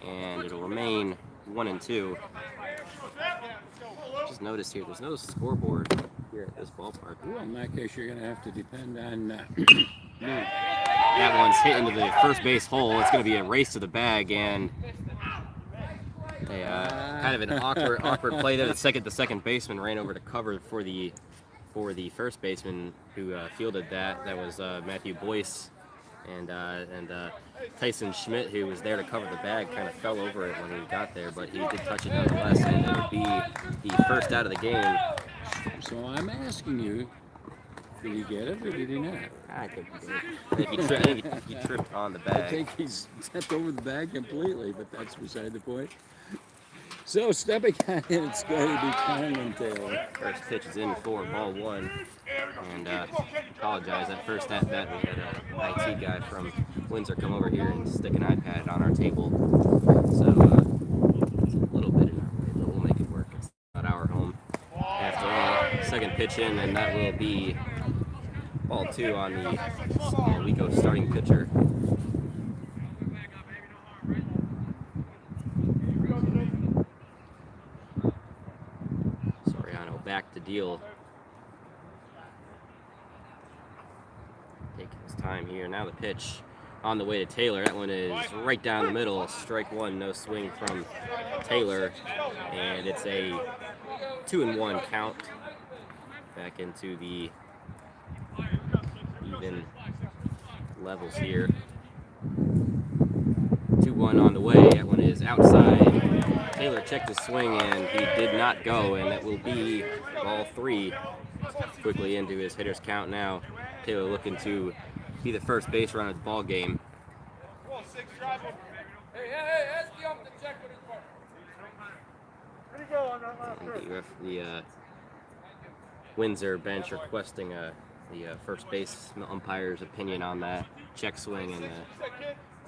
and it'll remain 1-2. Just noticed here, there's no scoreboard here at this ballpark. Well, in that case, you're going to have to depend on That one's hit into the first base hole. It's going to be a race to the bag, and kind of an awkward play there. The second baseman ran over to cover for the first baseman who fielded that. That was Matthew Boyce, and Tyson Schmidt, who was there to cover the bag, kind of fell over it when he got there, but he did touch it nonetheless, and it would be the first out of the game. So I'm asking you, did he get it or did he not? I think he did. I think he tripped on the bag. I think he's stepped over the bag completely, but that's beside the point. So stepping on in, it's going to be Conlon Taylor. First pitch is in for ball one. And apologize, that first at bat we had an IT guy from Windsor come over here and stick an iPad on our table. So it's a little bit in our way, but we'll make it work. It's not our home after all. Second pitch in, and that will be ball two on the Alico starting pitcher. Soriano back to deal. Taking his time here. Now the pitch on the way to Taylor. That one is right down the middle. Strike one, no swing from Taylor. And it's a 2-1 count. Back into the even levels here. 2-1 on the way. That one is outside. Taylor checked his swing and he did not go, and that will be ball three. Quickly into his hitter's count now. Taylor looking to be the first base runner of the ball game. The Windsor bench requesting the first base umpire's opinion on that check swing, and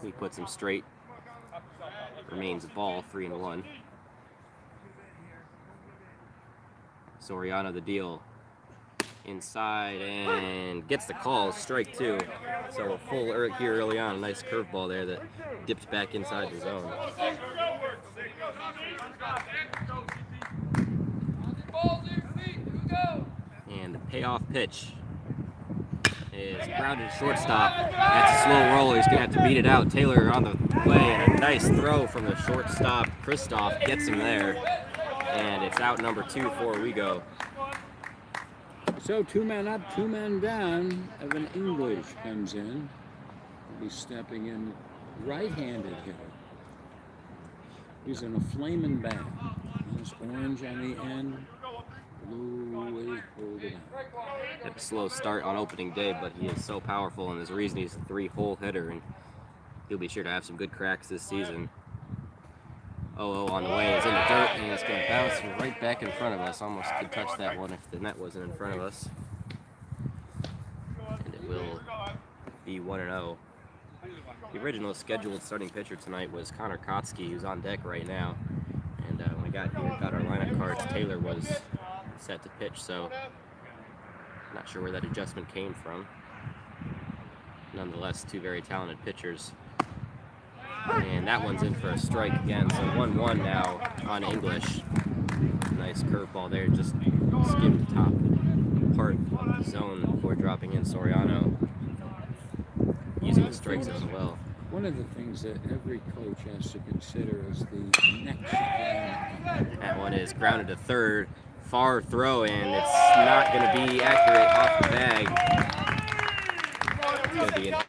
he puts him straight. Remains a ball, 3-1. Soriano the deal. Inside and gets the call, strike two. So a full here early on, a nice curveball there that dipped back inside the zone. And the payoff pitch is grounded shortstop. That's a slow roller. He's going to have to beat it out. Taylor on the way, and a nice throw from the shortstop. Kristoff gets him there. And it's out number two for Alico. So 2 men up, 2 men down. Evan English comes in. He'll be stepping in, right-handed hitter. He's in a flaming bat. There's orange on the end, blue way holding out. Had a slow start on opening day, but he is so powerful, and there's a reason he's a 3-hole hitter, and he'll be sure to have some good cracks this season. 0-0 on the way, is in the dirt, and it's going to bounce right back in front of us. Almost could touch that one if the net wasn't in front of us. And it will be 1-0. The original scheduled starting pitcher tonight was Connor Kotsky, who's on deck right now. And when we got here, got our lineup cards, Taylor was set to pitch, so not sure where that adjustment came from. Nonetheless, two very talented pitchers. And that one's in for a strike again, so 1-1 now on English. Nice curveball there, just skimmed the top part of the zone before dropping in. Soriano using the strikes as well. One of the things that every coach has to consider is the next game. That one is grounded to third, far throw, and it's not going to be accurate off the bag. It's going to be an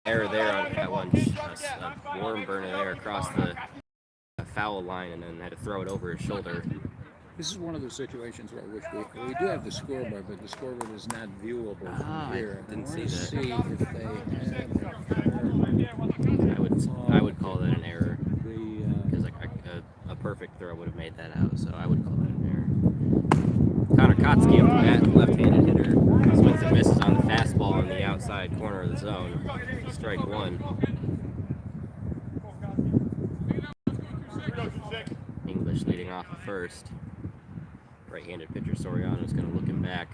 error there on that one, a worm burner there across the foul line, and then had to throw it over his shoulder. This is one of those situations where I wish we do have the scoreboard, but the scoreboard is not viewable from here. I didn't see that. See if they have I would call that an error, because a perfect throw would have made that out, so I would call that an error. Connor Kotsky up the bat, left-handed hitter. Swings and misses on the fastball on the outside corner of the zone. Strike one. English leading off at first. Right-handed pitcher Soriano is going to look him back.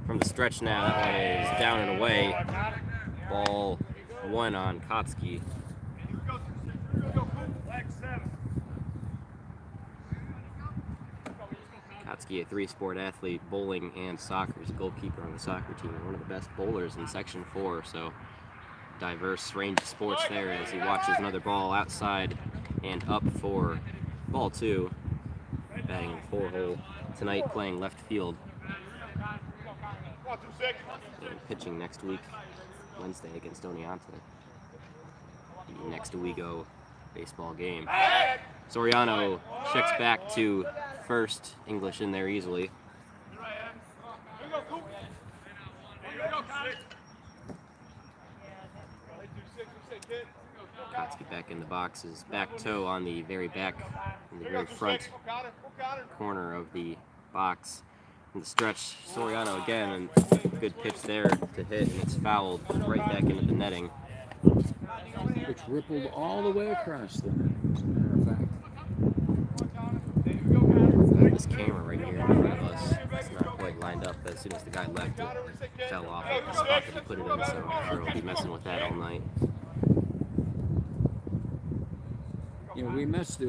From the stretch now, that one is down and away. Ball 1 on Kotsky. Kotsky, a 3-sport athlete, bowling and soccer. He's a goalkeeper on the soccer team and one of the best bowlers in Section 4. So diverse range of sports there as he watches another ball outside and up for ball 2. Batting in the 4-hole tonight, playing left field. And pitching next week, Wednesday, against Oneonta. The next Owego baseball game. Soriano checks back to first. English in there easily. Kotsky back in the box. His back toe on the very back, in the very front corner of the box. In the stretch, Soriano again, and good pitch there to hit, and it's fouled right back into the netting. Which rippled all the way across the net, as a matter of fact. This camera right here in front of us, it's not quite lined up. As soon as the guy left, it fell off of the spot that he put it in, so I'm sure he'll be messing with that all night. You know, we must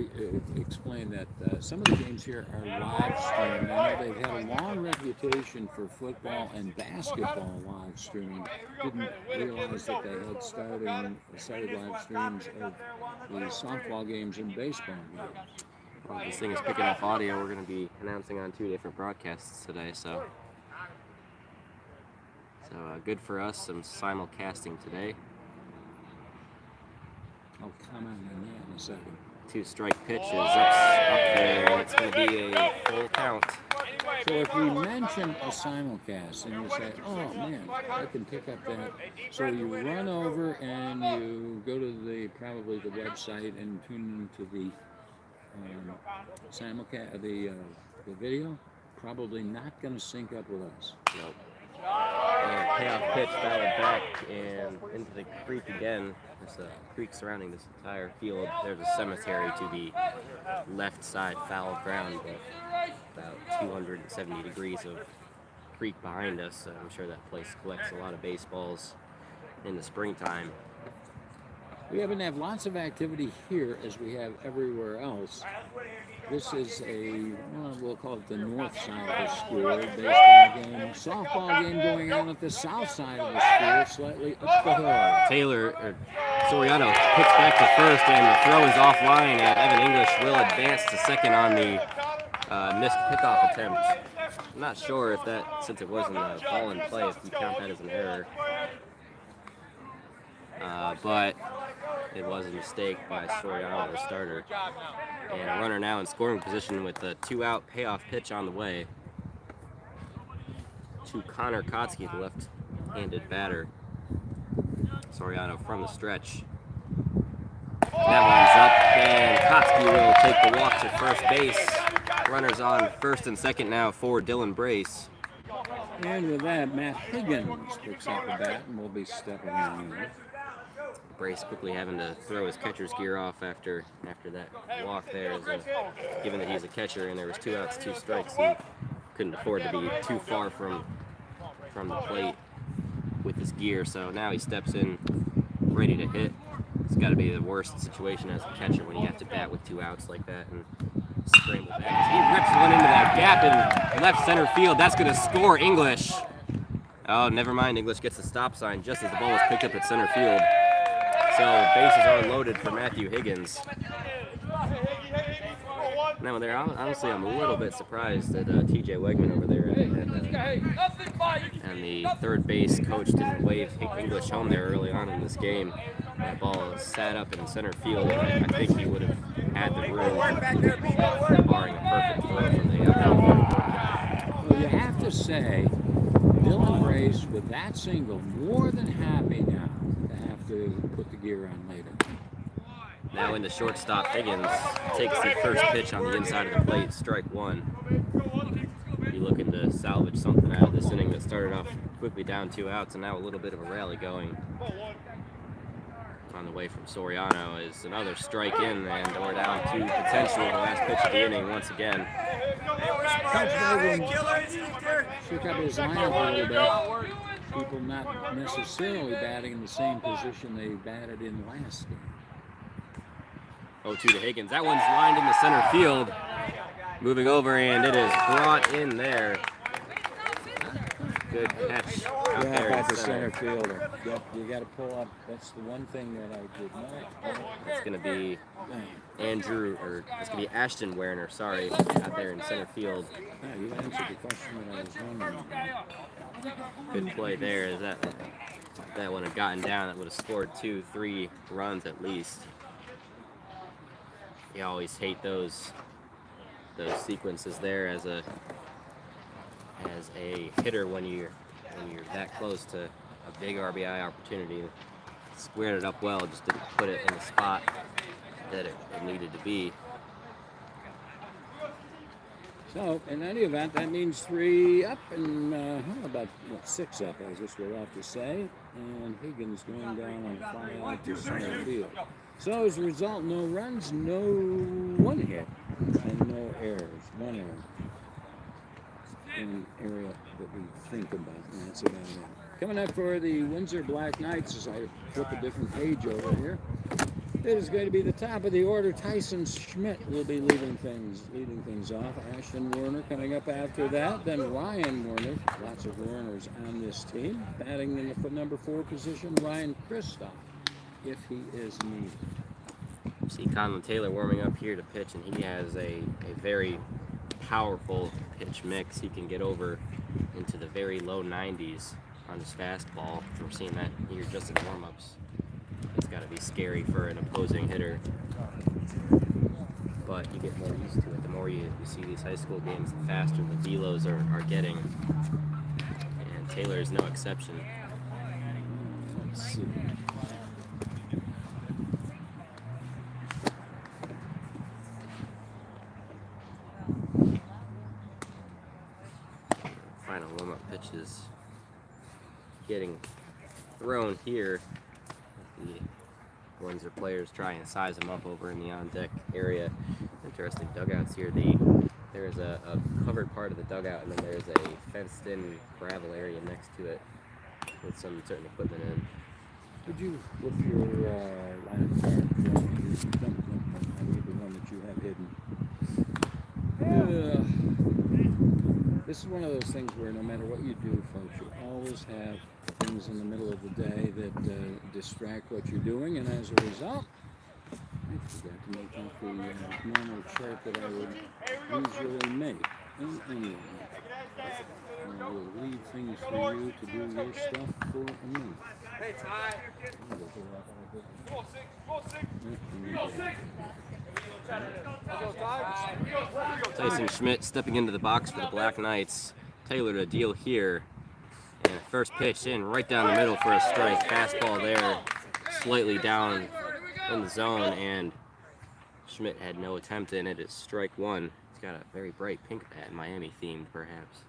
explain that some of the games here are live streamed. I know they've had a long reputation for football and basketball live streaming. Didn't realize that they had started live streams of the softball games and baseball games. Well, this thing is picking up audio. We're going to be announcing on 2 different broadcasts today, so good for us. Some simulcasting today. I'll comment on that in a second. 2-strike pitch is up there, and it's going to be a full count. So if we mention a simulcast and you say, oh man, I can pick up that. So you run over and you go to probably the website and tune into the simulcast, the video. Probably not going to sync up with us. Nope. And payoff pitch fouled back and into the creek again. There's a creek surrounding this entire field. There's a cemetery to the left side, foul ground, but about 270 degrees of creek behind us. So I'm sure that place collects a lot of baseballs in the springtime. We happen to have lots of activity here as we have everywhere else. This is we'll call it the north side of the school. Baseball game, softball game going on at the south side of the school, slightly up the hill. Soriano picks back to first, and the throw is offline, and Evan English will advance to second on the missed pickoff attempt. I'm not sure if that, since it wasn't a ball in play, if you count that as an error. But it was a mistake by Soriano, the starter. And a runner now in scoring position with a 2-out payoff pitch on the way to Connor Kotsky, the left-handed batter. Soriano from the stretch. That one's up, and Kotsky will take the walk to first base. Runners on first and second now for Dylan Brace. And with that, Matt Higgins picks up the bat and will be stepping in. Brace quickly having to throw his catcher's gear off after that walk there. Given that he's a catcher and there was 2 outs, 2 strikes, he couldn't afford to be too far from the plate with his gear. So now he steps in, ready to hit. It's got to be the worst situation as a catcher when you have to bat with 2 outs like that and scramble back. He rips one into that gap in left center field. That's going to score English. Oh, never mind. English gets the stop sign just as the ball was picked up at center field. So bases are loaded for Matthew Higgins. Now, honestly, I'm a little bit surprised that TJ Wegman over there and the third base coach didn't wave English home there early on in this game. That ball sat up in center field, and I think he would have had the room, barring a perfect throw from the outfield. Well, you have to say, Dylan Brace, with that single, more than happy now to have to put the gear on later. Now into shortstop, Higgins takes the first pitch on the inside of the plate, strike 1. Be looking to salvage something out of this inning that started off quickly down 2 outs, and now a little bit of a rally going. On the way from Soriano is another strike in, and we're down to potentially the last pitch of the inning once again. Coach Baldwin shook up his lineup a little bit. people not necessarily batting in the same position they batted in last game. 0-2 to Higgins. That one's lined in the center field. Moving over, and it is brought in there. Good catch out there by in the center. center fielder. Yep, you got to pull up. That's the one thing that I did not. It's going to be it's going to be Ashton Werner, sorry, out there in center field. Yeah, you answered the question that I was wondering about. Good play there. If that one had gotten down, that would have scored 2-3 runs at least. You always hate those sequences there as a hitter when you're that close to a big RBI opportunity. Squared it up well, just didn't put it in the spot that it needed to be. So, in any event, that means 3 up and about 6 up, I guess we'll have to say. And Higgins going down on a fly out to center field. So, as a result, no runs, no 1 hit, and no errors. 1 error in an area that we think about, and that's about it. Coming up for the Windsor Black Knights, as I flip a different page over here, it is going to be the top of the order. Tyson Schmidt will be leading things off. Ashton Werner coming up after that. Then Ryan Werner. Lots of Werners on this team. Batting in the number 4 position, Ryan Kristoff, if he is needed. See Conlon Taylor warming up here to pitch, and he has a very powerful pitch mix. He can get over into the very low 90s on his fastball. We're seeing that here just in warm-ups. It's got to be scary for an opposing hitter, but you get more used to it. The more you see these high school games, the faster the velos are getting, and Taylor is no exception. Let's see. Final warm-up pitch is getting thrown here. The Windsor players try and size them up over in the on-deck area. Interesting dugouts here. There is a covered part of the dugout, and then there's a fenced-in gravel area next to it with some certain equipment in. Would you flip your line of fire? I need the one that you have hidden. This is one of those things where no matter what you do, folks, you always have things in the middle of the day that distract what you're doing, and as a result, I forgot to make up the normal chart that I would usually make. And anyway, I will leave things for you to do your stuff for me. Hey, Ty. Tyson Schmidt stepping into the box for the Black Knights. Taylor to deal here. And first pitch in right down the middle for a strike. Fastball there, slightly down in the zone, and Schmidt had no attempt in it. It's strike 1. He's got a very bright pink bat, Miami themed perhaps.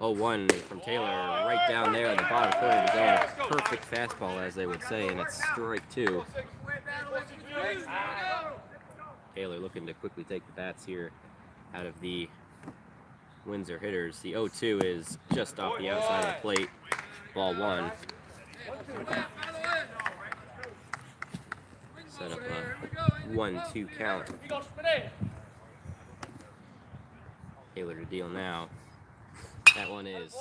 0-1 from Taylor, right down there at the bottom corner of the zone. Perfect fastball, as they would say, and it's strike 2. Taylor looking to quickly take the bats here out of the Windsor hitters. The 0-2 is just off the outside of the plate. Ball 1. Set up a 1-2 count. Taylor to deal now. That one is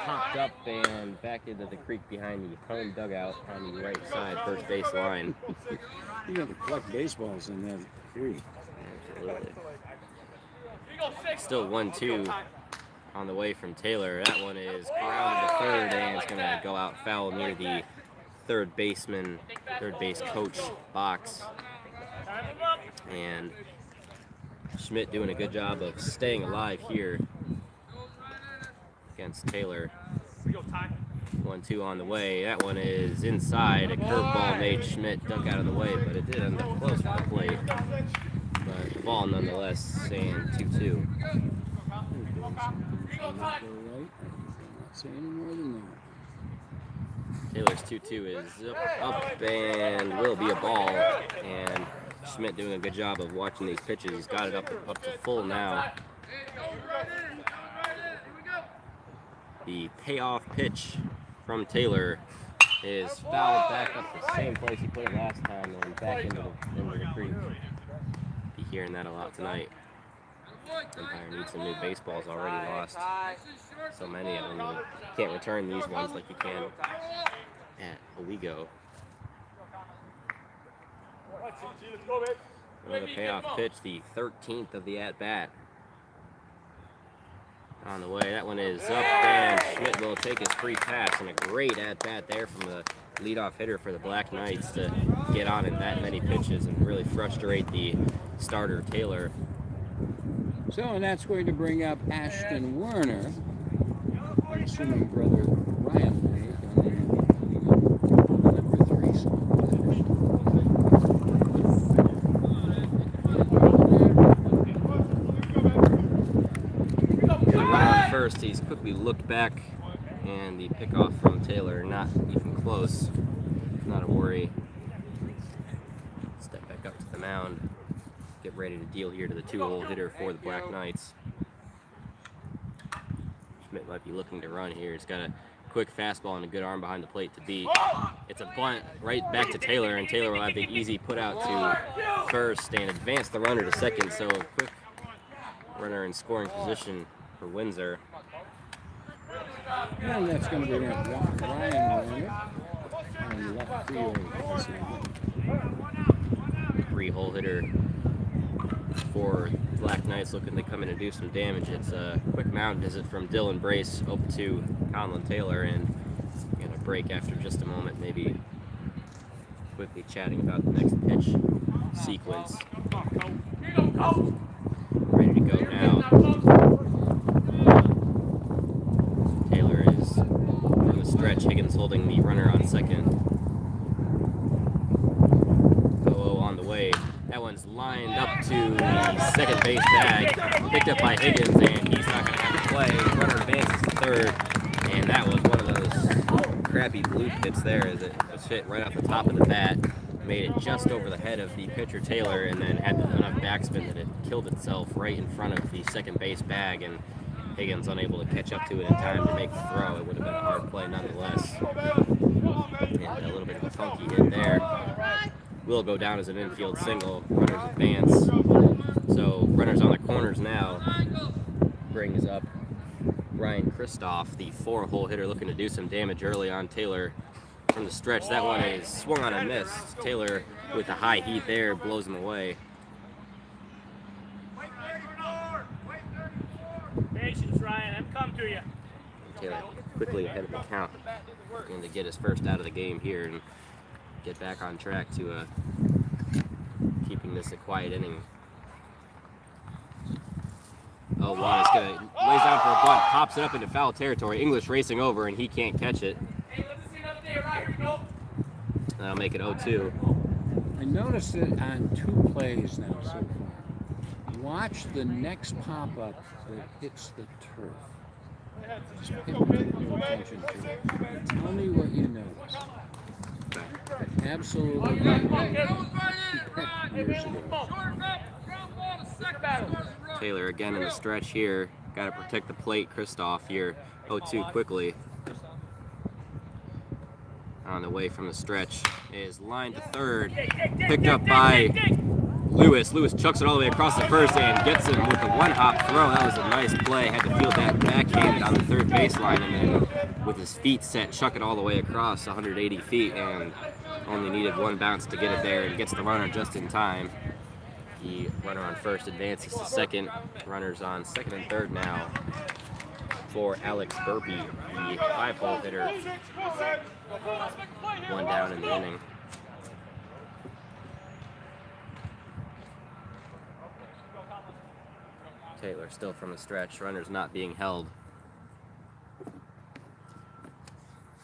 popped up and back into the creek behind the home dugout on the right side, first base line. You got to collect baseballs in that creek. Absolutely. Still 1-2 on the way from Taylor. That one is grounded to third, and it's going to go out foul near the third base coach box. And Schmidt doing a good job of staying alive here against Taylor. 1-2 on the way. That one is inside. A curveball made Schmidt duck out of the way, but it did end up close to the plate. But the ball nonetheless saying 2-2. Taylor's 2-2 is up and will be a ball. And Schmidt doing a good job of watching these pitches. He's got it up to full now. The payoff pitch from Taylor is fouled back up the same place he put it last time and back into the creek. Be hearing that a lot tonight. Empire needs some new baseballs, already lost so many of them. You can't return these ones like you can at Owego. Another payoff pitch, the 13th of the at-bat. On the way, that one is up, and Schmidt will take his free pass, and a great at-bat there from the leadoff hitter for the Black Knights to get on in that many pitches and really frustrate the starter, Taylor. So, and that's going to bring up Ashton Werner, I'm assuming brother Ryan Lake, on the number 3 slot. Ryan first, he's quickly looked back, and the pickoff from Taylor, not even close. Not a worry. Step back up to the mound. Get ready to deal here to the 2-hole hitter for the Black Knights. Schmidt might be looking to run here. He's got a quick fastball and a good arm behind the plate to beat. It's a bunt right back to Taylor, and Taylor will have the easy put out to first and advance the runner to second. So a quick runner in scoring position for Windsor. And that's going to be Ryan Werner on left field. 3-hole hitter for Black Knights, looking to come in and do some damage. It's a quick mound visit from Dylan Brace over to Conlon Taylor, and going to break after just a moment, maybe quickly chatting about the next pitch sequence. Ready to go now. Taylor is from the stretch. Higgins holding the runner on second. 0-0 on the way. That one's lined up to the second base bag, picked up by Higgins, and he's not going to have to play. Runner advances to third, and that was one of those crappy blue hits there as it was hit right off the top of the bat. Made it just over the head of the pitcher Taylor, and then had enough backspin that it killed itself right in front of the second base bag, and Higgins unable to catch up to it in time to make the throw. It would have been a hard play nonetheless. And a little bit of a funky hit there. Will go down as an infield single. Runners advance. So runners on the corners now. Brings up Ryan Kristoff, the 4-hole hitter, looking to do some damage early on Taylor from the stretch. That one is swung on and missed. Taylor with the high heat there blows him away. Patience, Ryan. I'm coming to you. Taylor quickly ahead of the count, going to get his first out of the game here and get back on track to keeping this a quiet inning. Oh, Juan is going to lays down for a bunt, pops it up into foul territory. English racing over, and he can't catch it. That'll make it 0-2. I noticed it on 2 plays now so far. Watch the next pop-up that hits the turf. Just pay attention to it. Tell me what you notice. Absolutely. Years ago. Taylor again in the stretch here. Got to protect the plate. Kristoff here. 0-2 quickly. On the way from the stretch is lined to third. Picked up by Lewis. Lewis chucks it all the way across the first and gets him with the 1-hop throw. That was a nice play. Had to field that backhanded on the third baseline, and then with his feet set, chuck it all the way across 180 feet, and only needed 1 bounce to get it there, and gets the runner just in time. The runner on first advances to second. Runners on second and third now for Alex Burpee, the 5-hole hitter. 1 down in the inning. Taylor still from the stretch. Runners not being held.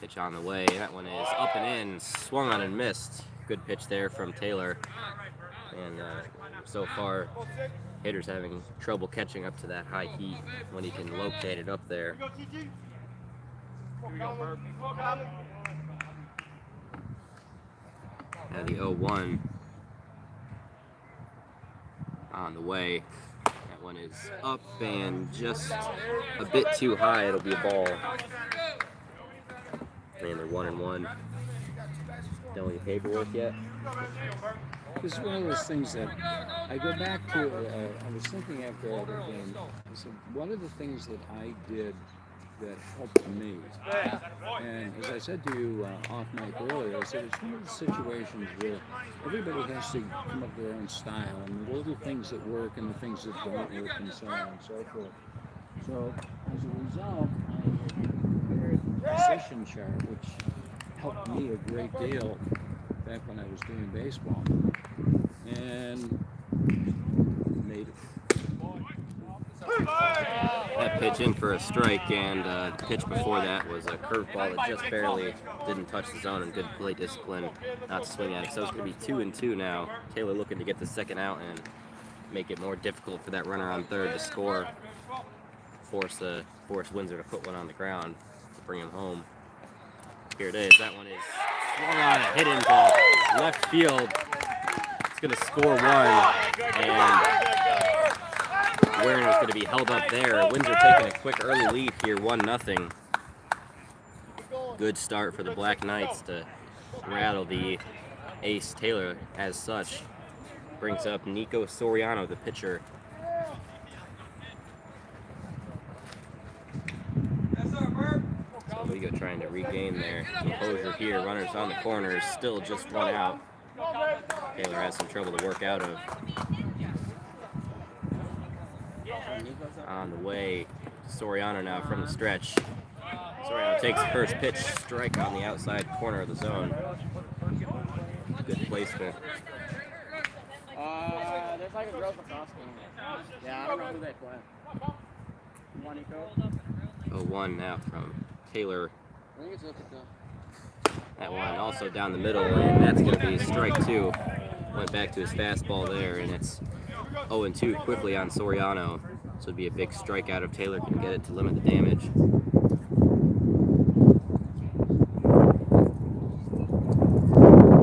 Pitch on the way. That one is up and in. Swung on and missed. Good pitch there from Taylor. And so far, hitters having trouble catching up to that high heat when he can locate it up there. Now the 0-1 on the way. That one is up and just a bit too high. It'll be a ball. And they're 1-1. Done with your paperwork yet? This is one of those things that I go back to. I was thinking after the game, I said, what are the things that I did that helped me? And as I said to you off mic earlier, I said it's one of the situations where everybody has to come up with their own style, and the little things that work and the things that don't work, and so on and so forth. So as a result, I prepared a position chart, which helped me a great deal back when I was doing baseball, and made it. That pitch in for a strike, and the pitch before that was a curveball that just barely didn't touch the zone, and good plate discipline not to swing at it. So it's going to be 2-2 now. Taylor looking to get the second out and make it more difficult for that runner on third to score. Force Windsor to put one on the ground to bring him home. Here it is. That one is swung on and hit into left field. It's going to score one, and Warren's going to be held up there. Windsor taking a quick early lead here, 1-0. Good start for the Black Knights to rattle the ace Taylor as such. Brings up Nico Soriano, the pitcher. So Ligo trying to regain their composure here. Runners on the corners, still just run out. Taylor has some trouble to work out of. On the way, Soriano now from the stretch. Soriano takes the first pitch, strike on the outside corner of the zone. Good placement. There's like a girl across me. Yeah, I don't know who they play. One Nico. 0-1 now from Taylor. I think it's Ilka. That one also down the middle, and that's going to be strike two. Went back to his fastball there, and it's 0-2 quickly on Soriano. So it'd be a big strikeout if Taylor can get it to limit the damage.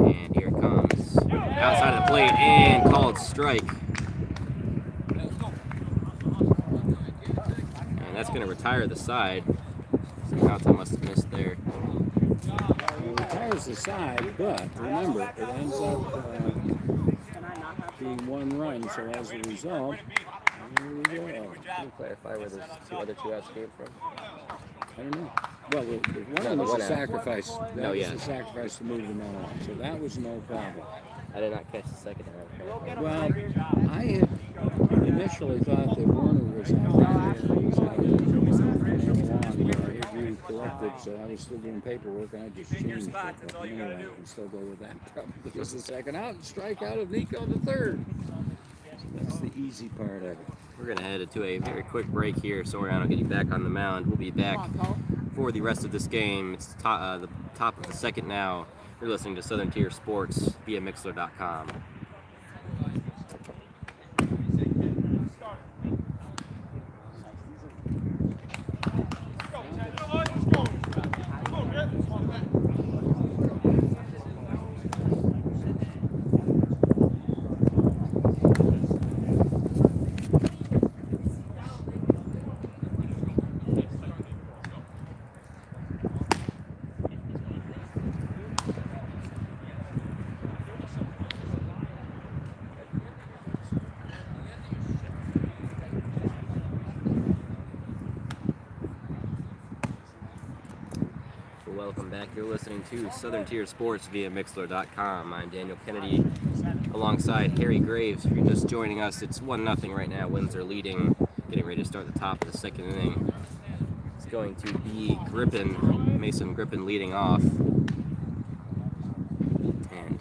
And here it comes. Outside of the plate and called strike. And that's going to retire the side. Somehow must have missed there. It retires the side, but remember, it ends up being one run, so as a result, here we go. Can you clarify where those other two outs came from? I don't know. Well, one of them was a sacrifice. That was yeah. a sacrifice to move them on, so that was no problem. I did not catch the second out. Well, I had initially thought that Warner was out there. He was out there. But I had you corrected, so I was still doing paperwork, and I just changed it. But anyway, I can still go with that probably because the second out and strike out of Nico the third. So that's the easy part of it. We're going to head to a very quick break here. Soriano getting back on the mound. We'll be back for the rest of this game. It's the top of the second now. You're listening to Southern Tier Sports via Mixler.com. Welcome back. You're listening to Southern Tier Sports via Mixler.com. I'm Daniel Kennedy alongside Harry Graves. If you're just joining us, it's 1-0 right now. Windsor leading, getting ready to start the top of the second inning. It's going to be Mason Grippin leading off. And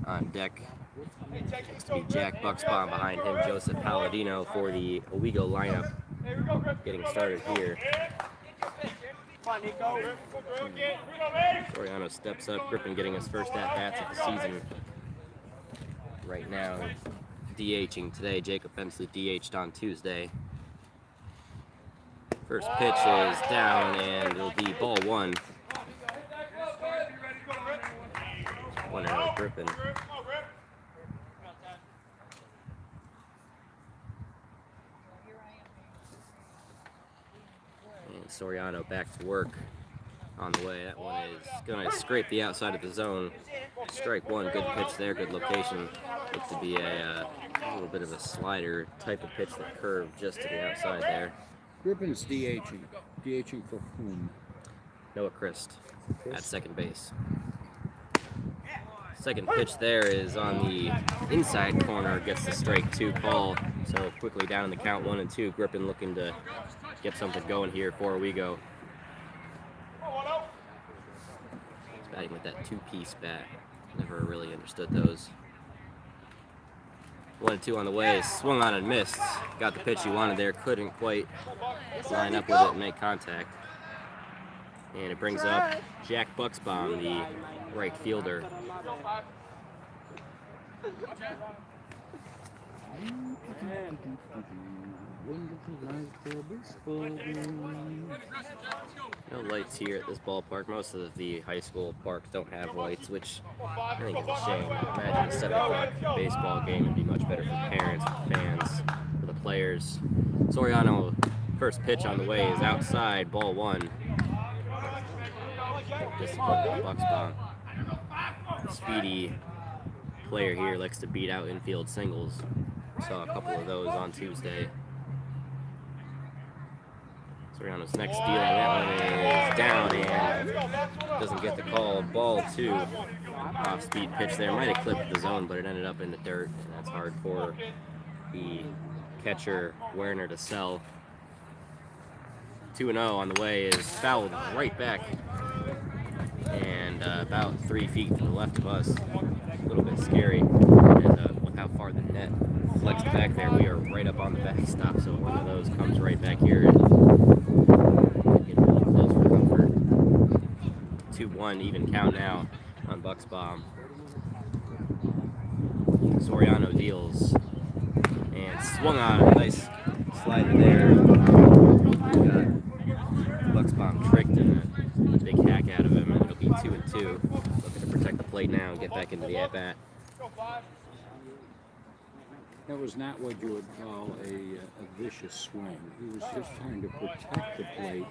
on deck, it's to be Jack Bucksbaum behind him, Joseph Palladino for the Owego lineup. Getting started here. Soriano steps up, Grippin getting his first at-bats of the season right now. DHing today, Jacob Bensley DH'd on Tuesday. First pitch is down, and it'll be ball one. 1-0 Grippin. And Soriano back to work on the way. That one is going to scrape the outside of the zone. Strike one, good pitch there, good location. Looks to be a little bit of a slider type of pitch that curved just to the outside there. Grippen's DHing. DHing for whom? Noah Christ at second base. Second pitch there is on the inside corner, gets the strike two call. So quickly down in the count, 1-2. Grippen looking to get something going here before we go. He's batting with that two-piece bat. Never really understood those. 1-2 on the way, swung on and missed. Got the pitch he wanted there, couldn't quite line up with it and make contact. And it brings up Jack Buxbaum, the right fielder. No lights here at this ballpark. Most of the high school parks don't have lights, which I think is a shame. Imagine a 7 o'clock baseball game would be much better for parents, for fans, for the players. Soriano, first pitch on the way is outside, ball one. Disappointed Buxbaum. Speedy player here, likes to beat out infield singles. Saw a couple of those on Tuesday. Soriano's next deal, and that one is down and doesn't get the call. Ball two. Off-speed pitch there. Might have clipped the zone, but it ended up in the dirt, and that's hard for the catcher, Werner, to sell. 2-0 on the way is fouled right back. And about 3 feet to the left of us. A little bit scary. And with how far the net flexed back there, we are right up on the backstop. So one of those comes right back here and get really close for comfort. 2-1 even count now on Buxbaum. Soriano deals and swung on a nice slider there. Got Buxbaum tricked and a big hack out of him, and it'll be 2-2. Looking to protect the plate now and get back into the at-bat. That was not what you would call a vicious swing. He was just trying to protect the plate.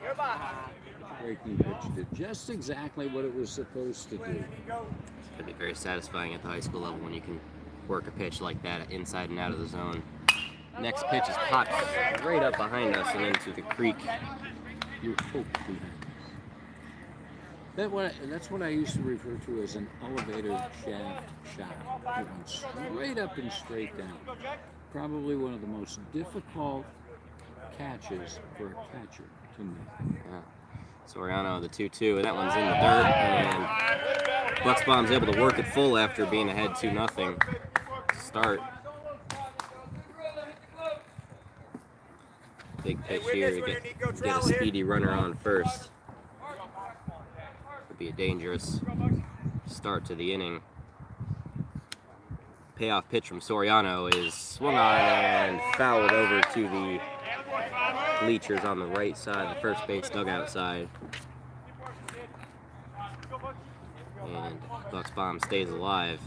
Breaking pitch did just exactly what it was supposed to do. It's going to be very satisfying at the high school level when you can work a pitch like that inside and out of the zone. Next pitch is popped right up behind us and into the creek. You hope that's what I used to refer to as an elevator shaft shot. It went straight up and straight down. Probably one of the most difficult catches for a catcher to make. Yeah. Soriano, the 2-2, and that one's in the dirt, and Buxbaum's able to work it full after being ahead 2-0 to start. Big pitch here to get a speedy runner on first. Would be a dangerous start to the inning. Payoff pitch from Soriano is swung on and fouled over to the bleachers on the right side, the first base dugout side. And Buxbaum stays alive.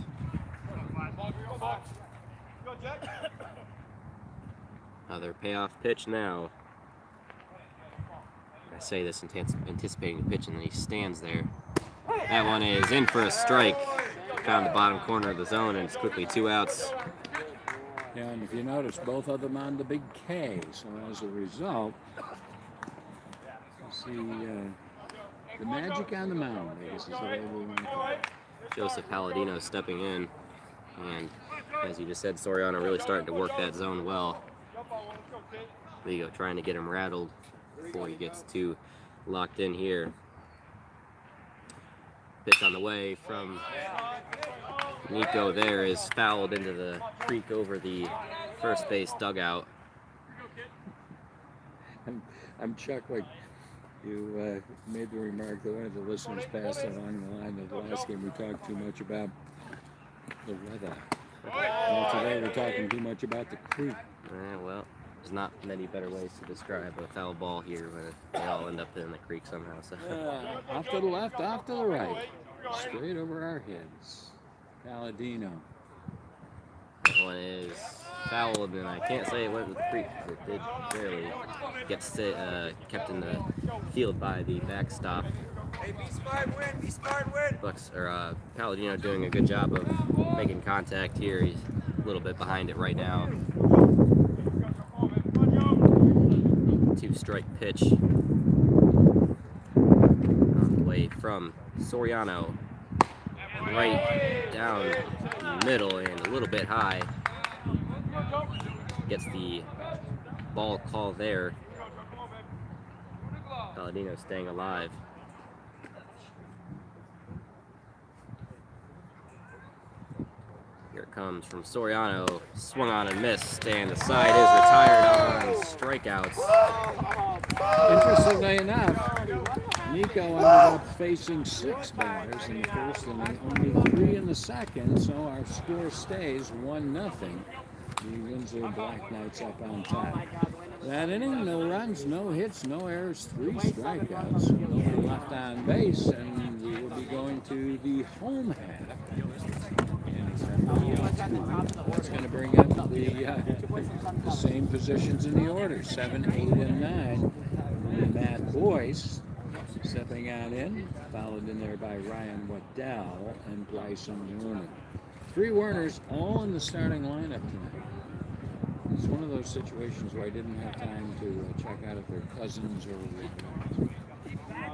Another payoff pitch now. I say this anticipating the pitch, and then he stands there. That one is in for a strike. Found the bottom corner of the zone, and it's quickly 2 outs. Yeah, and if you notice, both of them on the big K. So as a result, you see the magic on the mound, I guess is the way we want to call it. Joseph Palladino stepping in, and as you just said, Soriano really starting to work that zone well. There you go, trying to get him rattled before he gets too locked in here. Pitch on the way from Nico there is fouled into the creek over the first base dugout. I'm chuckling. You made the remark that one of the listeners passed along the line of the last game. We talked too much about the weather. Well, today we're talking too much about the creek. Well, there's not many better ways to describe a foul ball here, but they all end up in the creek somehow. So. Off to the left, off to the right. Straight over our heads. Palladino. That one is fouled, and I can't say it went in the creek. It did barely get kept in the field by the backstop. Bucks or Palladino doing a good job of making contact here. He's a little bit behind it right now. 2-strike pitch on the way from Soriano. Right down the middle and a little bit high. Gets the ball call there. Palladino staying alive. Here it comes from Soriano. Swung on and missed, and the side is retired on strikeouts. Interestingly enough, Nico ended up facing 6 batters in the first inning, only 3 in the second, so our score stays 1-0. The Windsor Black Knights up on top. That inning, no runs, no hits, no errors, 3 strikeouts, nobody left on base, and we will be going to the home half. It's going to bring up the same positions in the order, 7, 8, and 9. And Matt Boyce stepping on in, followed in there by Ryan Waddell and Bryson Werner. 3 Werners all in the starting lineup tonight. It's one of those situations where I didn't have time to check out if they're cousins or I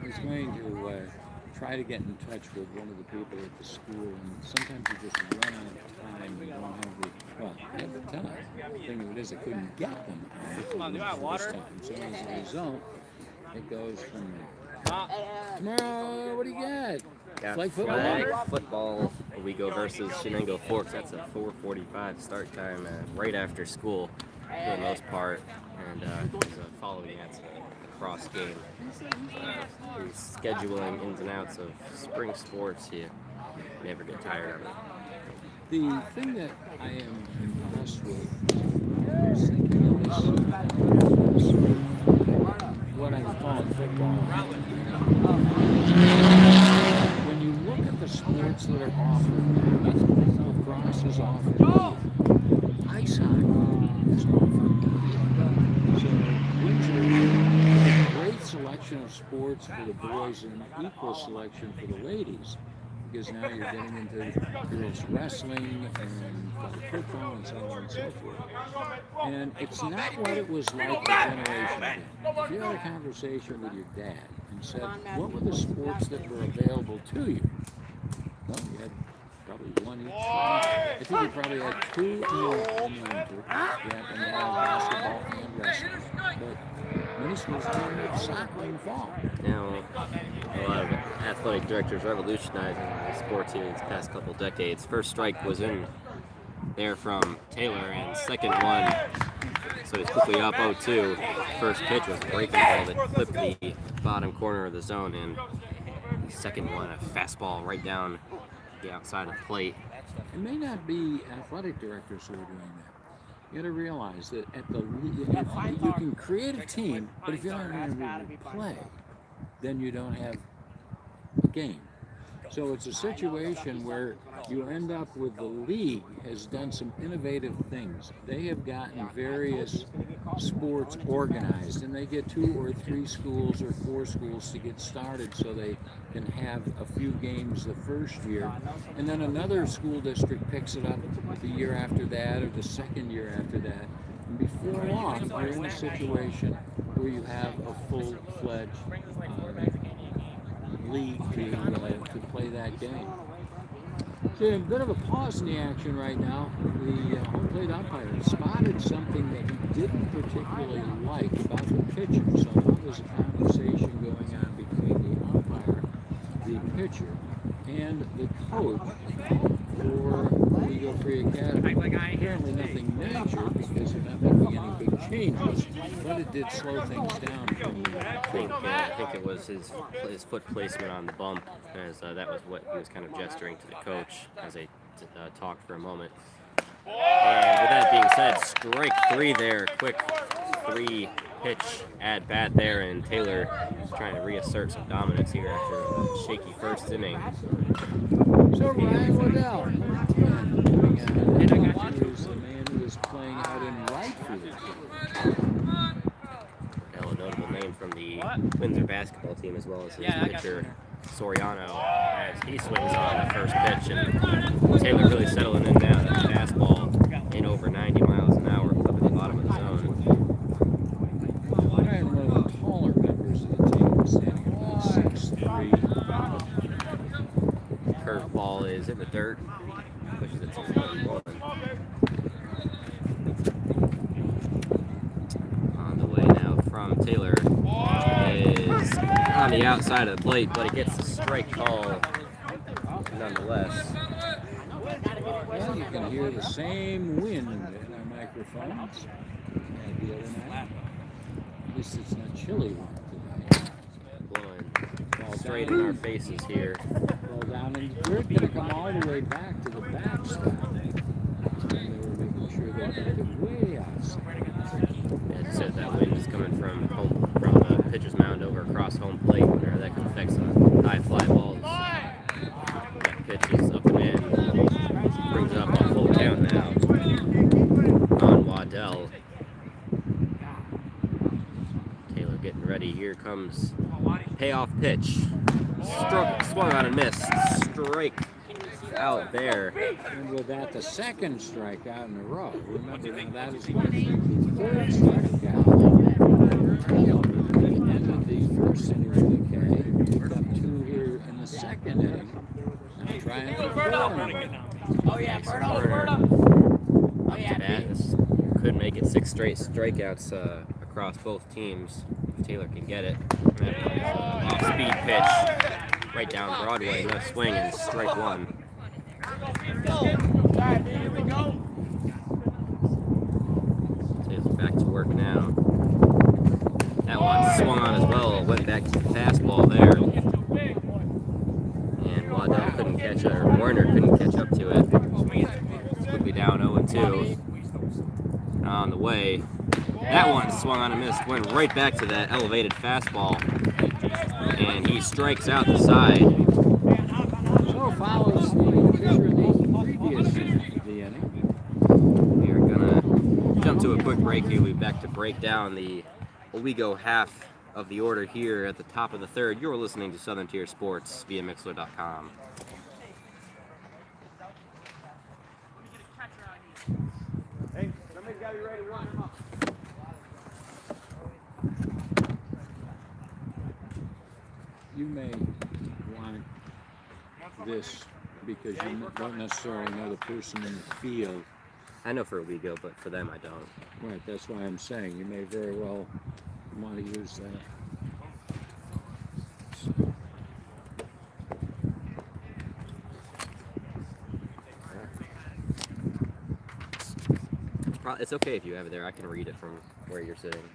was going to try to get in touch with one of the people at the school, and sometimes you just run out of time and don't have the, well, I have the time. The thing of it is I couldn't get them on the first time. So as a result, it goes from tomorrow, what do you got? Got Flag football? flag football. We go versus Shenango Forks. That's a 4:45 start time right after school for the most part. And following that's a cross game. The scheduling ins and outs of spring sports, you never get tired of it. The thing that I am impressed with is thinking of this, what I'm calling football. When you look at the sports that are offered, lacrosse is offered, ice hockey is offered. So Windsor has a great selection of sports for the boys and an equal selection for the ladies. Because now you're getting into girls wrestling and football and so on and so forth. And it's not what it was like a generation ago. If you had a conversation with your dad and said, what were the sports that were available to you? Well, you had probably one each. I think you probably had 2 in the winter. You happened to have basketball and wrestling. But many schools didn't have soccer in the fall. Now, a lot of athletic directors revolutionizing the sports here these past couple decades. First strike was in there from Taylor, and second one, so he's quickly up 0-2. First pitch was a breaking ball that clipped the bottom corner of the zone, and second one, a fastball right down the outside of the plate. It may not be athletic directors who are doing that. You got to realize that at the if you can create a team, but if you're not going to really play, then you don't have a game. So it's a situation where you end up with the league has done some innovative things. They have gotten various sports organized, and they get 2 or 3 schools or 4 schools to get started so they can have a few games the first year. And then another school district picks it up the year after that or the second year after that. And before long, you're in a situation where you have a full-fledged league to play that game. So a bit of a pause in the action right now. The home plate umpire spotted something that he didn't particularly like about the pitcher. So now there's a conversation going on between the umpire, the pitcher, and the coach for the Eagle Free Academy. Apparently nothing major because they're not making any big changes, but it did slow things down for me. I think it was his foot placement on the bump, as that was what he was kind of gesturing to the coach as they talked for a moment. And with that being said, strike 3 there, quick 3-pitch at bat there, and Taylor trying to reassert some dominance here after a shaky first inning. So Ryan Waddell, is the man who is playing out in right field. A notable name from the Windsor basketball team as well as his pitcher, Soriano, as he swings on the first pitch. And Taylor really settling in now. That fastball in over 90 miles an hour up at the bottom of the zone. Ryan, one of the taller members of the team, standing at about 6'3". Curveball is in the dirt, pushes it to 1. On the way now from Taylor is on the outside of the plate, but it gets the strike call nonetheless. Well, you can hear the same wind in our microphones. The other night. At least it's not chilly one today. Blowing straight in our faces here. Ball down in the dirt, gonna come all the way back to the backstop. And they were making sure they kept it way outside. As I said, that wind is coming from the pitcher's mound over across home plate, where that can affect some high fly balls. That pitch is up and in. Brings it up on full count now on Waddell. Taylor getting ready. Here comes payoff pitch. Swung on and missed. Strike out there. And with that, the second strikeout in a row. Remember, now that is the third strikeout. Ended the first inning with a K. Picked up 2 here in the second inning. Now trying for 4. Oh yeah, Birdo. This could make it 6 straight strikeouts across both teams if Taylor can get it. Off-speed pitch right down Broadway. No swing and strike 1. Taylor back to work now. That one swung on as well. Went back to the fastball there. And Waddell couldn't catch it, or Warner couldn't catch up to it. Could be down 0-2. On the way. That one swung on and missed. Went right back to that elevated fastball. And he strikes out the side. So follows the pitcher in the previous inning. We are gonna jump to a quick break here. We'll be back to break down the Owego half of the order here at the top of the third. You're listening to Southern Tier Sports via Mixler.com. Hey, somebody's got to be ready to run him up. You may want this because you don't necessarily know the person in the field. I know for Owego, but for them I don't. Right, that's why I'm saying you may very well want to use that. So. It's okay if you have it there. I can read it from where you're sitting.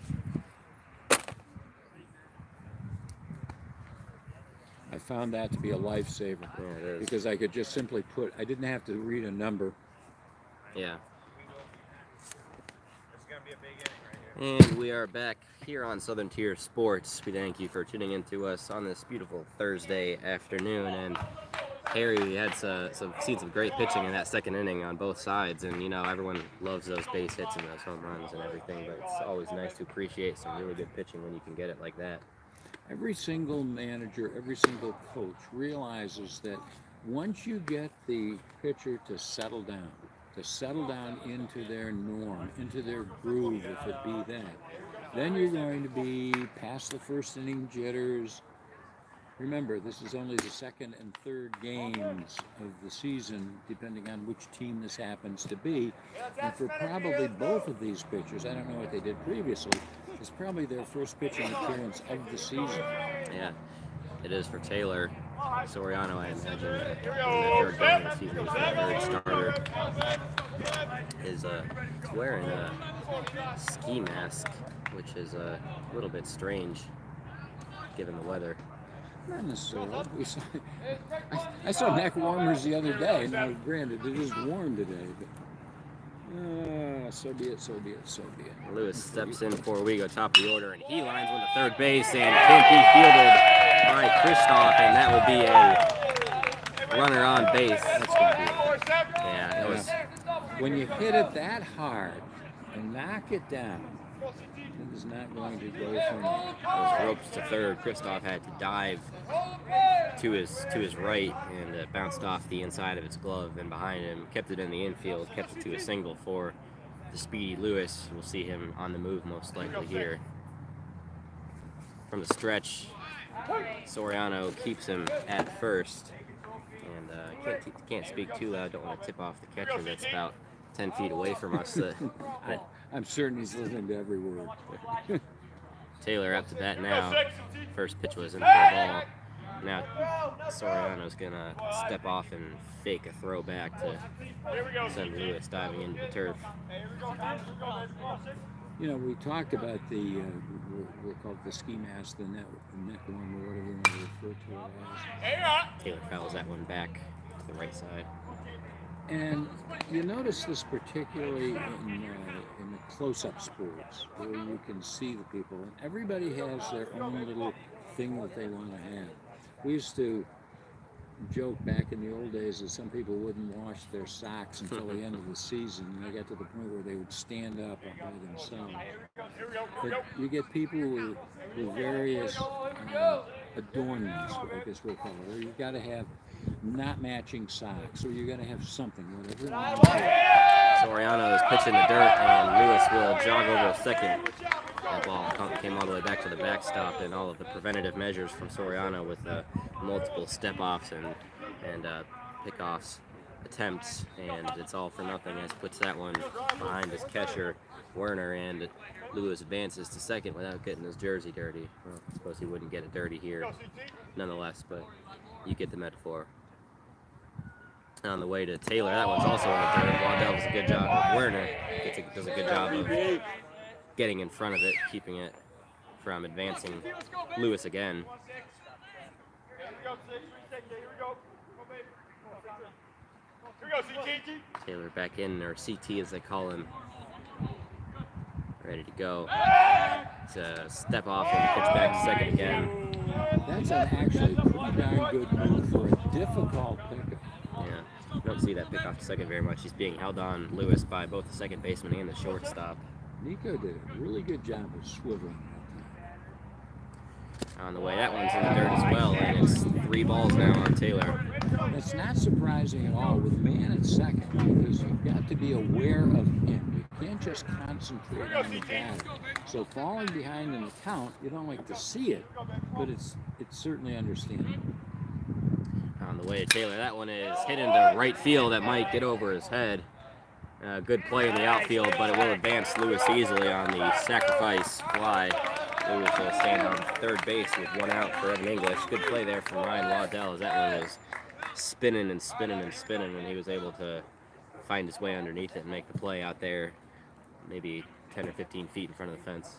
I found that to be a lifesaver. Yeah, it is. Because I could just simply I didn't have to read a number. Yeah. This is going to be a big inning right here. And we are back here on Southern Tier Sports. We thank you for tuning in to us on this beautiful Thursday afternoon. And Harry, we had seen some great pitching in that second inning on both sides. And, you know, everyone loves those base hits and those home runs and everything. But it's always nice to appreciate some really good pitching when you can get it like that. Every single manager, every single coach realizes that once you get the pitcher to settle down into their norm, into their groove, if it be that, then you're going to be past the first inning jitters. Remember, this is only the second and third games of the season, depending on which team this happens to be. And for probably both of these pitchers, I don't know what they did previously, it's probably their first pitching appearance of the season. Yeah, it is for Taylor. Soriano, I imagine, in the third game of the season, he's the third starter. Is wearing a ski mask, which is a little bit strange given the weather. Not necessarily. I saw neck warmers the other day. Now, granted, it is warm today, but so be it, so be it, so be it. Lewis steps in for Owego, top of the order, and he lines one to third base and can't be fielded by Kristoff, and that will be a runner on base. That's gonna be, yeah, it was. When you hit it that hard and knock it down, It is not going to go from Those ropes to third. Kristoff had to dive to his right and bounced off the inside of his glove and behind him. Kept it in the infield. Kept it to a single for the speedy Lewis. We'll see him on the move most likely here. From the stretch, Soriano keeps him at first. And can't speak too loud. Don't want to tip off the catcher that's about 10 feet away from us. I'm certain he's listening to every word. Taylor up to bat now. First pitch was in for a ball. Now Soriano's gonna step off and fake a throw back to send Lewis diving into the turf. You know, we talked about the we'll call it the ski mask, the neck one, or whatever you want to refer to it as. Taylor fouls that one back to the right side. And you notice this particularly in the close-up sports, where you can see the people, and everybody has their own little thing that they want to have. We used to joke back in the old days that some people wouldn't wash their socks until the end of the season, and they got to the point where they would stand up by themselves. But you get people with various adornments, I guess we'll call it, or you got to have not matching socks, or you got to have something, whatever. Soriano is pitching the dirt, and Lewis will jog over a second. That ball came all the way back to the backstop, and all of the preventative measures from Soriano with multiple step-offs and pick-offs attempts, and it's all for nothing as puts that one behind his catcher, Werner, and Lewis advances to second without getting his jersey dirty. Well, I suppose he wouldn't get it dirty here nonetheless, but you get the metaphor. On the way to Taylor, that one's also in the dirt. Waddell does a good job. Werner does a good job of getting in front of it, keeping it from advancing. Lewis again. Taylor back in, or CT as they call him. Ready to go. It's a step off and pitch back to second again. That's an actually pretty darn good move for a difficult pickup. Yeah, you don't see that pick off to second very much. He's being held on, Lewis, by both the second baseman and the shortstop. Nico did a really good job of swiveling that On the way, that one's in the dirt as well, and it's 3 balls now on Taylor. That's not surprising at all with a man at second, because you've got to be aware of him. You can't just concentrate on the batter. So falling behind in the count, you don't like to see it, but it's certainly understandable. On the way to Taylor, that one is hit into right field. That might get over his head. Good play in the outfield, but it will advance Lewis easily on the sacrifice fly. Lewis will stand on third base with 1 out for Evan English. Good play there from Ryan Waddell as that one was spinning and spinning and spinning, and he was able to find his way underneath it and make the play out there, maybe 10 or 15 feet in front of the fence.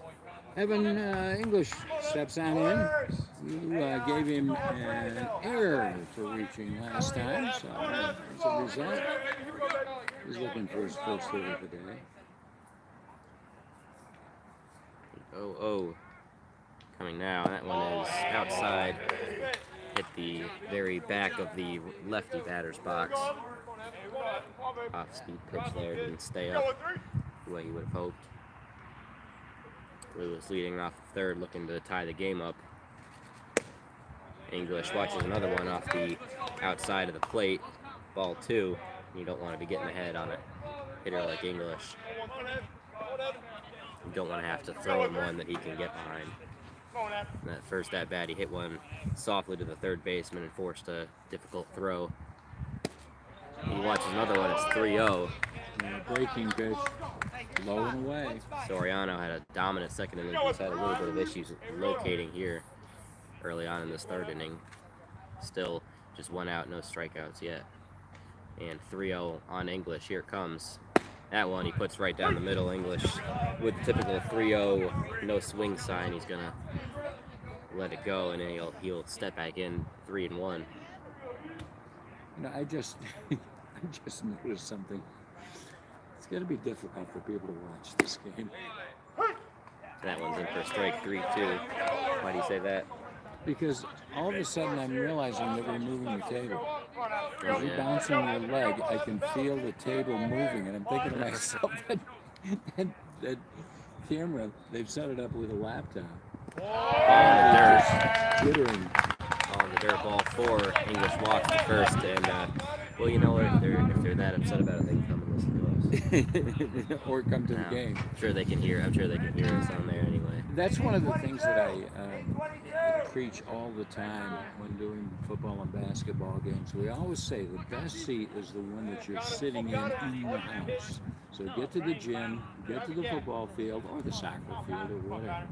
Evan English steps on in. You gave him an error for reaching last time, so as a result, he's looking for his first hit of the day. 0-0 coming now. That one is outside. Hit the very back of the lefty batter's box. Off-speed pitch there, didn't stay up the way you would have hoped. Lewis leading off the third, looking to tie the game up. English watches another one off the outside of the plate. Ball 2. You don't want to be getting ahead on a hitter like English. You don't want to have to throw him one that he can get behind. And that first at bat, he hit one softly to the third baseman and forced a difficult throw. He watches another one, it's 3-0. Breaking pitch, low and away. Soriano had a dominant second inning. He's had a little bit of issues locating here early on in this third inning. Still just 1 out, no strikeouts yet. And 3-0 on English. Here it comes. That one he puts right down the middle. English with the typical 3-0 no swing sign. He's gonna let it go, and then he'll step back in 3-1. You know, I just noticed something. It's going to be difficult for people to watch this game. That one's in for strike 3-2. Why do you say that? Because all of a sudden I'm realizing that we're moving the table. As you're bouncing your leg, I can feel the table moving, and I'm thinking to myself that camera, they've set it up with a laptop. Ball in the dirt. Jittering. Ball in the dirt. Ball 4. English walks to first, and well, you know what? If they're that upset about it, they can come and listen to us. Or come to the No, game. I'm sure they can hear. I'm sure they can hear us on there anyway. That's one of the things that I preach all the time when doing football and basketball games. We always say the best seat is the one that you're sitting in the house. So get to the gym, get to the football field or the soccer field or whatever.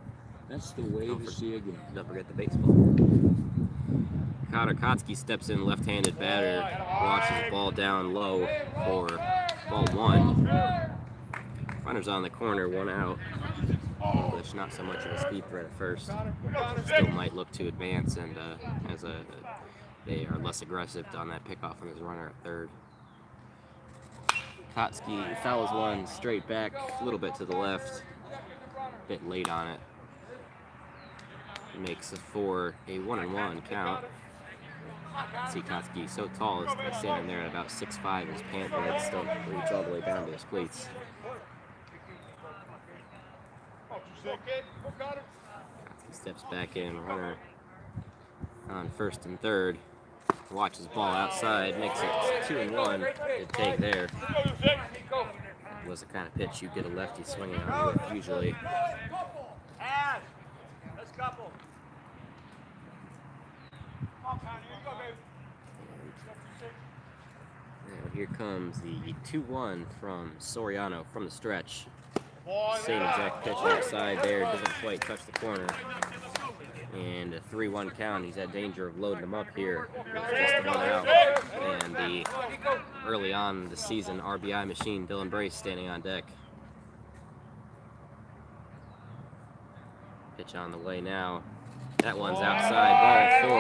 That's the way to see a game. Don't forget the baseball. Connor Kotsky steps in, left-handed batter, watches ball down low for ball 1. Runners on the corner, 1 out. English not so much of a speed threat at first. Still might look to advance, and they are less aggressive on that pickoff when there's a runner at third. Kotsky fouls one straight back, a little bit to the left, a bit late on it. Makes it for a 1-1 count. See Kotsky so tall, he's standing there at about 6'5", his pant legs still reach all the way down to his cleats. Kotsky steps back in, runner on first and third. Watches ball outside, makes it 2-1. Good take there. Was the kind of pitch you get a lefty swinging on with usually. Now here comes the 2-1 from Soriano from the stretch. Same exact pitch outside there, doesn't quite touch the corner. And a 3-1 count. He's had danger of loading him up here with just 1 out. And the early on in the season RBI machine, Dylan Brace, standing on deck. Pitch on the way now. That one's outside, ball 4.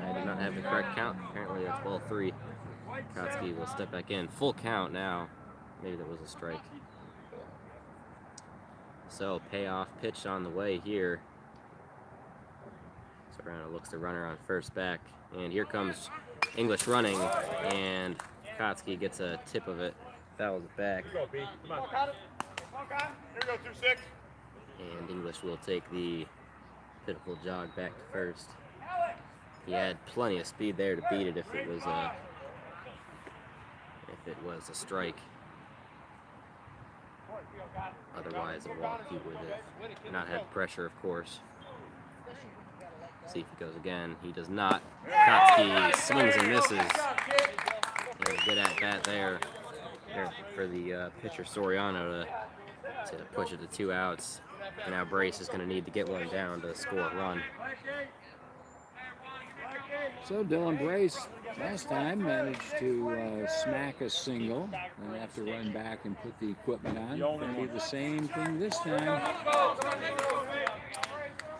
I did not have the correct count. Apparently that's ball 3. Kotsky will step back in. Full count now. Maybe that was a strike. So payoff pitch on the way here. Soriano looks the runner on first back. And here comes English running. And Kotsky gets a tip of it. Fouls it back. And English will take the pitiful jog back to first. He had plenty of speed there to beat it if it was a strike. Otherwise, a walk, he would have not had pressure, of course. See if he goes again. He does not. Kotsky swings and misses. And a good at bat there for the pitcher Soriano to push it to 2 outs. And now Brace is going to need to get one down to score a run. So Dylan Brace last time managed to smack a single and have to run back and put the equipment on. Going to be the same thing this time.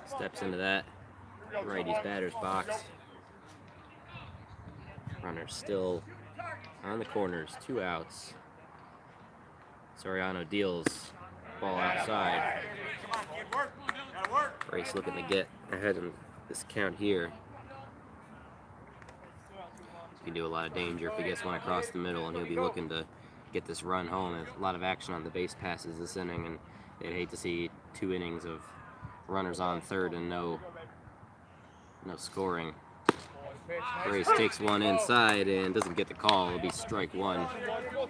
Steps into that righty's batter's box. Runner still on the corners, 2 outs. Soriano deals, ball outside. Brace looking to get ahead in this count here. He can do a lot of danger if he gets one across the middle, and he'll be looking to get this run home. There's a lot of action on the base passes this inning, and they'd hate to see 2 innings of runners on third and no scoring. Brace takes one inside and doesn't get the call. It'll be strike 1.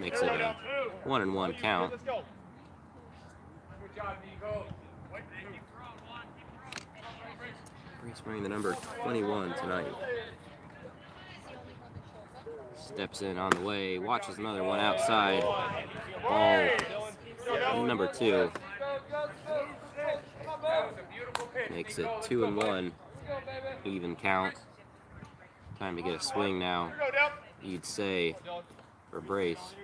Makes it a 1-1 count. Brace wearing the number 21 tonight. Steps in on the way, watches another one outside. Ball number 2. Makes it 2-1. Even count. Time to get a swing now, you'd say, for Brace.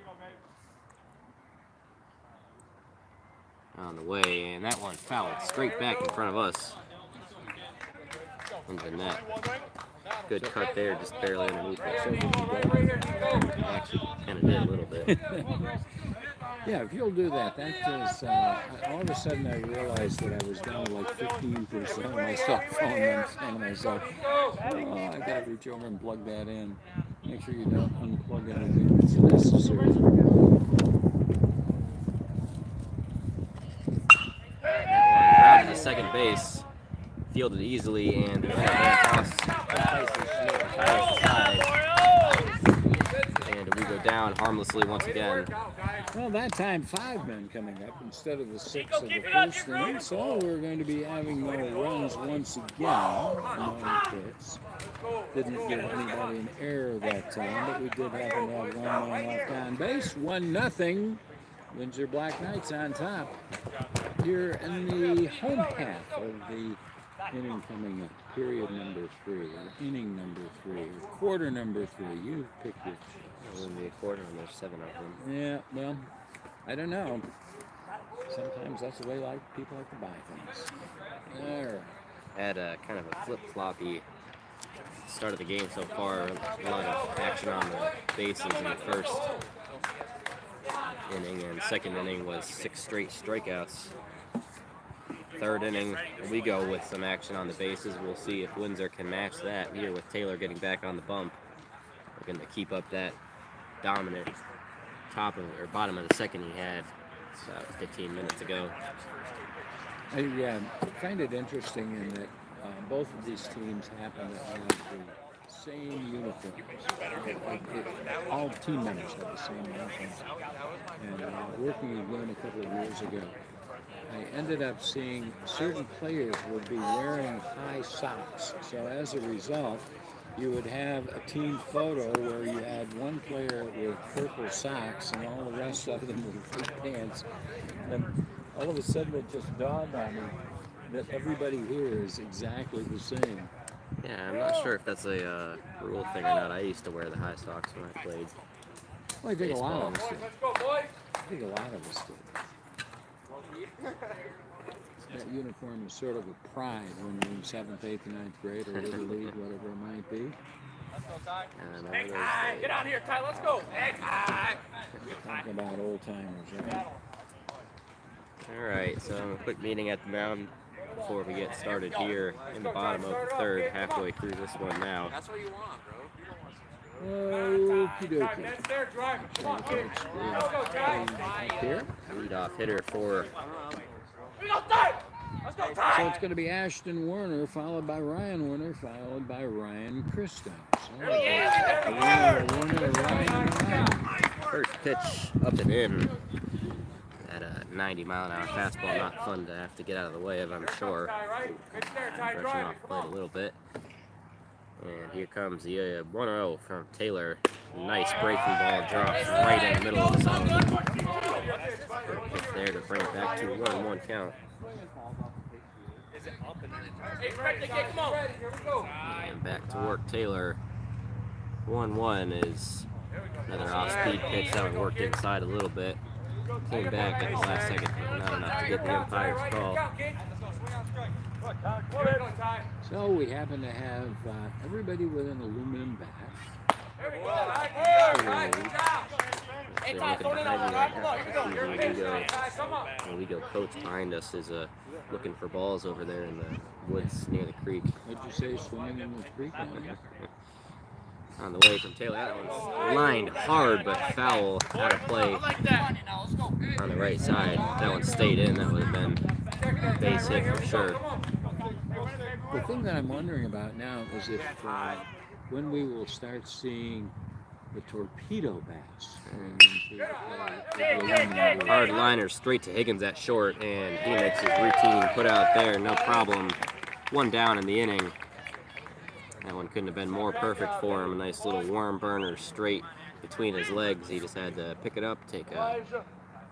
On the way, and that one fouled straight back in front of us. Into the net. Good cut there, just barely underneath it. Actually, kind of did a little bit. Yeah, if you'll do that, that is, all of a sudden I realized that I was down to like 15% of my cell phone, and I'm saying to myself, oh, I gotta reach over and plug that in. Make sure you don't unplug anything that's necessary. second base, fielded easily, and toss and we go down harmlessly once again. Well, that time 5 men coming up instead of the 6 of the first inning, so we're going to be having no runs once again. No hits. Didn't give anybody an error that time, but we did happen to have 1 man left on base. 1-0. Windsor Black Knights on top here in the home half of the inning coming up. Period number 3, or inning number 3, or quarter number 3. You pick your. It will be a quarter, and there's 7 of them. Yeah, well, I don't know. Sometimes that's the way people like to buy things. There. Had a kind of a flip-floppy start of the game so far. A lot of action on the bases in the first inning, and second inning was 6 straight strikeouts. Third inning, we go with some action on the bases. We'll see if Windsor can match that here with Taylor getting back on the bump. We're going to keep up that dominant bottom of the second he had about 15 minutes ago. I find it interesting in that both of these teams happen to have the same uniforms. All team members have the same uniforms. And working again a couple of years ago, I ended up seeing certain players would be wearing high socks. So as a result, you would have a team photo where you had one player with purple socks and all the rest of them with blue pants. And all of a sudden it just dawned on me that everybody here is exactly the same. Yeah, I'm not sure if that's a rule thing or not. I used to wear the high socks when I played. Well, I think baseball. a lot of us did. I think a lot of us did. That uniform is sort of a pride when you're in 7th, 8th, and 9th grade or Little League, whatever it might be. Get out here, Ty. Let's go. Talking about old timers, right? All right, so a quick meeting at the mound before we get started here in the bottom of the third, halfway through this one now. That's what you want, bro. Okie dokie. That's their drive. Come on, kid. Here. Leadoff hitter for So it's going to be Ashton Warner, followed by Ryan Warner, followed by Ryan Christo. So, Warner, Ryan. first pitch up and in. At a 90-mile-an-hour fastball, not fun to have to get out of the way of, I'm sure. Brushing off the plate a little bit. And here comes the 1-0 from Taylor. Nice breaking ball, drops right in the middle of the zone. Pitch there to bring it back to 1-1 count. And back to work, Taylor. 1-1 is another off-speed pitch that worked inside a little bit. Came back at the last second, but not enough to get the umpire's call. So we happen to have everybody with an aluminum bat. The legal coach behind us is looking for balls over there in the woods near the creek. What'd you say, swimming in the creek? On the way from Taylor, that one's lined hard but foul, out of play on the right side. If that one stayed in, that would have been base hit for sure. The thing that I'm wondering about now is if when we will start seeing the torpedo bats. Hard liner straight to Higgins at short, and he makes his routine put out there, no problem. One down in the inning. That one couldn't have been more perfect for him. A nice little worm burner straight between his legs. He just had to pick it up, take a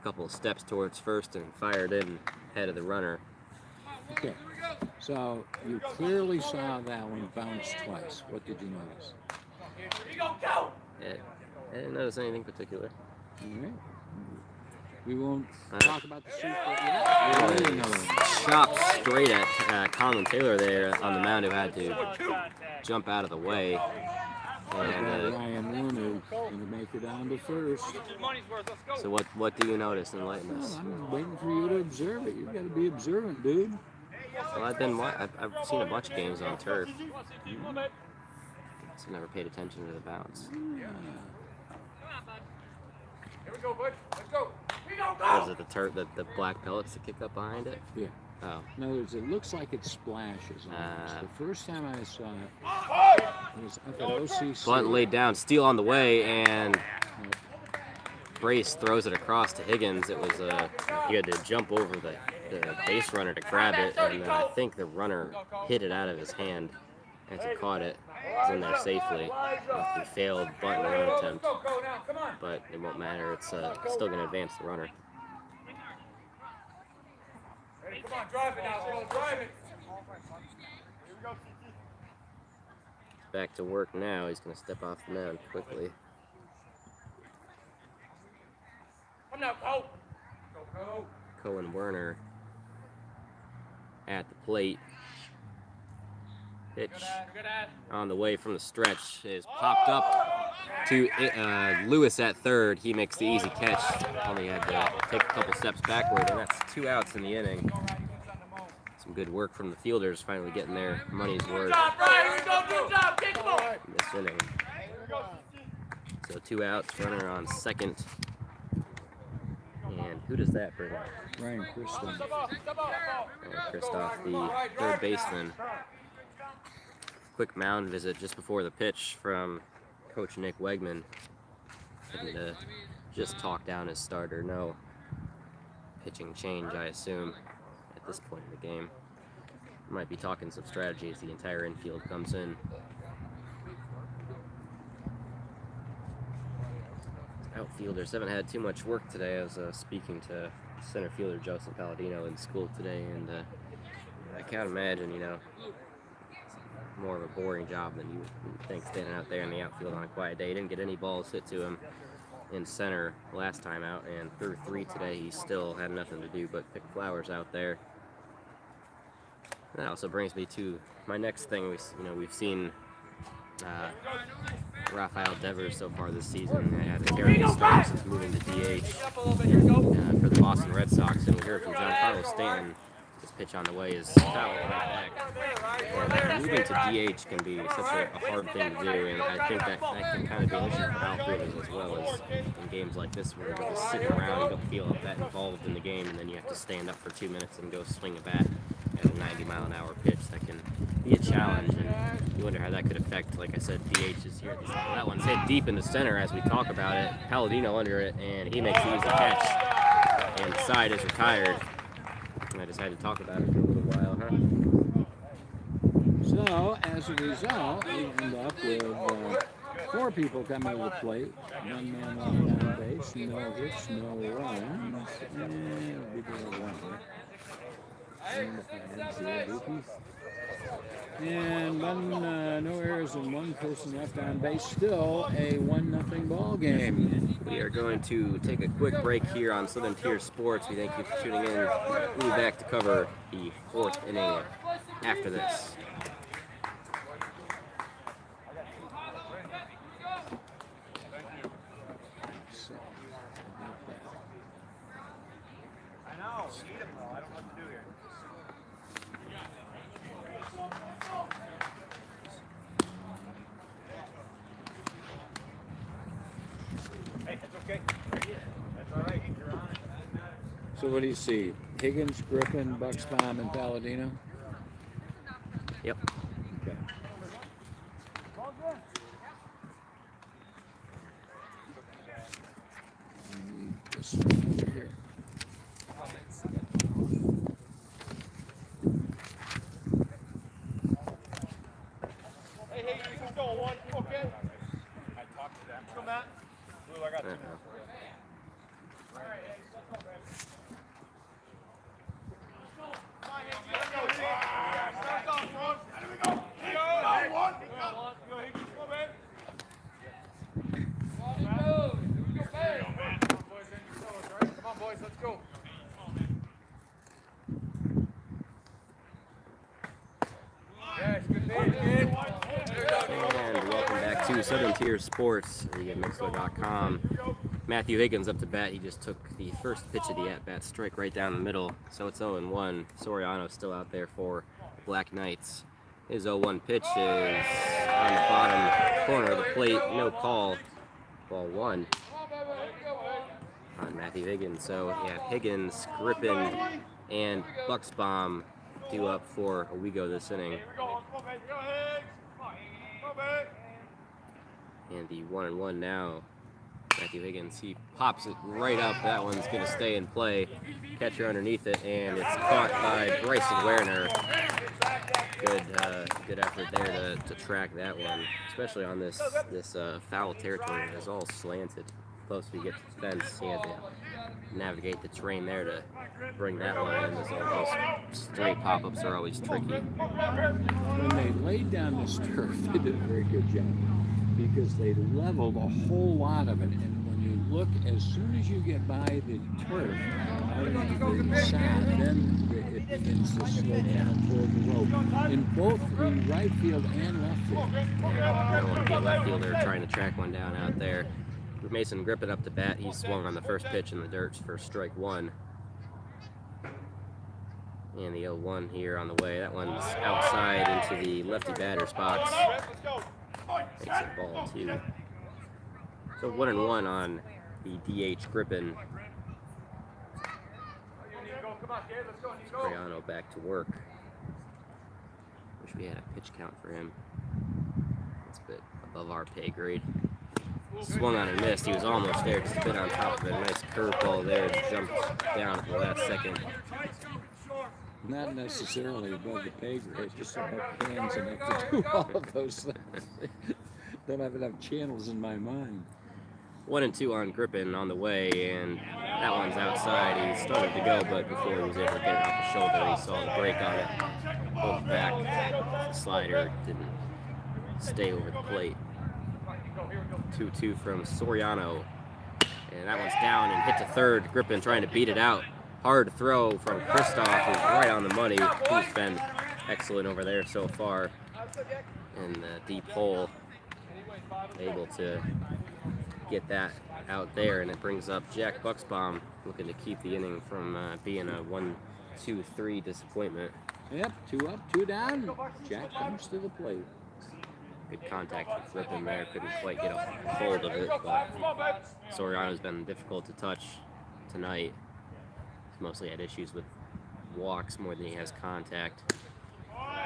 couple of steps towards first, and fire it in ahead of the runner. Okay, so you clearly saw that one bounce twice. What did you notice? I didn't notice anything particular. All right. We won't talk about the super. Chopped straight at Colin Taylor there on the mound, who had to jump out of the way. And Ryan Warner going to make it down to first. So what do you notice in lighting Well, this? I'm waiting for you to observe it. You've got to be observant, dude. Well, I've seen a bunch of games on turf. So never paid attention to the bounce. Here we go, bud. Let's go. Was it the black pellets that kicked up behind it? Yeah. Oh. In other words, it looks like it splashes. Almost. The first time I saw it was up at OCC. Blunt laid down, steal on the way, and Brace throws it across to Higgins. It was he had to jump over the base runner to grab it, and then I think the runner hit it out of his hand as he caught it. It was in there safely. He failed bunt and run attempt, but it won't matter. It's still going to advance the runner. Come on, drive it now, bro. Drive it. Back to work now. He's going to step off the mound quickly. Come now, Cole. Go. Cohen Werner at the plate. Pitch on the way from the stretch is popped up to Lewis at third. He makes the easy catch. Only had to take a couple steps backward, and that's 2 outs in the inning. Some good work from the fielders, finally getting their money's worth in this inning. So 2 outs, runner on second. And who does that bring up? Ryan Christoph. Christoph, the third baseman. Quick mound visit just before the pitch from Coach Nick Wegman. Looking to just talk down his starter. No pitching change, I assume, at this point in the game. Might be talking some strategy as the entire infield comes in. Outfielders haven't had too much work today. I was speaking to center fielder Joseph Palladino in school today, and I can't imagine, more of a boring job than you would think standing out there in the outfield on a quiet day. He didn't get any balls hit to him in center last time out, and through 3 today he still had nothing to do but pick flowers out there. That also brings me to my next thing. We've seen Rafael Devers so far this season. He had a terrible start since moving to DH for the Boston Red Sox, and we heard from John Carlos Stanton. This pitch on the way is foul right back. And moving to DH can be such a hard thing to do, and I think that can kind of be an issue for outfielders as well, as in games like this where you're just sitting around, you don't feel that involved in the game, and then you have to stand up for 2 minutes and go swing a bat at a 90-mile-an-hour pitch. That can be a challenge, and you wonder how that could affect, like I said, DH is here. That one's hit deep in the center as we talk about it. Palladino under it, and he makes the easy catch, and the side is retired. I just had to talk about it for a little while, huh? So, as a result, we end up with 4 people coming to the plate. 1 man left on base, no hits, no runs, and we do a runner. And no errors and 1 person left on base. Still a 1-0 ball game. We are going to take a quick break here on Southern Tier Sports. We thank you for tuning in. We'll be back to cover the 4th inning after this. So what do you see? Higgins, Griffin, Buxbaum, and Palladino? Yep. Okay. This one over here. Hey, let's go. 1, okay? I talked to them. Come on. Blue, I got 2. And welcome back to Southern Tier Sports, Mixler.com. Matthew Higgins up to bat. He just took the first pitch of the at-bat, strike right down the middle. So it's 0-1. Soriano's still out there for the Black Knights. His 0-1 pitch is on the bottom corner of the plate. No call. Ball 1 on Matthew Higgins. So yeah, Higgins, Griffin, and Bucksbaum due up for a Owego this inning. And the 1-1 now. Matthew Higgins, he pops it right up. That one's going to stay in play. Catcher underneath it, and it's caught by Bryson Werner. Good effort there to track that one, especially on this foul territory. It's all slanted. Close to get to the fence, he had to navigate the terrain there to bring that one in. Those straight pop-ups are always tricky. When they laid down this turf, they did a very good job because they leveled a whole lot of it. And when you look, as soon as you get by the turf, the side, then it begins to slow down toward the road. In both the right field and left field. I don't want to be a left fielder trying to track one down out there. Mason gripping up the bat. He swung on the first pitch in the dirt for strike one. And the 0-1 here on the way. That one's outside into the lefty batter's box. Makes it ball 2. So 1-1 on the DH Griffin. Soriano back to work. Wish we had a pitch count for him. That's a bit above our pay grade. Swung on and missed. He was almost there, just a bit on top of it. A nice curveball there. Jumped down at the last second. Not necessarily above the pay grade, just don't have hands enough to do all of those things. Don't have enough channels in my mind. 1-2 on Griffin on the way, and that one's outside. He started to go, but before he was able to get it off the shoulder, he saw the break on it. Pulled back. The slider didn't stay over the plate. 2-2 from Soriano. And that one's down and hit to third. Griffin trying to beat it out. Hard throw from Kristoff, who's right on the money. He's been excellent over there so far. In the deep hole. Able to get that out there, and it brings up Jack Bucksbaum, looking to keep the inning from being a 1-2-3 disappointment. Yep, 2 up, 2 down. Jack comes to the plate. Good contact with Griffin there. Couldn't quite get a hold of it, but Soriano's been difficult to touch tonight. He's mostly had issues with walks more than he has contact.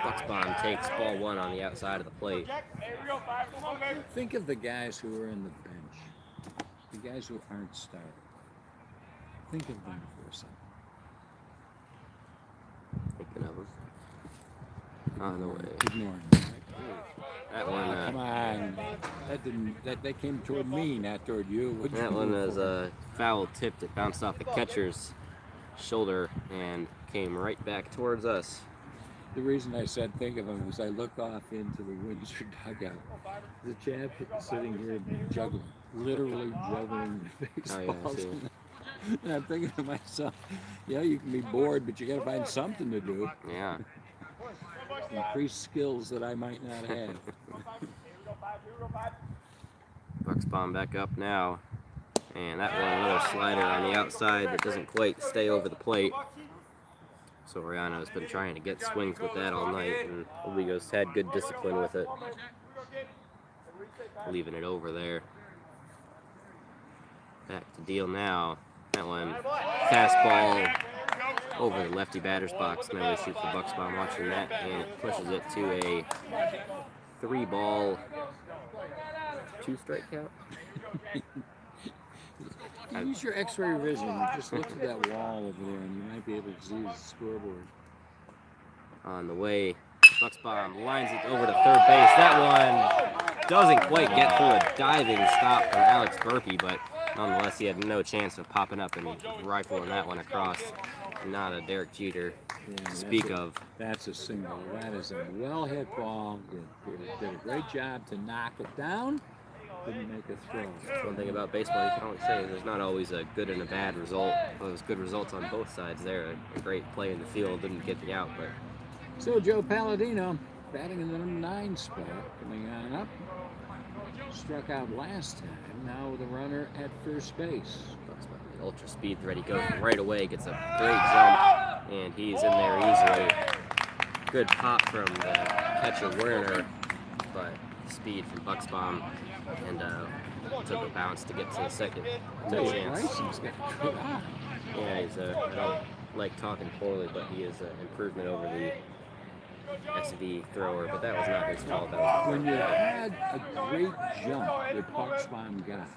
Bucksbaum takes ball 1 on the outside of the plate. Think of the guys who are in the bench, the guys who aren't starting. Think of them for a second. Thinking of him. On the way. Ignore them. That one. Come on. That came toward me, not toward you. That one was a foul tipped. It bounced off the catcher's shoulder and came right back towards us. The reason I said think of him is I look off into the Windsor dugout. The chap sitting here juggling, literally juggling the baseballs. Oh, yeah, and I'm thinking to myself, yeah, you can be bored, but you got to find something to do. Yeah. Increase skills that I might not have. Bucksbaum back up now. And that one, another slider on the outside that doesn't quite stay over the plate. Soriano's been trying to get swings with that all night, and Owego's had good discipline with it. Leaving it over there. Back to deal now. That one, fastball over the lefty batter's box. No issue for Bucksbaum watching that, and it pushes it to a 3-ball, 2-strike count. Use your X-ray vision. Just look at that wall over there, and you might be able to see the scoreboard. On the way, Bucksbaum lines it over to third base. That one doesn't quite get through a diving stop from Alex Burpee, but nonetheless, he had no chance of popping up and rifling that one across. Not a Derek Jeter to speak of. That's a single. That is a well-hit ball. Did a great job to knock it down. Didn't make a throw. That's one thing about baseball you can always say. There's not always a good and a bad result. Well, there's good results on both sides there. A great play in the field, didn't get the out, but... So Joe Palladino, batting in the number 9 spot, coming on up. Struck out last time, now with a runner at first base. The ultra speed threat, he goes right away, gets a great jump, and he's in there easily. Good pop from the catcher Werner, but speed from Bucksbaum, and took a bounce to get to the second. No chance. Bryson's got a good eye. Yeah, he's like talking poorly, but he is an improvement over the SV thrower. But that was not his fault. That was When you had a great jump that Bucksbaum got,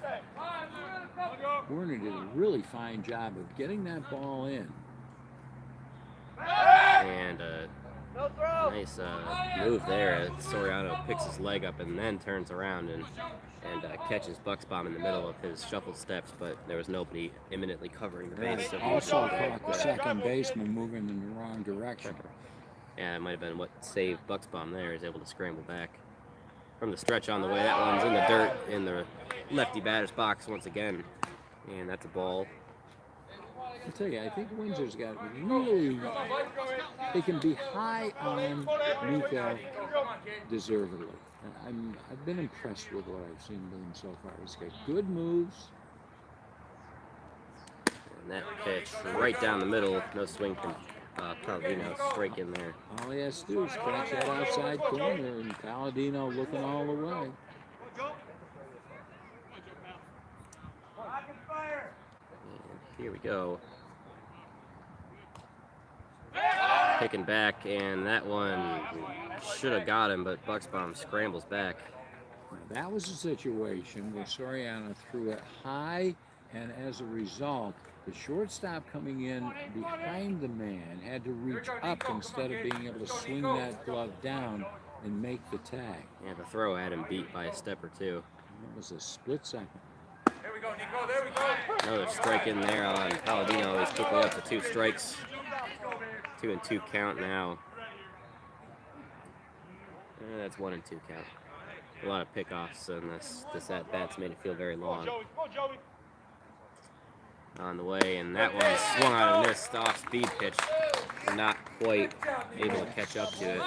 Warner did a really fine job of getting that ball in. and nice move there. Soriano picks his leg up and then turns around and catches Bucksbaum in the middle of his shuffled steps, but there was nobody imminently covering the base. So Also caught the second baseman moving in the wrong direction. yeah, it might have been what saved Bucksbaum there. Is able to scramble back from the stretch on the way. That one's in the dirt in the lefty batter's box once again, and that's a ball. I'll tell you, I think Windsor's got really, they can be high on Nico deservedly. I've been impressed with what I've seen him so far. He's got good moves. And that pitch right down the middle, no swing from Palladino, strike in there. All he has to do is catch that outside corner, and Palladino looking all the way. And here we go. Picking back, and that one should have got him, but Bucksbaum scrambles back. That was a situation where Soriano threw it high, and as a result, the shortstop coming in behind the man had to reach up instead of being able to swing that glove down and make the tag. Yeah, the throw had him beat by a step or two. It was a split second. There we go, Nico. There we go. Another strike in there on Palladino. He's quickly up to 2 strikes. 2-2 count now. That's 1-2 count. A lot of pickoffs, and this at bat's made it feel very long. On the way, and that one swung out and missed off-speed pitch. Not quite able to catch up to it.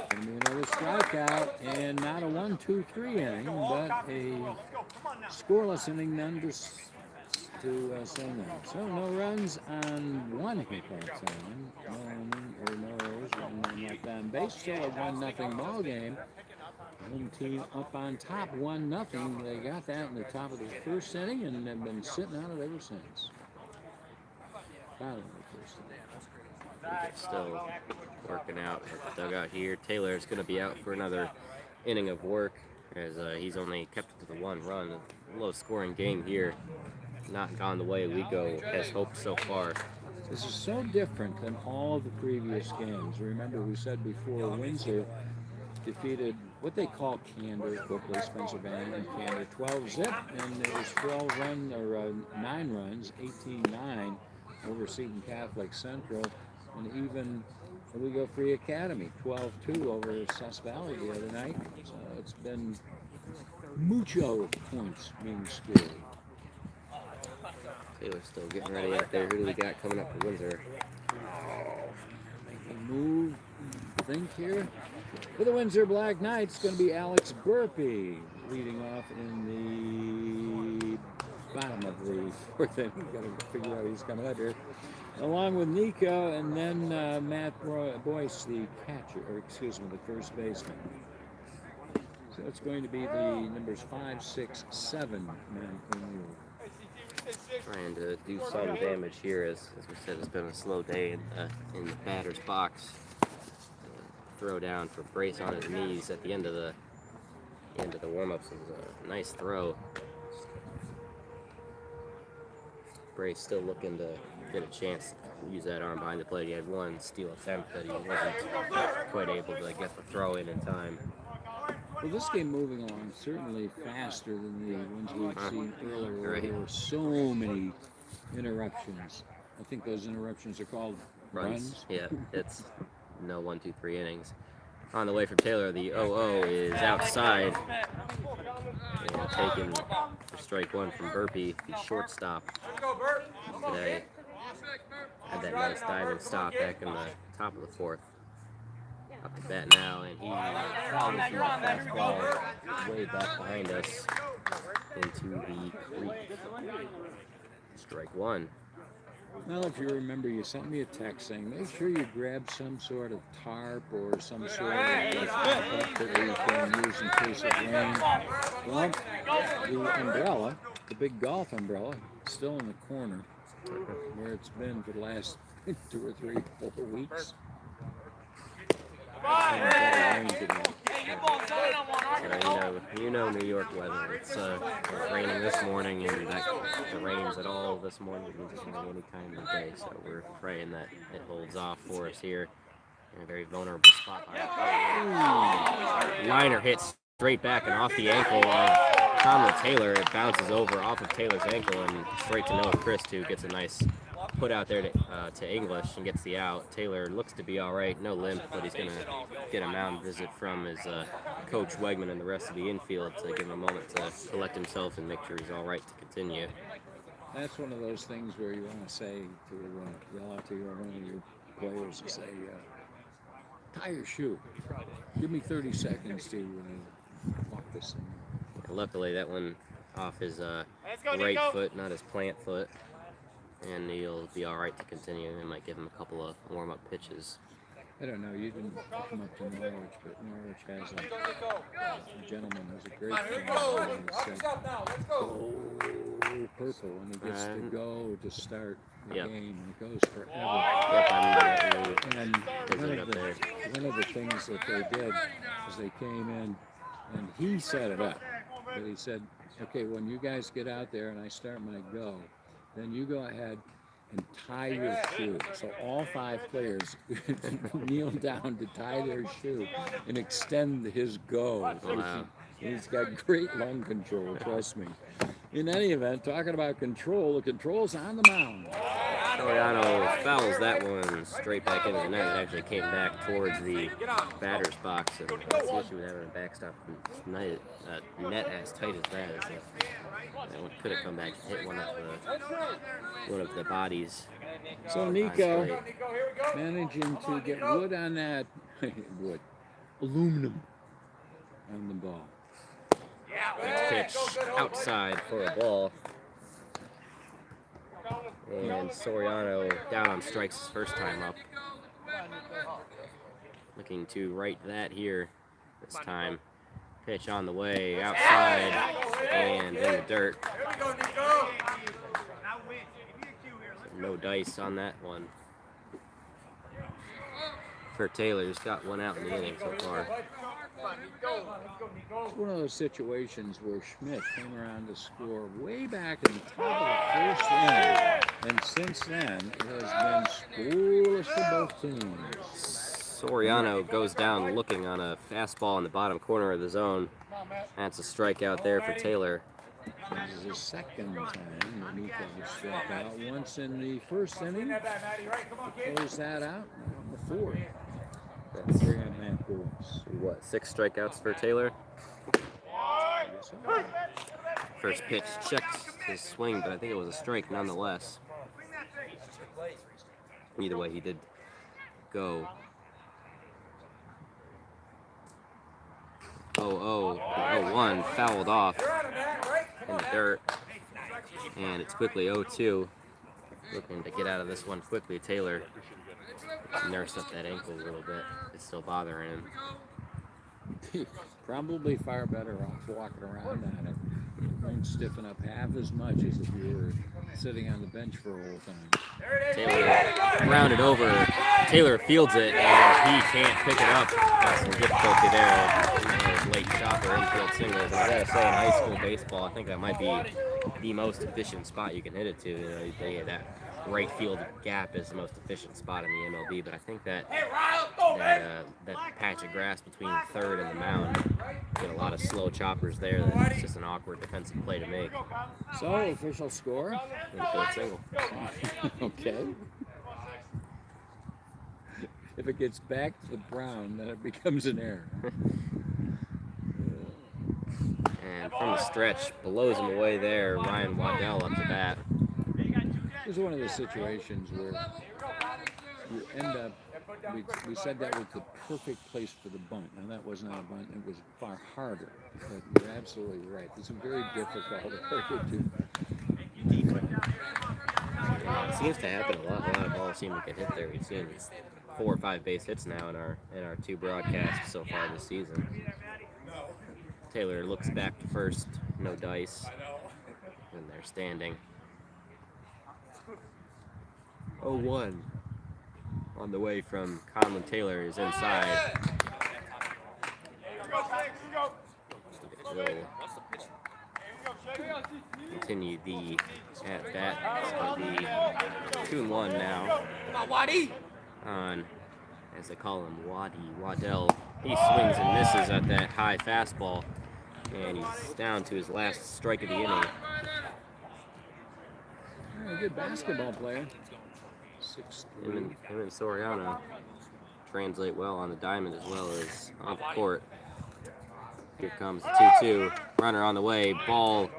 Gonna be another strikeout, and not a 1-2-3 inning, but a scoreless inning none to say no. So no runs on 1 hit that time. No errors, 1 left on base. Still a 1-0 ball game. One team up on top, 1-0. They got that in the top of the first inning, and they've been sitting on it ever since. Bottom of the first inning. Still working out at the dugout here. Taylor's going to be out for another inning of work, as he's only kept it to the 1 run. A low-scoring game here. Not gone the way Alico has hoped so far. This is so different than all of the previous games. Remember, we said before, Windsor defeated what they call Candor, quickly, Pennsylvania, and Candor 12-zip, and there was 9 runs, 18-9 over Seton Catholic Central, and even Alico Free Academy, 12-2 over Sus Valley the other night. So it's been mucho points being scored. Taylor's still getting ready out there. Who do we got coming up for Windsor? Make a move, think here. For the Windsor Black Knights, it's going to be Alex Burpee leading off in the bottom of the 4th inning. We've got to figure out who's coming up here. Along with Nico, and then Matt Boyce, the catcher, or excuse me, the first baseman. So it's going to be the numbers 5, 6, 7 men in the Trying to do some damage here, as we said, it's been a slow day in the batter's box. Throw down for Brace on his knees at the end of the warm-ups was a nice throw. Brace still looking to get a chance to use that arm behind the plate. He had 1 steal attempt that he wasn't quite able to get the throw in time. Well, this game moving along certainly faster than the ones we've seen earlier, where there were so many interruptions. I think those interruptions are called runs. Yeah, it's no 1, 2, 3 innings. On the way from Taylor, the 0-0 is outside. And taken for strike 1 from Burpee, the shortstop today. Had that nice diving stop back in the top of the 4th. Up to bat now, and he follows from the fastball way back behind us into the creek. Strike 1. Well, if you remember, you sent me a text saying make sure you grab some sort of tarp or some sort of tarp that we can use in case of rain. Well, the umbrella, the big golf umbrella, still in the corner where it's been for the last 2 or 3, 4 weeks. So, you know New York weather. It's raining this morning, and if it rains at all this morning, it means it's going to any time of the day. So we're praying that it holds off for us here in a very vulnerable spot. Liner hits straight back and off the ankle of Conlon Taylor. It bounces over off of Taylor's ankle and straight to Noah Christ, who gets a nice put out there to English and gets the out. Taylor looks to be all right, no limp, but he's going to get a mound visit from his coach Wegman and the rest of the infield to give him a moment to collect himself and make sure he's all right to continue. That's one of those things where you want to say to yell out to one of your players and say, tie your shoe. Give me 30 seconds to walk this thing. Luckily, that one off his right foot, not his plant foot. And he'll be all right to continue. They might give him a couple of warm-up pitches. I don't know. You didn't come up to Norwich, but Norwich has a gentleman who's a great fan. He said, go purple, and he gets to go to start the game, and it goes forever. And one of the things that they did is they came in, and he set it up. But he said, okay, when you guys get out there and I start my go, then you go ahead and tie your shoe. So all 5 players kneel down to tie their shoe and extend his go. Wow. He's got great lung control, trust me. In any event, talking about control, the control's on the mound. Soriano fouls that one straight back into the net. It actually came back towards the batter's box. And that's the issue with having a backstop net as tight as that. Is that one could have come back and hit one of the bodies. So Nico managing to get wood on that aluminum on the ball. Next pitch outside for a ball. And Soriano down on strikes his first time up. Looking to right that here this time. Pitch on the way, outside, and in the dirt. No dice on that one. For Taylor, he's got one out in the inning so far. It's one of those situations where Schmidt came around to score way back in the top of the first inning, and since then it has been scoreless for both teams. Soriano goes down looking on a fastball in the bottom corner of the zone. That's a strikeout there for Taylor. This is the second time that Nico has struck out. Once in the first inning, to close that out, and the fourth. That's 3.5 points. what, 6 strikeouts for Taylor? First pitch checked his swing, but I think it was a strike nonetheless. Either way, he did go. 0-1 fouled off in the dirt, and it's quickly 0-2. Looking to get out of this one quickly. Taylor nursed up that ankle a little bit. It's still bothering him. Probably far better off walking around on it. It won't stiffen up half as much as if you were sitting on the bench for a whole time. Taylor grounded over. Taylor fields it, and he can't pick it up. Got some difficulty there. Late chopper, infield singles. And I gotta say, in high school baseball, I think that might be the most efficient spot you can hit it to. You know, that right field gap is the most efficient spot in the MLB, but I think that patch of grass between third and the mound, get a lot of slow choppers there. That's just an awkward defensive play to make. So, official score? Infield single. Okay. If it gets back to the brown, then it becomes an error. And from the stretch, blows him away there. Ryan Waddell up to bat. This is one of the situations where you end up, we said that was the perfect place for the bunt. Now that was not a bunt, it was far harder. But you're absolutely right. It's a very difficult area to defend. It seems to happen a lot. A lot of balls seem to get hit there. We've seen 4 or 5 base hits now in our 2 broadcasts so far this season. Taylor looks back to first, no dice, and they're standing. 0-1 on the way from Conlon Taylor is inside. Will continue the at bat. It's going to be 2-1 now. On, as they call him, Waddell. He swings and misses at that high fastball, and he's down to his last strike of the inning. A good basketball player. 6'3". Him and Soriano translate well on the diamond as well as on the court. Here comes the 2-2. Runner on the way. Ball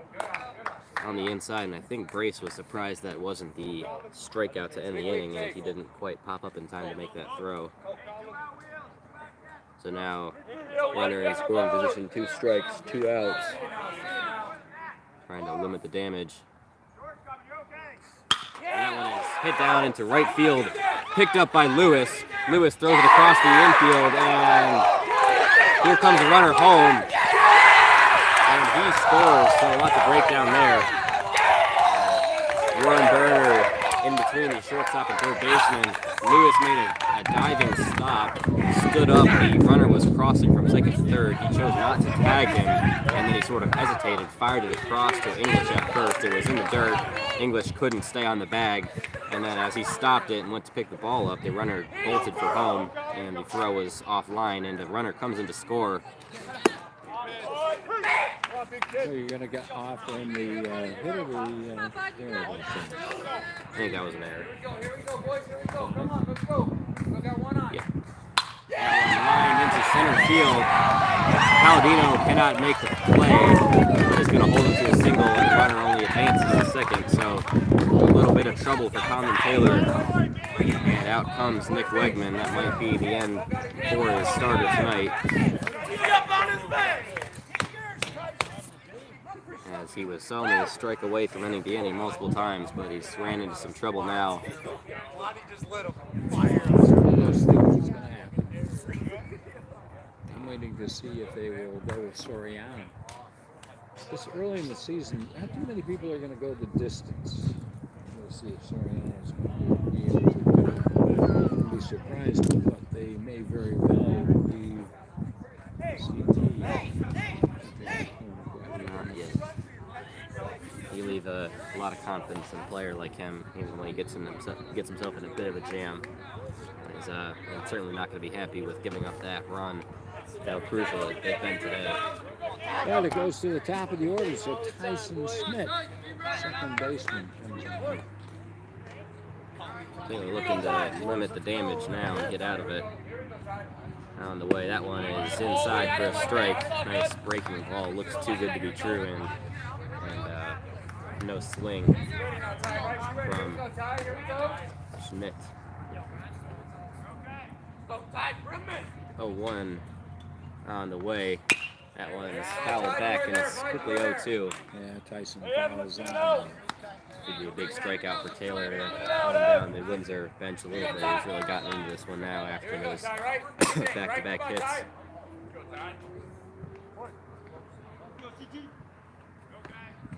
on the inside, and I think Brace was surprised that wasn't the strikeout to end the inning, and he didn't quite pop up in time to make that throw. So now, runner in scoring position, 2 strikes, 2 outs. Trying to limit the damage. That one is hit down into right field, picked up by Lewis. Lewis throws it across the infield, and here comes the runner home. And he scores, so a lot to break down there. Run burner in between the shortstop and third baseman. Lewis made a diving stop, stood up. The runner was crossing from second to third. He chose not to tag him, and then he sort of hesitated, fired it across to English at first. It was in the dirt. English couldn't stay on the bag, and then as he stopped it and went to pick the ball up, the runner bolted for home, and the throw was offline, and the runner comes in to score. So you're going to get off on the hit or the error? I think that was an error. Yeah. Line into center field. Palladino cannot make the play. He's going to hold him to a single, and the runner only advances to second. So a little bit of trouble for Conlon Taylor. And out comes Nick Wegman. That might be the end for his starter tonight. As he was only a strike away from ending the inning multiple times, but he's ran into some trouble now. Those things is going to happen. I'm waiting to see if they will go with Soriano. This early in the season, not too many people are going to go the distance. We'll see if Soriano is going to be able to do it. I'll be surprised, but they may very well be CT. You leave a lot of confidence in a player like him, even when he gets himself in a bit of a jam. He's certainly not going to be happy with giving up that run. How crucial they've been today. Well, it goes to the top of the order, so Tyson Schmidt, second baseman, comes in. Taylor looking to limit the damage now and get out of it. On the way, that one is inside for a strike. Nice breaking ball, looks too good to be true, and no swing from Schmidt. 0-1 on the way. That one is fouled back, and it's quickly 0-2. Yeah, Tyson fouls out. Could be a big strikeout for Taylor to calm down the Windsor bench a little bit. He's really gotten into this one now after those back-to-back hits.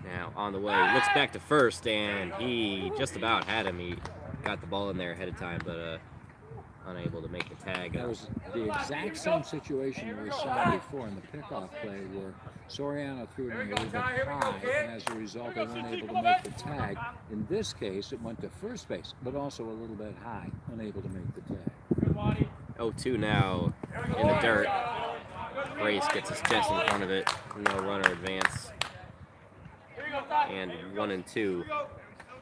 Now on the way, looks back to first, and he just about had him. He got the ball in there ahead of time, but unable to make the tag. That was the exact same situation we saw before in the pickoff play where Soriano threw it in a little bit high, and as a result, they weren't able to make the tag. In this case, it went to first base, but also a little bit high, unable to make the tag. 0-2 now in the dirt. Brace gets his chest in front of it. No runner advance. And 1-2.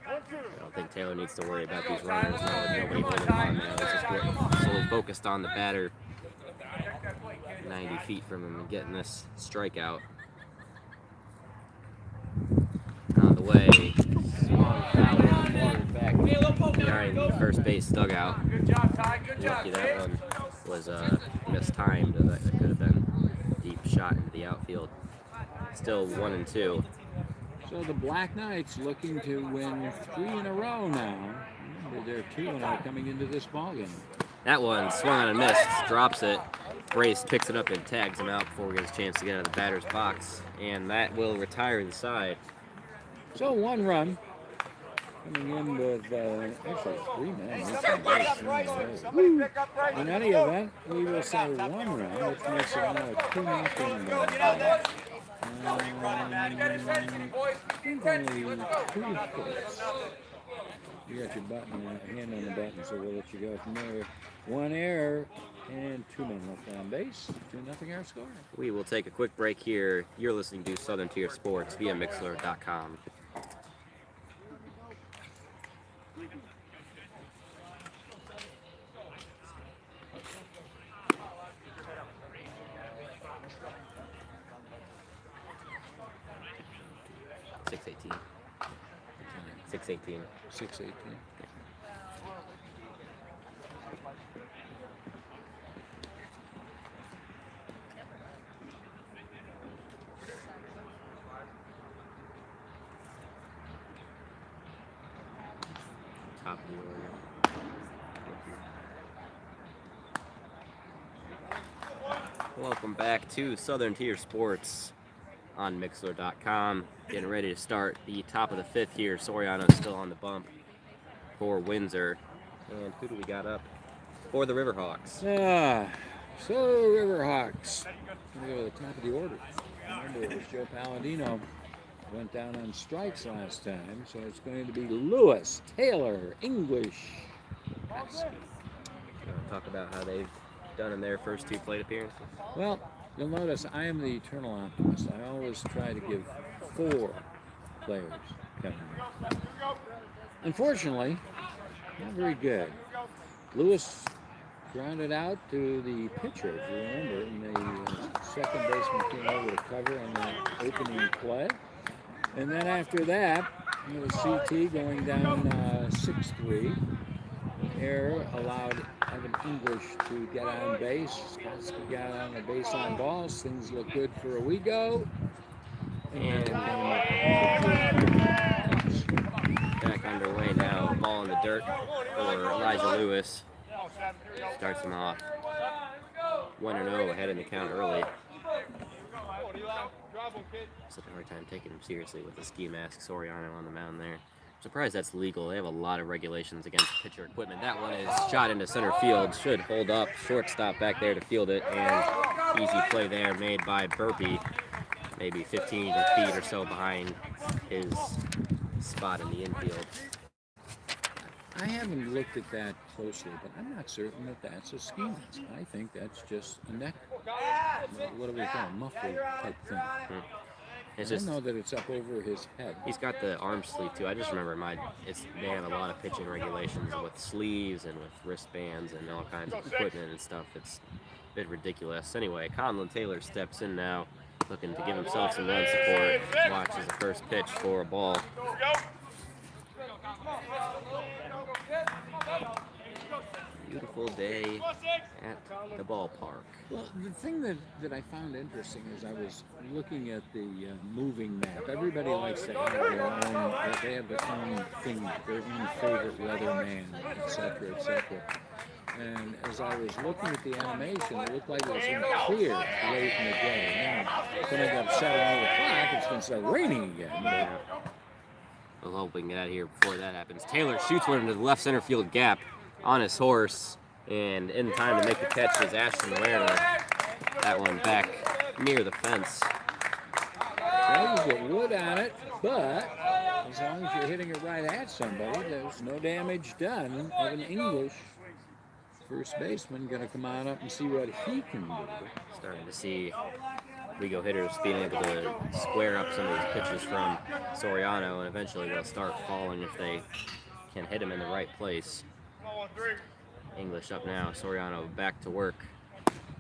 I don't think Taylor needs to worry about these runners now with nobody holding on now. He's just getting solely focused on the batter 90 feet from him and getting this strikeout. On the way, swung foul back behind the first base dugout. Lucky that one was mistimed. That could have been a deep shot into the outfield. Still 1-2. So the Black Knights looking to win 3 in a row now. They're 2-0 coming into this ballgame. That one swung on and missed, drops it. Brace picks it up and tags him out before he gets a chance to get out of the batter's box. And that will retire the side. So 1 run coming in with actually 3 men. Somebody pick up Bryson. Somebody pick up Bryson. In any event, we will say 1 round, which makes it now a 2-0 Go, get out there. You got your button, hand on the button, so we'll let you go from there. 1 error and 2 men left on base. 2-0 our score. We will take a quick break here. You're listening to Southern Tier Sports via Mixler.com. Six 18. 6-18. Top of the order. Welcome back to Southern Tier Sports on Mixler.com. Getting ready to start the top of the 5th here. Soriano's still on the bump for Windsor. And who do we got up for the Riverhawks? So Riverhawks. Going to go to the top of the order. Remember, it was Joe Palladino. Went down on strikes last time, so it's going to be Lewis, Taylor, English. Talk about how they've done in their first 2 plate appearances. Well, you'll notice I am the eternal optimist. I always try to give 4 players coming in. Unfortunately, not very good. Lewis grounded out to the pitcher, if you remember, and the second baseman came over to cover on the opening play. And then after that, it was CT going down 6-3. Error allowed Evan English to get on base. Skotsky got on the base on balls. Things look good for a week-go. And back underway now. Ball in the dirt for Elijah Lewis. Starts him off 1-0 ahead in the count early. Just having a hard time taking him seriously with the ski mask. Soriano on the mound there. Surprised that's legal. They have a lot of regulations against pitcher equipment. That one is shot into center field. Should hold up. Shortstop back there to field it. And easy play there made by Burpee. Maybe 15 feet or so behind his spot in the infield. I haven't looked at that closely, but I'm not certain that that's a ski mask. I think that's just a neck, what do we call it, muffler type thing. It's I just, know that it's up over his head. he's got the arm sleeve too. I just remember they have a lot of pitching regulations with sleeves and with wristbands and all kinds of equipment and stuff. It's a bit ridiculous. Anyway, Conlon Taylor steps in now, looking to give himself some run support. Watches the first pitch for a ball. Beautiful day at the ballpark. Well, the thing that I found interesting is I was looking at the moving map. Everybody likes to have their own, they have their own thing, their own favorite weatherman, etc., etc. And as I was looking at the animation, it looked like it was in clear late in the day. Now, coming up 7, 8 o'clock, it's going to start raining again. We'll hope we can get out of here before that happens. Taylor shoots one into the left center field gap on his horse, and in time to make the catch is Ashton Werner. That one back near the fence. Well, you get wood on it, but as long as you're hitting it right at somebody, there's no damage done. Evan English, first baseman, going to come on up and see what he can do. Starting to see Rigo hitters being able to square up some of these pitches from Soriano, and eventually they'll start falling if they can hit him in the right place. English up now. Soriano back to work.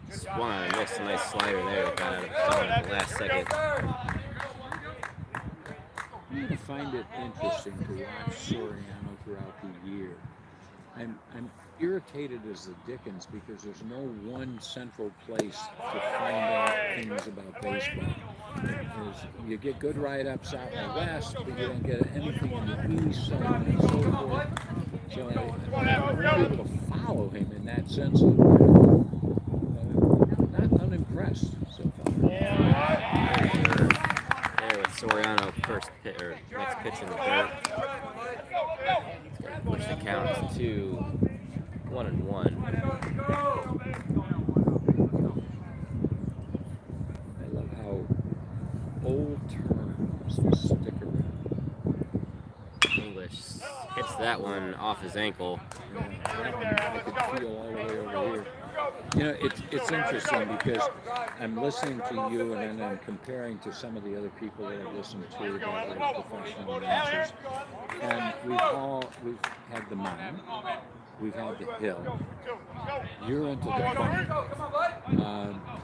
Swung on and missed. A nice slider there that got out of the zone at the last second. I find it interesting to watch Soriano throughout the year. I'm irritated as the dickens because there's no one central place to find out things about baseball. You get good write-ups out in the West, but you don't get anything in the East, so on and so forth. So I'm able to follow him in that sense. Not unimpressed so far. There with Soriano first pitch, or next pitch in the dirt. Push the count to 1-1. I love how old terms stick around. English hits that one off his ankle. Yeah, I could feel all the way over here. You know, it's interesting because I'm listening to you and then I'm comparing to some of the other people that I've listened to that are professional announcers. And we've had the mound, we've had the hill, you're into the bump.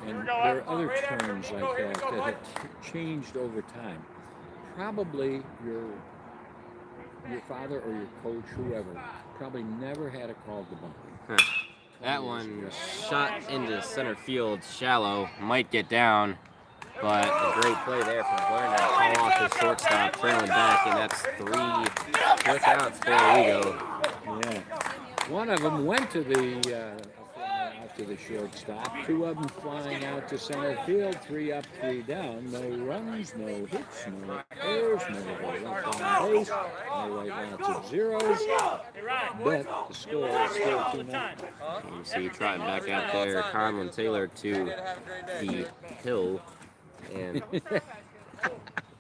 And there are other terms like that that have changed over time. Probably your father or your coach, whoever, probably never had a call to bump. Huh. That one shot into center field, shallow, might get down, but a great play there from Werner. Call off his shortstop, trailing back, and that's 3 quick outs for Ligo. Yeah, one of them went to the out to the shortstop. 2 of them flying out to center field. 3 up, 3 down. No runs, no hits, no errors, no left on base, no late lots of zeros. But the score is still 2-0. You see trotting back out there, Conlon Taylor to the hill, and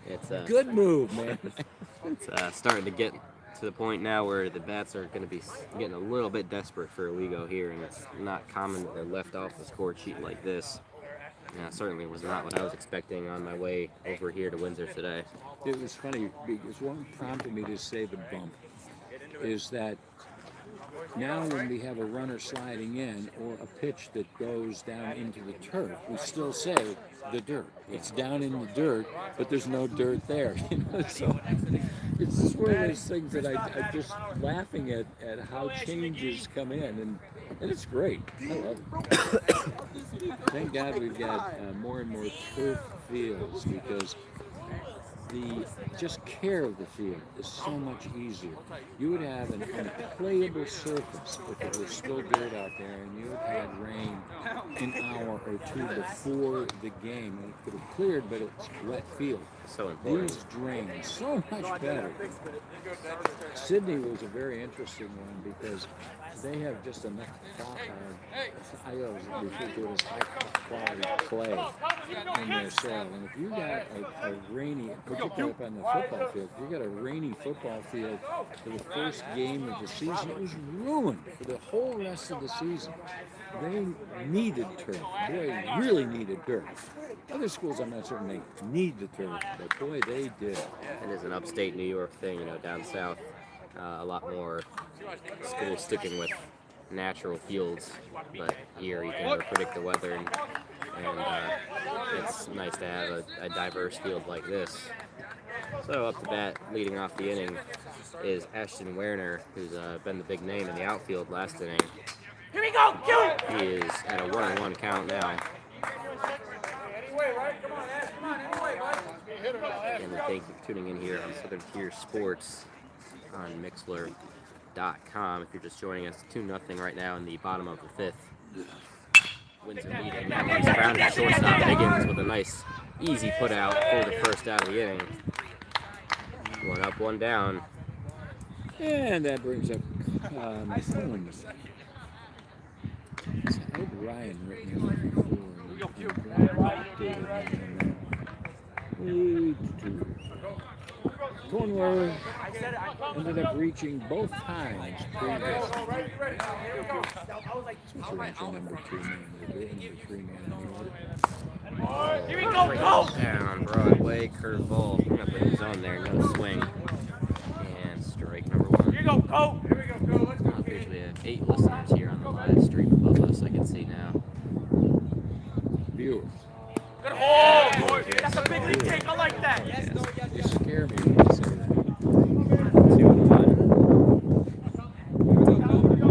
it's Good move, man. It's starting to get to the point now where the bats are going to be getting a little bit desperate for Ligo here, and it's not common that they're left off the score sheet like this. Certainly was not what I was expecting on my way over here to Windsor today. It was funny because what prompted me to say the bump is that now when we have a runner sliding in or a pitch that goes down into the turf, we still say the dirt. It's down in the dirt, but there's no dirt there. So it's just one of those things that I'm just laughing at how changes come in, and it's great. I love it. Thank God we've got more and more turf fields because the just care of the field is so much easier. You would have an playable surface if it was still dirt out there and you had had rain an hour or 2 before the game and it could have cleared, but it's wet field. So important. These drain so much better. Sydney was a very interesting one because they have just enough I always refer to it as high quality clay in their soil. And if you got a rainy, particularly up on the football field, if you got a rainy football field for the first game of the season, it was ruined for the whole rest of the season. They needed turf. Boy, they really needed dirt. Other schools, I'm not certain they need the turf, but boy, they did. It is an upstate New York thing, down south. A lot more schools sticking with natural fields, but here you can never predict the weather, and it's nice to have a diverse field like this. So up to bat, leading off the inning, is Ashton Werner, who's been the big name in the outfield last inning. Here we go, He is at a 1-1 count now. And thank you for tuning in here on Southern Tier Sports on Mixler.com. If you're just joining us, 2-0 right now in the bottom of the 5th. Windsor leading. That one's grounded to shortstop. Higgins with a nice, easy put out for the first out of the inning. 1 up, 1 down. And that brings up Cohen's. I had Ryan written in before. Cornwall ended up reaching both times previously. Differential number 2 man, they're in the 3-man order. Here we go, go! Down Broadway, curveball up in the zone there, no swing. And strike number 1. Here we go, go! Here we go, go! Let's go. We have 8 listeners here on the live stream above us, I can see now. Viewers. Good hold, boy. That's a big league take. I like that. Yes, You scare me when you say that. 2-1.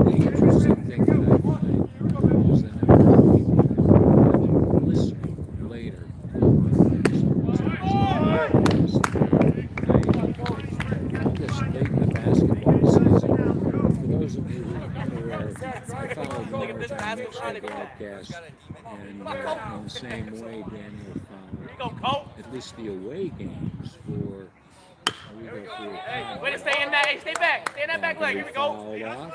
The interesting thing that I find is that now people listening later. I found this late in the basketball season. For those of you who are unaware, I followed Norwich on Mixler broadcast, and in the same way Daniel followed Here we go, go! at at least the away games for Way to stay in that. Hey, stay back. Stay in that back leg. Here we go. Fouled off.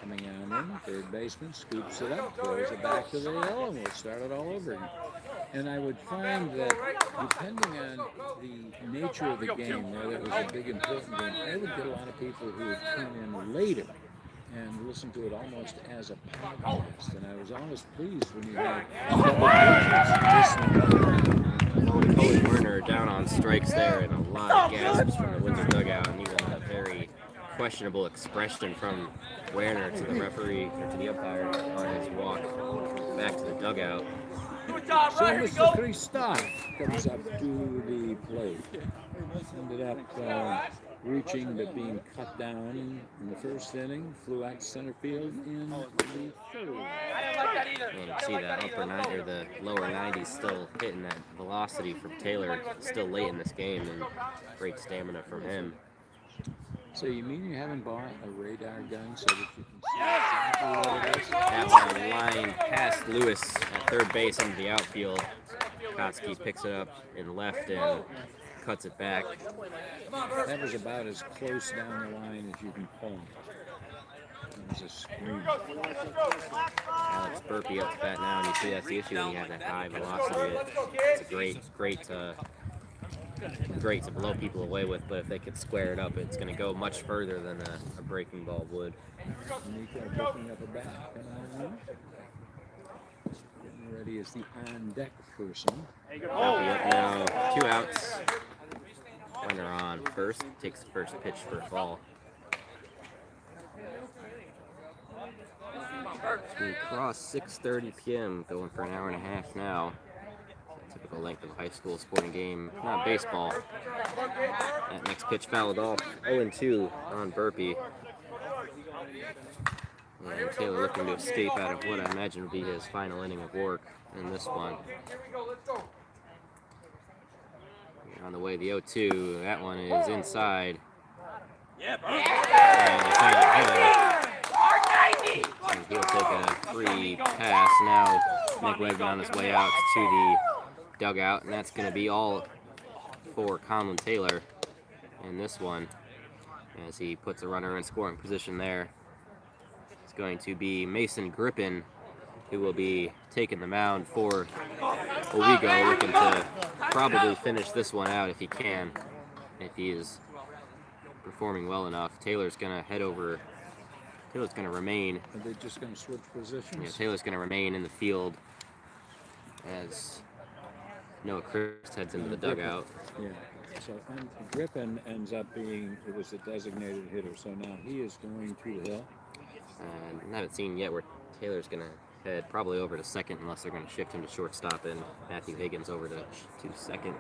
Coming on in, third baseman scoops it up, throws it back to the hill, and we'll start it all over again. And I would find that depending on the nature of the game, whether it was a big important game, I would get a lot of people who would tune in later and listen to it almost as a podcast. And I was always pleased when you had double digits listening. Cody Werner down on strikes there, and a lot of gasps from the Windsor dugout, and even a very questionable expression from Werner to the referee or to the umpire on his walk back to the dugout. So Mr. Christoph comes up to the plate. Ended up reaching but being cut down in the first inning. Flew out to center field in the third. You can see that the lower 90s still hitting that velocity from Taylor still late in this game, and great stamina from him. So you mean you haven't bought a radar gun so that you can see exactly what it is? That one line past Lewis at third base into the outfield. Kotsky picks it up in left and cuts it back. That was about as close down the line as you can pull. It was a scream. Alex Burpee up to bat now, and you see that's the issue when you have that high velocity. It's a great to blow people away with, but if they could square it up, it's going to go much further than a breaking ball would. Nico picking up a bat. Getting ready as the on-deck person. Now, 2 outs. Runner on first, takes the first pitch for a ball. We cross 6:30 p.m., going for an hour and a half now. Typical length of a high school sporting game, not baseball. That next pitch fouled off, 0-2 on Burpee. And Taylor looking to escape out of what I imagine would be his final inning of work in this one. On the way, the 0-2, that one is inside. And he'll take a free pass. Now Nick Wegman on his way out to the dugout, and that's going to be all for Conlon Taylor in this one as he puts a runner in scoring position there. It's going to be Mason Grippin who will be taking the mound for Owego, looking to probably finish this one out if he can, if he is performing well enough. Taylor's going to head over. Taylor's going to remain. Are they just going to switch positions? Yeah, Taylor's going to remain in the field as Noah Chris heads into the dugout. Yeah. So Griffin ends up being, it was a designated hitter, so now he is going to the hill. I haven't seen yet where Taylor's going to head probably over to second unless they're going to shift him to shortstop and Matthew Higgins over to second.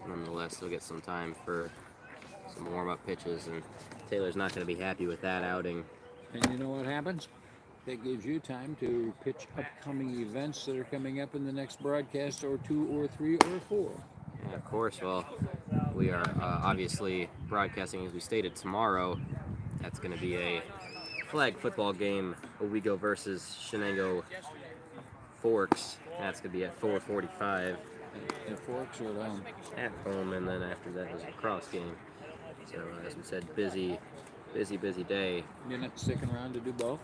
Nonetheless, he'll get some time for some warm-up pitches, and Taylor's not going to be happy with that outing. And you know what happens? That gives you time to pitch upcoming events that are coming up in the next broadcast, or 2 or 3 or 4. And of course, well, we are obviously broadcasting, as we stated, tomorrow. That's going to be a flag football game, Owego versus Shenango Forks. That's going to be at 4:45. At Forks or at home? At home, and then after that is a cross game. So, as we said, busy day. You're not sticking around to do both?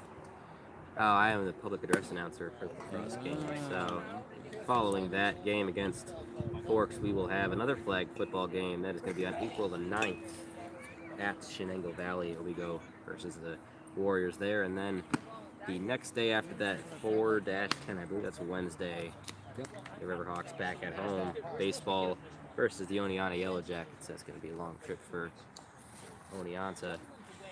Oh, I am the public address announcer for the cross game. So, following that game against Forks, we will have another flag football game. That is going to be on April the 9th at Shenango Valley. Owego versus the Warriors there. And then the next day after that, 4-10, I believe that's a Wednesday. Yep. The Riverhawks back at home. Baseball versus the Oneonta Yellow Jackets. That's going to be a long trip for Oneonta.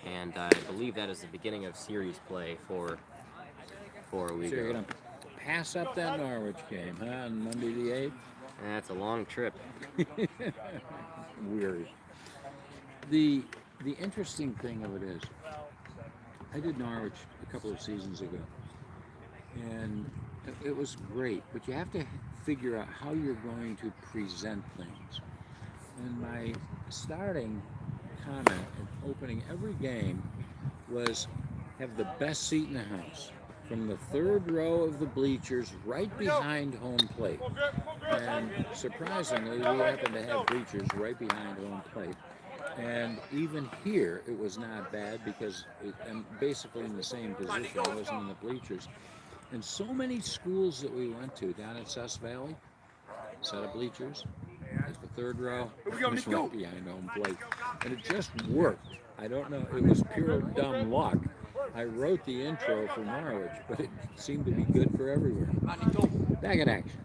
And I believe that is the beginning of series play for Owego. So you're going to pass up that Norwich game, huh, on Monday the 8th? That's a long trip. Weary. The interesting thing of it is, I did Norwich a couple of seasons ago, and it was great, but you have to figure out how you're going to present things. And my starting comment at opening every game was, have the best seat in the house. from the third row of the bleachers right behind home plate. And surprisingly, we happen to have bleachers right behind home plate. And even here, it was not bad because I'm basically in the same position. I wasn't in the bleachers. And so many schools that we went to down at Sus Valley, set of bleachers, at the third row, was right behind home plate. And it just worked. I don't know, it was pure dumb luck. I wrote the intro for Norwich, but it seemed to be good for everywhere. Back in action.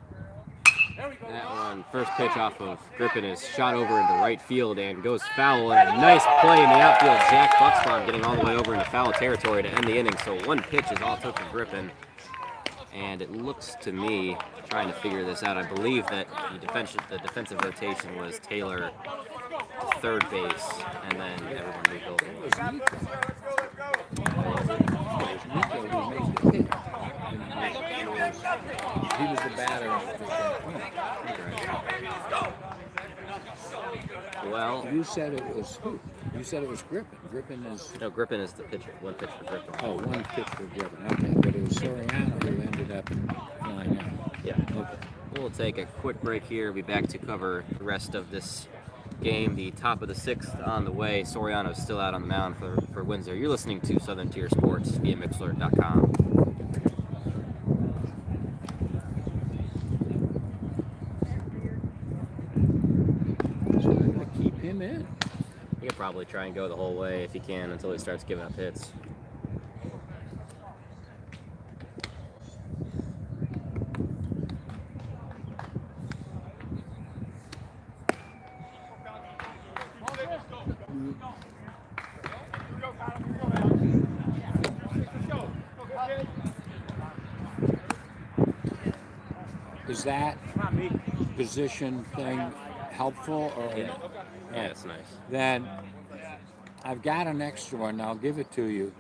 That one, first pitch off of Griffin, is shot over into right field and goes foul. And a nice play in the outfield. Jack Bucksbaum getting all the way over into foul territory to end the inning. So one pitch is all took from Griffin. And it looks to me, trying to figure this out, I believe that the defensive rotation was Taylor to third base, and then everyone rebuilt. It was Nico. It was Nico who made the hit. He was the batter at that point. Well, You said it was who? You said it was Griffin. Griffin is... no, Griffin is the pitcher. One pitch for Griffin. Oh, one pitch for Griffin. Okay, but it was Soriano who ended up flying out. Yeah. Okay. We'll take a quick break here. We'll be back to cover the rest of this game. The top of the sixth on the way. Soriano's still out on the mound for Windsor. You're listening to Southern Tier Sports via Mixler.com. So they're going to keep him in. He'll probably try and go the whole way if he can until he starts giving up hits. Is that position thing helpful, or Yeah, it's nice. then I've got an extra one, I'll give it to you,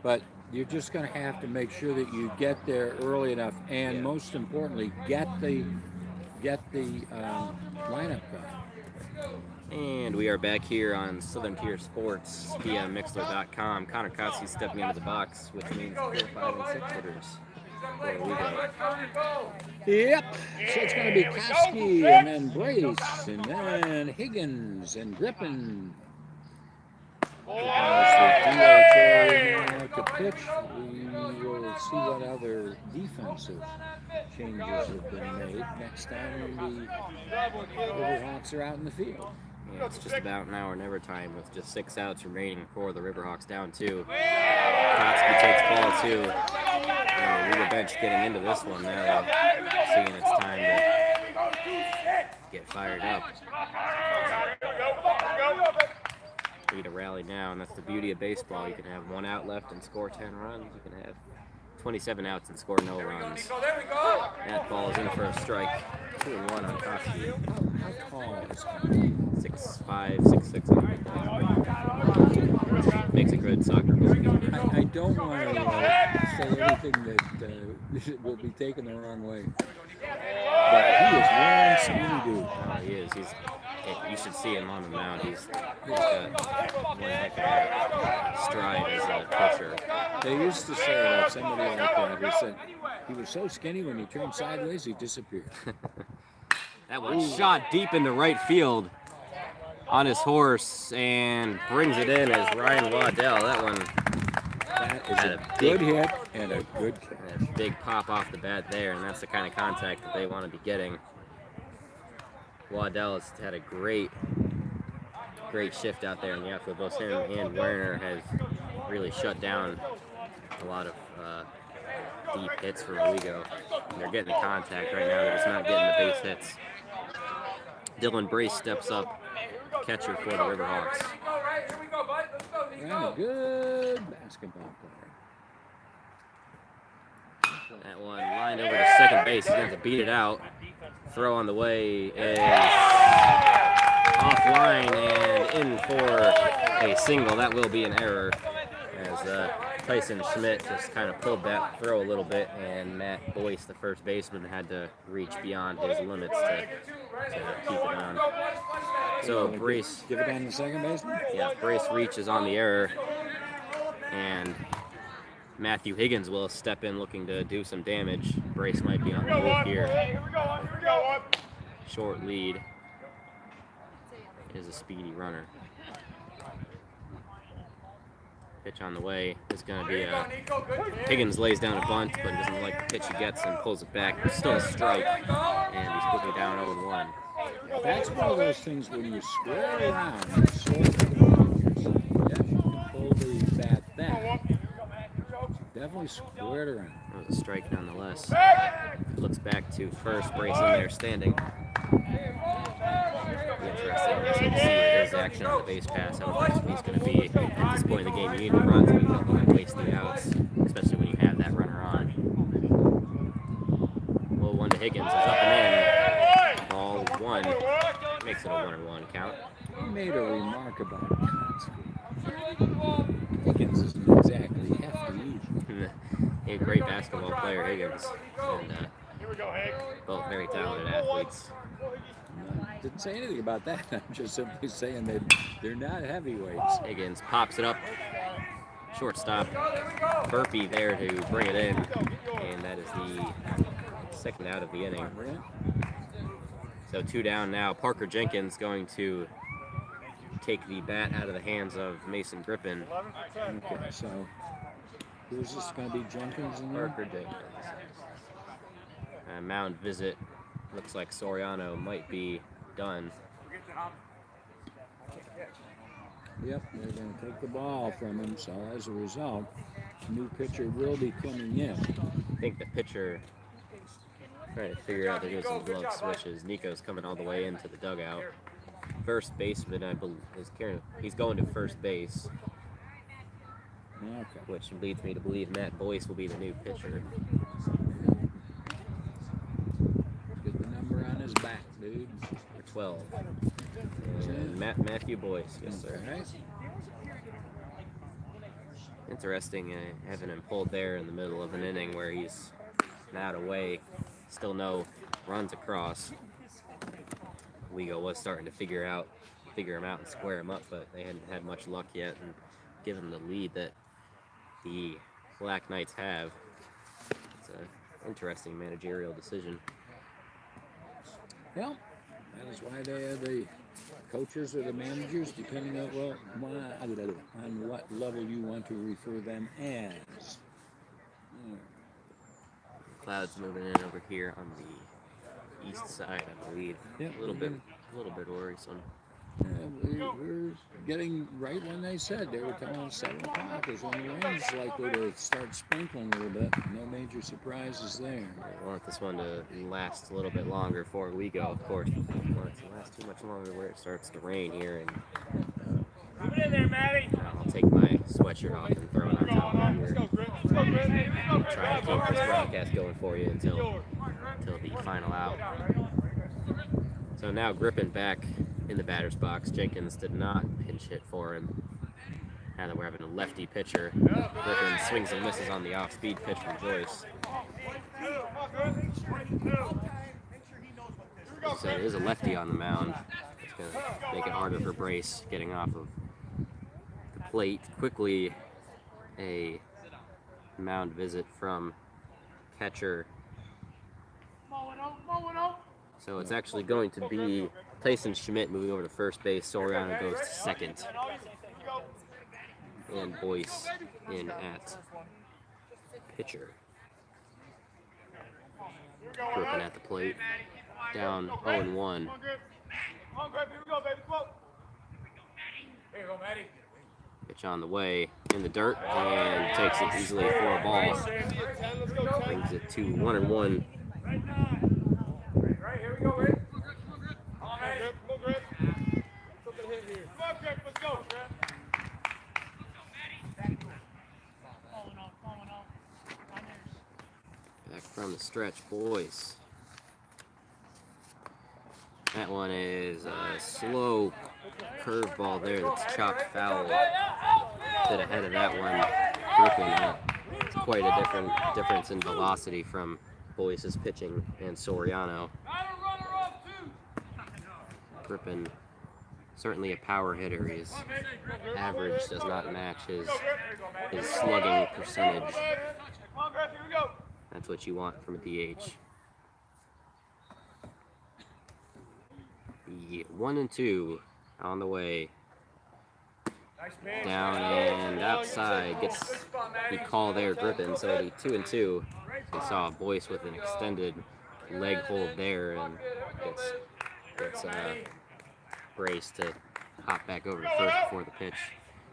but you're just going to have to make sure that you get there early enough, and most importantly, get the lineup going. And we are back here on Southern Tier Sports via Mixler.com. Connor Kotze stepping into the box, which means 4, 5, and 6 hitters. There we go. Yep. So it's going to be Koski, and then Brace, and then Higgins, and Griffin. As the DHA to pitch, we will see what other defensive changes have been made next time the Riverhawks are out in the field. Yeah, it's just about now or never time with just 6 outs remaining for the Riverhawks down 2. Kotsky takes ball 2. River bench getting into this one now, seeing it's time to get fired up. Need a rally now, and that's the beauty of baseball. You can have 1 out left and score 10 runs. You can have 27 outs and score no runs. That ball is in for a strike. 2-1 on Koski. How tall is he? 6'5", 6'6". Makes a good soccer goal. I don't want to say anything that will be taken the wrong way. But he is one skinny dude. Oh, he is. You should see him on the mound. He's got one heck of a stride as a pitcher. They used to say that somebody like that who said he was so skinny when he turned sideways he disappeared. That one shot deep into right field on his horse and brings it in as Ryan Waddell. That one That is had a good hit and a good catch. a big pop off the bat there, and that's the kind of contact that they want to be getting. Waddell has had a great shift out there in the outfield. Both him and Werner have really shut down a lot of deep hits for Owego. They're getting the contact right now. They're just not getting the base hits. Dylan Brace steps up, catcher for the Riverhawks. And a good basketball player. That one lined over to second base. He's going to have to beat it out. Throw on the way is offline and in for a single. That will be an error as Tyson Schmidt just kind of pulled that throw a little bit, and Matt Boyce, the first baseman, had to reach beyond his limits to keep it on. So Brace, Give it down to second baseman. yeah, Brace reaches on the error, and Matthew Higgins will step in looking to do some damage. Brace might be on the move here. Here we go. Short lead. Is a speedy runner. Pitch on the way is going to be Higgins lays down a bunt, but he doesn't like the pitch he gets and pulls it back. Still a strike, and he's quickly down 0-1. That's one of those things when you square around and slow the pitchers, yes, you can pull the bat back. Definitely squared around. That was a strike nonetheless. Looks back to first, Brace in there standing. Interesting to see his action on the base pass, how aggressive he's going to be. At this point in the game, you need to run so you don't waste the outs, especially when you have that runner on. Well, 1 to Higgins is up and in. Ball 1 makes it a 1-1 count. He made a remark about Kotsky. Higgins isn't exactly hefty either. A great basketball player, Higgins, and both very talented athletes. Didn't say anything about that. I'm just simply saying that they're not heavyweights. Higgins pops it up. Shortstop Burpee there to bring it in. And that is the second out of the inning. So 2 down now. Parker Jenkins going to take the bat out of the hands of Mason Grippin. Okay, so who's this going to be, Jenkins in there? Parker Jenkins. Mound visit. Looks like Soriano might be done. Yep, they're going to take the ball from him, so as a result, new pitcher will be coming in. I think the pitcher trying to figure out they're doing some glove switches. Nico's coming all the way into the dugout. First baseman, I believe, is carrying. He's going to first base, Okay. which leads me to believe Matt Boyce will be the new pitcher. Get the number on his back, dude. Or 12. And Matthew Boyce, yes sir. Okay. Interesting having him pulled there in the middle of an inning where he's not away. Still no runs across. Wego was starting to figure him out and square him up, but they hadn't had much luck yet and given the lead that the Black Knights have. It's an interesting managerial decision. Well, that is why they are the coaches or the managers, depending on what level you want to refer them as. Clouds moving in over here on the east side, I believe. Yep, a little bit worrisome. Yeah, we're getting right when they said. They were telling us 7 o'clock is when the rain's likely to start sprinkling a little bit. No major surprises there. I want this one to last a little bit longer before we go, of course. I want it to last too much longer where it starts to rain here. And Move it in there, Matty. I'll take my sweatshirt off and throw it on top of here. Try to keep this broadcast going for you until the final out. So now Grippin back in the batter's box. Jenkins did not pinch hit for him. Now that we're having a lefty pitcher, Grippin swings and misses on the off-speed pitch from Joyce. So it is a lefty on the mound. It's going to make it harder for Brace getting off of the plate. Quickly, a mound visit from catcher. So it's actually going to be Tyson Schmidt moving over to first base. Soriano goes to second. And Boyce in at pitcher. Grippin at the plate. Down 0-1. Pitch on the way in the dirt and takes it easily for a ball. Brings it to 1-1. Right, here we go, Rick. Go, Grip. Something hit here. Come on, Grip, let's go, Grip. Back from the stretch, Boyce. That one is a slow curveball there that's chopped foul to the head of that one. Grippin, quite a difference in velocity from Boyce's pitching and Soriano. Grippin certainly a power hitter. His average does not match his slugging percentage. That's what you want from a DH. The 1 and 2 on the way. Down and outside, gets the call there, Grippin. So the 2 and 2. We saw Boyce with an extended leg hold there and gets Brace to hop back over to first before the pitch.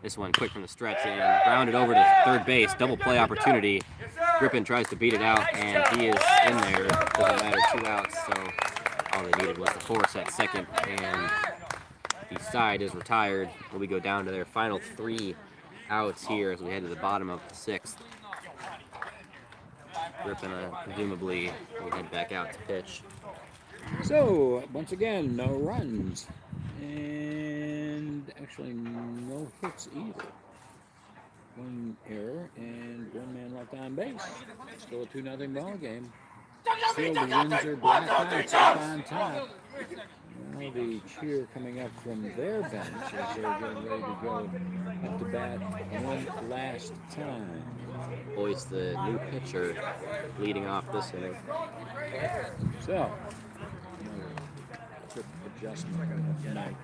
This one quick from the stretch and grounded over to third base. Double play opportunity. Grippin tries to beat it out and he is in there. Doesn't matter, 2 outs. So all they needed was the force at second, and the side is retired. We go down to their final 3 outs here as we head to the bottom of the 6th. Grippin presumably will head back out to pitch. So, once again, no runs. And actually no hits either. 1 error and 1 man left on base. Still a 2-0 ball game. Still the Windsor Blackhawks up on top. Now the cheer coming up from their bench as they're getting ready to go up to bat one last time. Boyce, the new pitcher, leading off this inning. So, quick adjustment coming up tonight.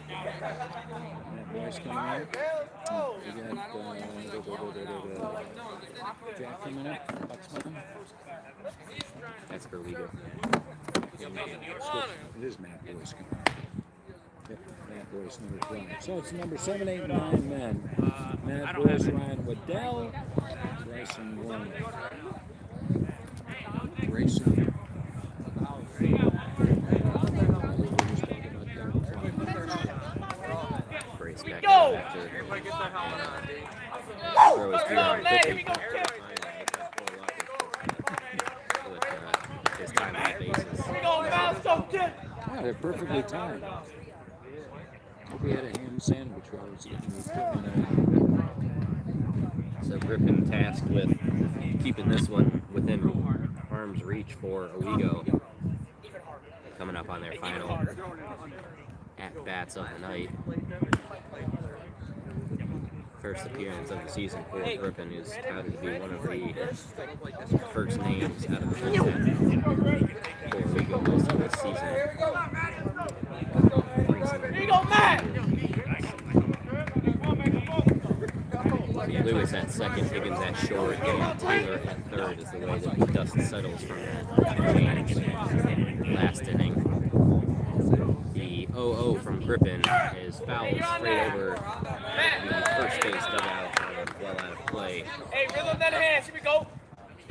That Boyce coming up. We got Jack coming up. Bucksman. That's where we go. It is Matt Boyce coming up. Yep, Matt Boyce, number 12. So it's number 7, 8, 9 men. Matt Boyce, Ryan Waddell, Bryson Warren. Grayson. Brace back out after throw his feet on pitching. His time on the bases. Yeah, they're perfectly timed. Hope we had a ham sandwich while I was getting the equipment out. So Grippin tasked with keeping this one within arm's reach for Owego. Coming up on their final at-bats of the night. First appearance of the season for Grippin is touted to be one of the first names out of the bullpen for Owego most of this season. Lewis at second, Higgins at short, and Taylor at third is the way that the dust settles from that change last inning. The 0-0 from Grippin is fouled straight over the first base dugout and well out of play. Hey, rhythm that hands. Here we go.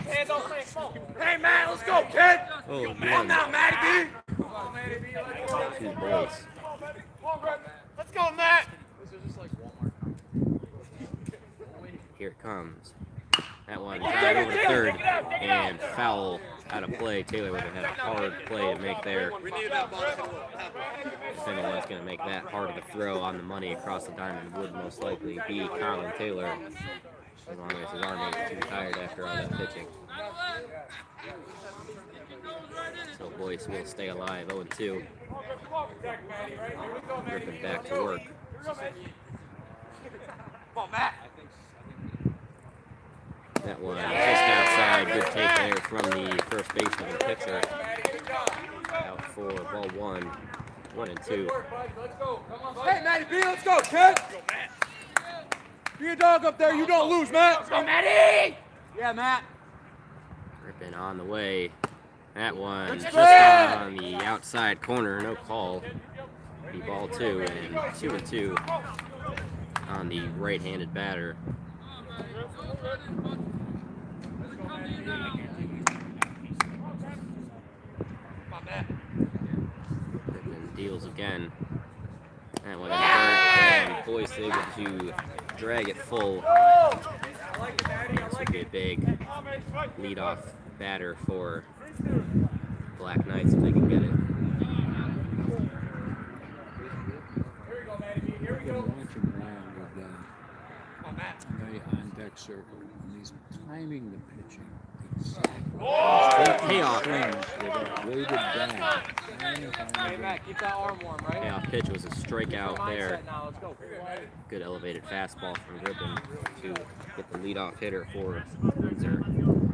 Hands on crank. Come on. Hey, Matt, let's go, kid. Oh, Come on now, Matty B. Come on, Matty B. Let's go. 2 boys. Let's go, Matt. Here it comes. That one drive over to third and foul out of play. Taylor would have had a hard play to make there. If anyone's going to make that hard of a throw on the money across the diamond, would most likely be Colin Taylor, as long as his arm ain't too tired after all that pitching. So Boyce will stay alive, 0-2. Grippin back to work. Come on, Matt. That one just outside. Good take there from the first baseman and pitcher. Out for ball 1, 1-2. Hey, Matty B, let's go, kid. Be a dog up there. You don't lose, Matt. Let's go, Matty. Yeah, Matt. Grippin on the way. That one just on the outside corner. No call. The ball 2 and 2-2 on the right-handed batter. Grippin deals again. That one is hurt, and Boyce able to drag it full. This would be a big leadoff batter for Black Knights if they can get it. I've been watching Ryan with the on-deck circle, and he's timing the pitching Payoff. Weighted back. Hey, Matt, keep that arm warm, right? Payoff pitch was a strikeout there. Mindset now, let's go. Good elevated fastball from Griffin to get the leadoff hitter for Windsor.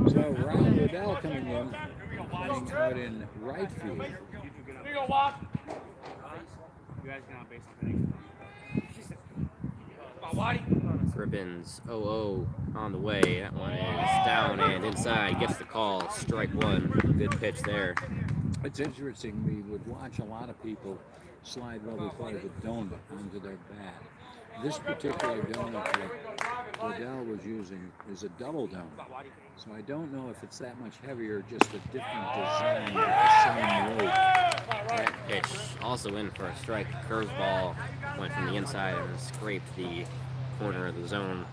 So Ryan Liddell coming in, playing out in right field. You guys can on base on Griffin's 0-0 on the way. That one is down and inside. Gets the call. Strike one. Good pitch there. It's interesting. We would watch a lot of people slide what we call the donut onto their bat. This particular donut that Liddell was using is a double donut. So I don't know if it's that much heavier, just a different design with the same weight. That pitch also in for a strike. Curveball went from the inside and scraped the corner of the zone.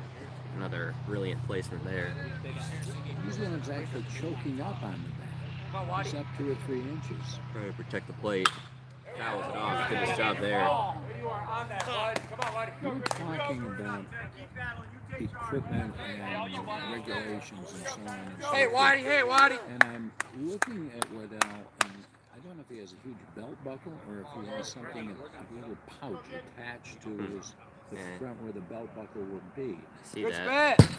Another brilliant placement there. These ones actually choking up on the bat. It's up 2 or 3 inches. Trying to protect the plate. Fouls it off. Good job there. We're talking about equipment and regulations and so on and so forth. Hey, Waddy. And I'm looking at Liddell, and I don't know if he has a huge belt buckle or if he has something, a little pouch attached to the front where the belt buckle would be. See Good that? spit.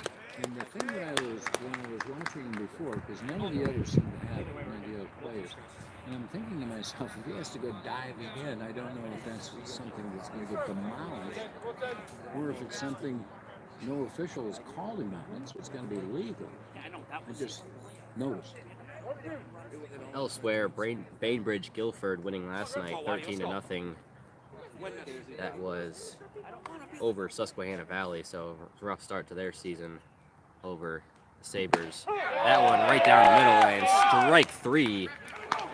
And the thing that when I was watching him before, because none of the others seem to have it, none of the other players, and I'm thinking to myself, if he has to go diving in, I don't know if that's something that's going to get demolished, or if it's something no official has called him on, so it's going to be legal. I just noticed. Elsewhere, Bainbridge Guilford winning last night, 13-0. That was over Susquehanna Valley, so it was a rough start to their season over the Sabres. That one right down the middle and strike 3.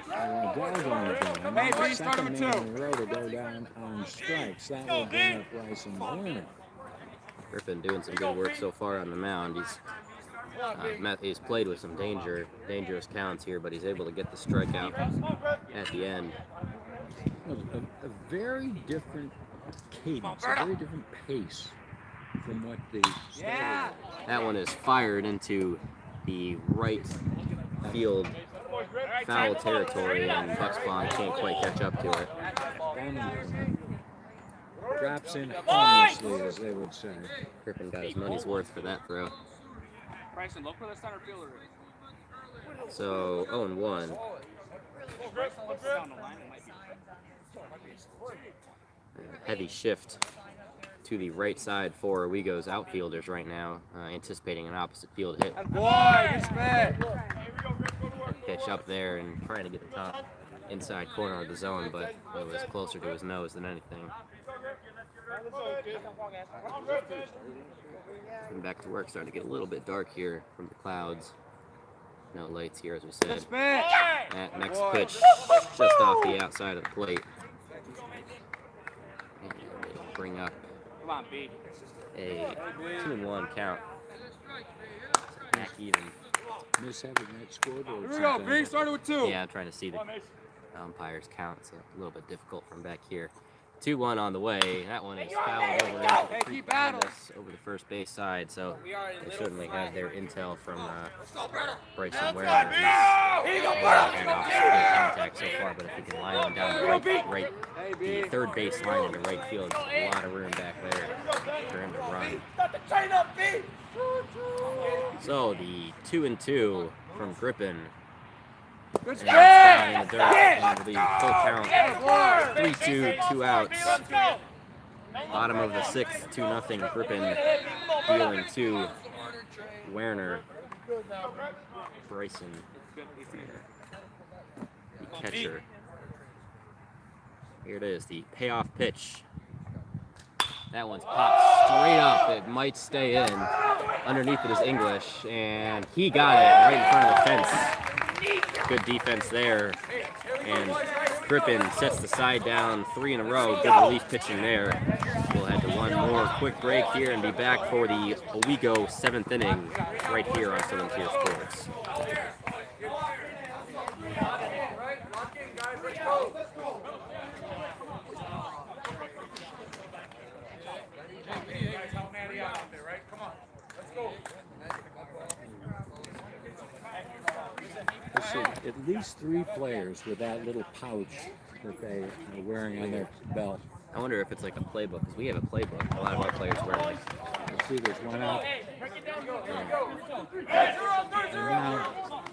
Liddell's only going. Hey, please, Second start man number in a row to go down on strikes. That will bring up Bryson Warner. Griffin doing some good work so far on the mound. He's played with some dangerous counts here, but he's able to get the strikeout at the end. A very different cadence, a very different pace from what the starter was. That one is fired into the right field foul territory, and Bucksbaum can't quite catch up to it. Drops in harmlessly, as they would say. Griffin got his money's worth for that throw. Bryson, look where the center fielder is. So 0-1. Heavy shift to the right side for Owego's outfielders right now, anticipating an opposite field hit. Boy, good spit. Pitch up there and trying to get the top inside corner of the zone, but it was closer to his nose than anything. Coming back to work, starting to get a little bit dark here from the clouds. No lights here, as we said. That next pitch just off the outside of the plate. And it'll bring up a 2-1 count. Back even. Miss having that scoreboard. Here we go, B, started with 2. Yeah, I'm trying to see the umpire's count. It's a little bit difficult from back here. 2-1 on the way. That one is fouled over over the first base side, so they certainly have their intel from Bryson Ware. He's had off contact so far, but if he can line one down the third base line in the right field, a lot of room back there for him to run. So the 2-2 from Griffin. Good And down in the dirt, and it'll be full count. 3-2, 2 outs. Bottom of the 6th, 2-0. Griffin dealing to Werner. Bryson, the catcher. Here it is, the payoff pitch. That one's popped straight up. It might stay in. Underneath it is English, and he got it right in front of the fence. Good defense there, and Crippen sets the side down 3 in a row. Good relief pitching there. We'll head to one more quick break here and be back for the Owego 7th inning right here on Southern Tier Sports. least 3 players with that little pouch that they are wearing on their belt. I wonder if it's like a playbook, because we have a playbook. A lot of our players wear like. Let's see, there's one out.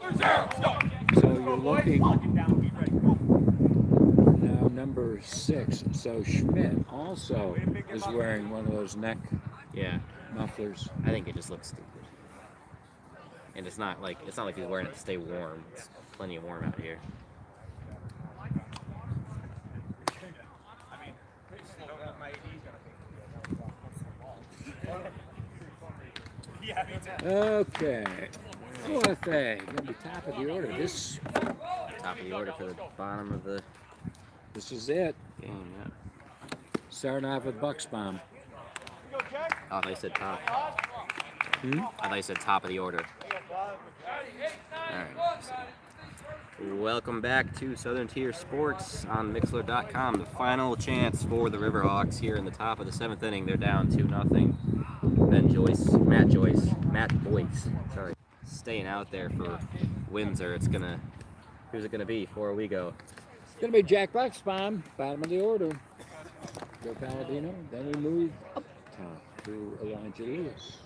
And now, so you're looking now number 6. So Schmidt also is wearing one of those neck mufflers. I think it just looks stupid. And it's not like he's wearing it to stay warm. It's plenty of warm out here. Okay. OFA, going to be top of the order. Top of the order for the bottom of the This is it. game, yeah. Starting off with Bucksbaum. Oh, they said top. Hmm? I thought you said top of the order. Alright. Welcome back to Southern Tier Sports on Mixler.com. The final chance for the Riverhawks here in the top of the 7th inning. They're down 2-0. Matt Boyce, sorry. Staying out there for Windsor. Who's it gonna be before we go? It's going to be Jack Bucksbaum, bottom of the order. Joe Palladino. Then we move up top to Elijah Lewis.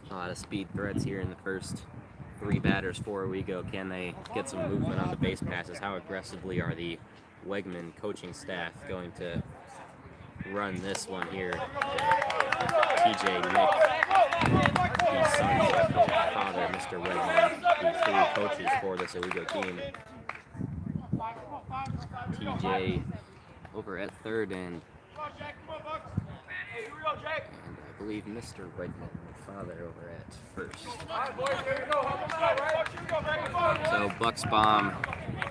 A lot of speed threats here in the first 3 batters before we go. Can they get some movement on the base passes? How aggressively are the Wegman coaching staff going to run this one here? TJ, Nick, the sons of the father, Mr. Wegman, the 3 coaches for this Owego team. TJ over at third, and I believe Mr. Wegman, the father, over at first. So Bucksbaum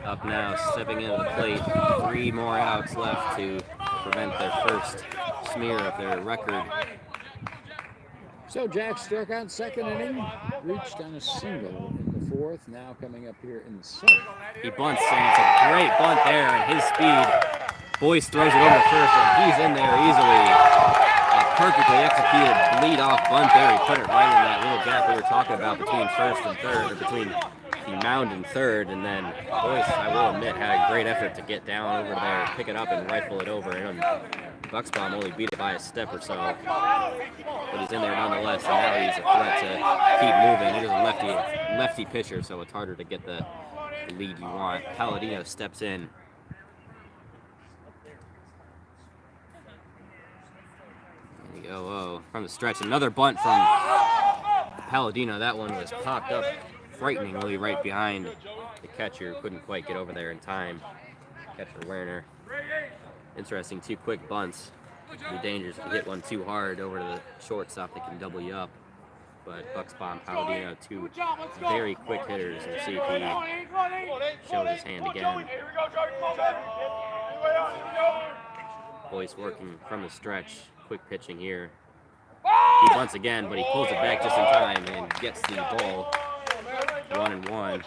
up now, stepping into the plate. 3 more outs left to prevent their first smear of their record. So Jack struck out 2nd inning, reached on a single in the 4th, now coming up here in the 7th. He bunts, and it's a great bunt there, and his speed. Boyce throws it over to first, and he's in there easily. A perfectly executed lead-off bunt there. He put it right in that little gap we were talking about between first and third, or between the mound and third, and then Boyce, I will admit, had a great effort to get down over there, pick it up, and rifle it over. And Bucksbaum only beat it by a step or so, but he's in there nonetheless, and now he's a threat to keep moving. He is a lefty pitcher, so it's harder to get the lead you want. Palladino steps in. There you go, oh, from the stretch, another bunt from Palladino. That one was popped up frighteningly right behind the catcher. Couldn't quite get over there in time. Catcher Werner. Interesting, 2 quick bunts. It could be dangerous if you hit one too hard over to the shortstop that can double you up. But Bucksbaum, Palladino, 2 very quick hitters, and see if he shows his hand again. Boyce working from the stretch, quick pitching here. He bunts again, but he pulls it back just in time and gets the ball. 1-1.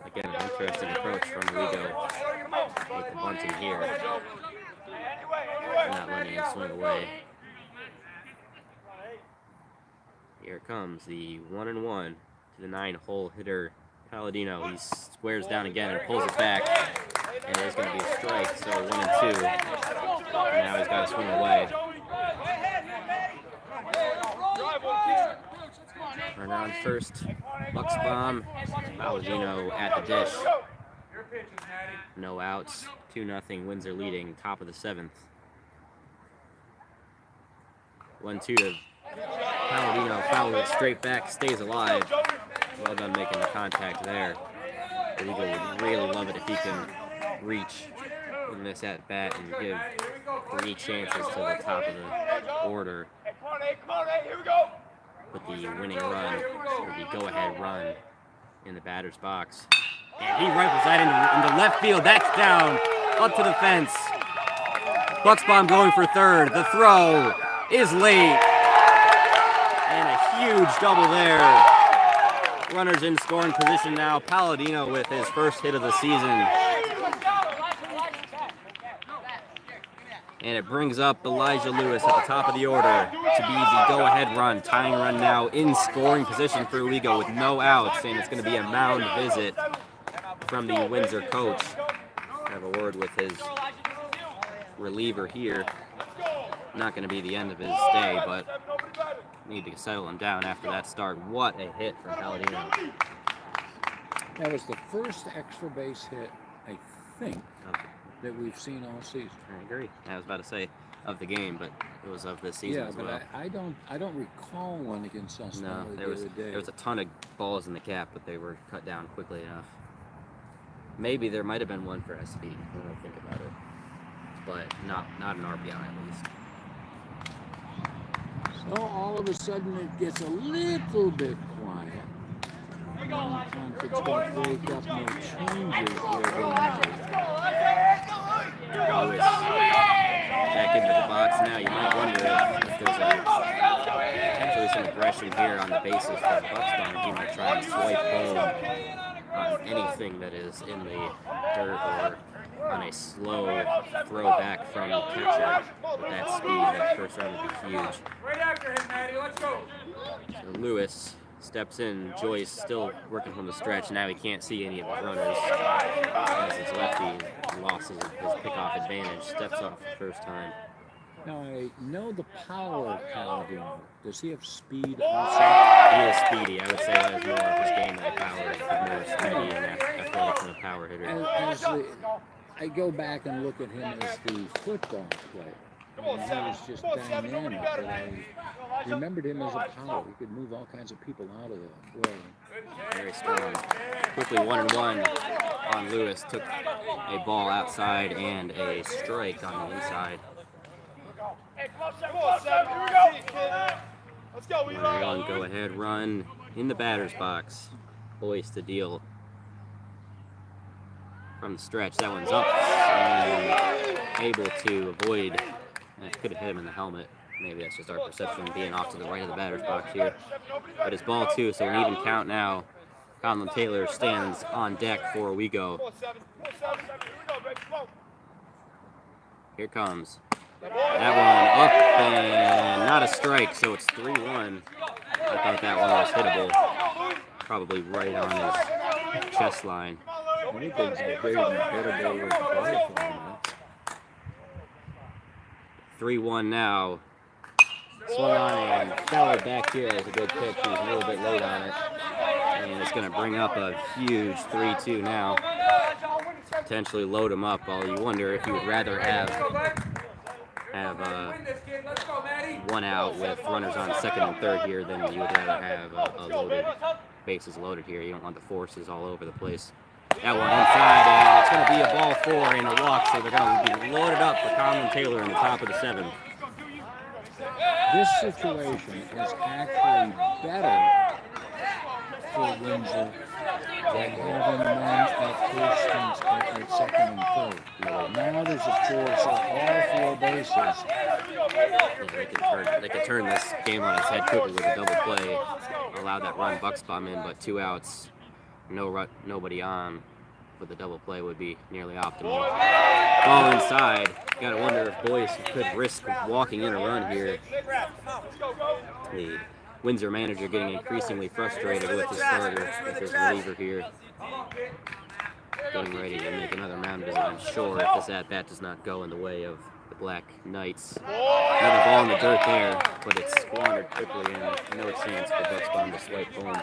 Again, an interesting approach from Owego with the bunting here. Not letting him swing away. Here comes the 1-1 to the 9-hole hitter Palladino. He squares down again and pulls it back, and it's going to be a strike. So 1-2. Now he's got to swing away. Runner on first. Bucksbaum. Palladino at the dish. No outs. 2-0. Windsor leading. Top of the 7th. 1-2 to Palladino. Fouls it straight back. Stays alive. Well done making the contact there. Owego would really love it if he can reach in this at bat and give 3 chances to the top of the order. Put the winning run, or the go-ahead run, in the batter's box. And he rifles that into left field. That's down, up to the fence. Bucksbaum going for third. The throw is late. And a huge double there. Runners in scoring position now. Palladino with his first hit of the season. And it brings up Elijah Lewis at the top of the order to be the go-ahead run. Tying run now in scoring position for Owego with no outs. And it's going to be a mound visit from the Windsor coach. Have a word with his reliever here. Not going to be the end of his day, but need to settle him down after that start. What a hit from Palladino. That was the first extra base hit, I think, that we've seen all season. I agree. I was about to say of the game, but it was of this season as well. Yeah, but I don't recall one against us. No, there was a ton of balls in the cap, but they were cut down quickly enough. Maybe there might have been one for SB when I think about it, but not an RBI at least. So all of a sudden it gets a little bit quiet. Conflict's going to break up, no changes Lewis back into the box now. You might wonder if there's potentially some aggression here on the bases for Buxton. He might try and swipe home on anything that is in the dirt or on a slow throwback from the catcher. With that speed, that first round would be huge. Right after him, Maddie. Let's go. So Lewis steps in. Joyce still working from the stretch. Now he can't see any of the runners. As his lefty lost his pickoff advantage. Steps off the first time. Now I know the power of Palladino. Does he have speed also? He is speedy. I would say that is more of his game than power. He's more speedy and athletic than a power hitter. I go back and look at him as the football player. I mean, he was just dynamic, but I remembered him as a power. He could move all kinds of people out of the way. Very strong. Quickly 1-1 on Lewis. Took a ball outside and a strike on the inside. Let's go. Go ahead run in the batter's box. Boyce to deal from the stretch. That one's up and able to avoid. That could have hit him in the helmet. Maybe that's just our perception being off to the right of the batter's box here. But it's ball 2, so an even count now. Conlon Taylor stands on deck for we go. Here comes. That one up and not a strike, so it's 3-1. I thought that one was hittable. Probably right on his chest line. Anything's great and hittable with the butterfly. 3-1 now. Swung on and fell back here as a good pitch. He was a little bit late on it. And it's going to bring up a huge 3-2 now. Potentially load him up. Well, you wonder if you would rather have one out with runners on second and third here than you would rather have a loaded, bases loaded here. You don't want the forces all over the place. That one inside, and it's going to be a ball 4 and a walk, so they're going to be loaded up for Conlon Taylor in the top of the 7th. This situation is actually better for Windsor than having men at first and at second and third. Now there's a 4, so all 4 bases. They could turn this game on its head quickly with a double play, allow that run Buxbaum in, but 2 outs. Nobody on with the double play would be nearly optimal. Ball inside. Gotta wonder if Boyce could risk walking in a run here. The Windsor manager getting increasingly frustrated with his starter, with his reliever here. Getting ready to make another mound visit, I'm sure, if this at-bat does not go in the way of the Black Knights. Another ball in the dirt there, but it's squandered quickly and no chance for Buxbaum to swipe home.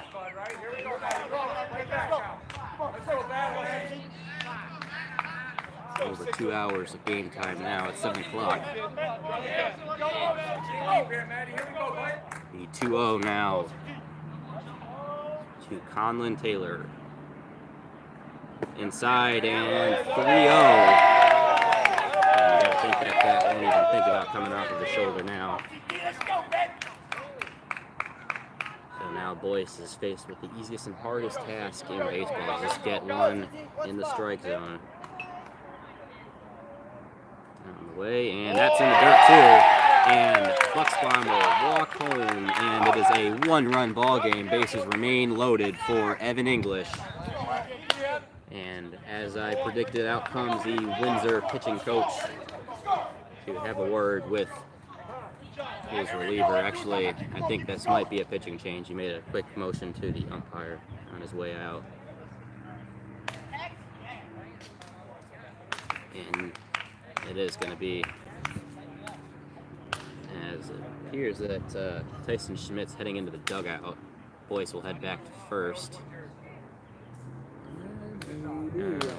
Over 2 hours of game time now at 7 o'clock. The 2-0 now to Conlon Taylor. Inside and 3-0. And you gotta think that won't even think about coming off of the shoulder now. So now Boyce is faced with the easiest and hardest task in baseball. Just get one in the strike zone. On the way, and that's in the dirt too. And Buxbaum will walk home, and it is a 1-run ball game. Bases remain loaded for Evan English. And as I predicted, out comes the Windsor pitching coach to have a word with his reliever. Actually, I think this might be a pitching change. He made a quick motion to the umpire on his way out. And it is going to be, as it appears that Tyson Schmidt's heading into the dugout. Boyce will head back to first.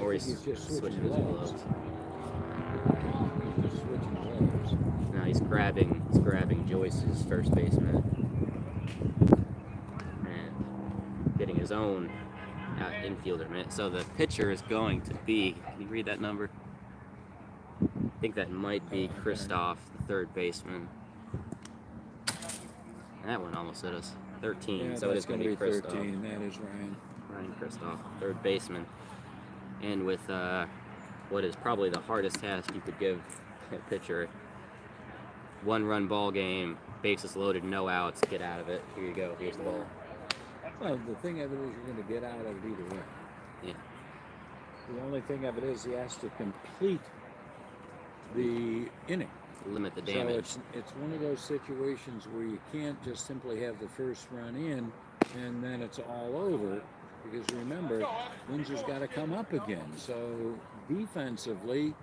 Or he's switching his gloves. Now he's grabbing Joyce's first baseman and getting his own infielder mitt. So the pitcher is going to be, can you read that number? I think that might be Kristoff, the third baseman. That one almost hit us. 13, Yeah, so it is going to be Kristoff. 13. That is Ryan. Ryan Kristoff, third baseman. And with what is probably the hardest task you could give a pitcher, 1-run ball game, bases loaded, no outs, get out of it. Here you go, here's the ball. Well, the thing of it is you're going to get out of it either way. Yeah. The only thing of it is he has to complete the inning. Limit the damage. So it's one of those situations where you can't just simply have the first run in and then it's all over. Because remember, Windsor's got to come up again. So defensively,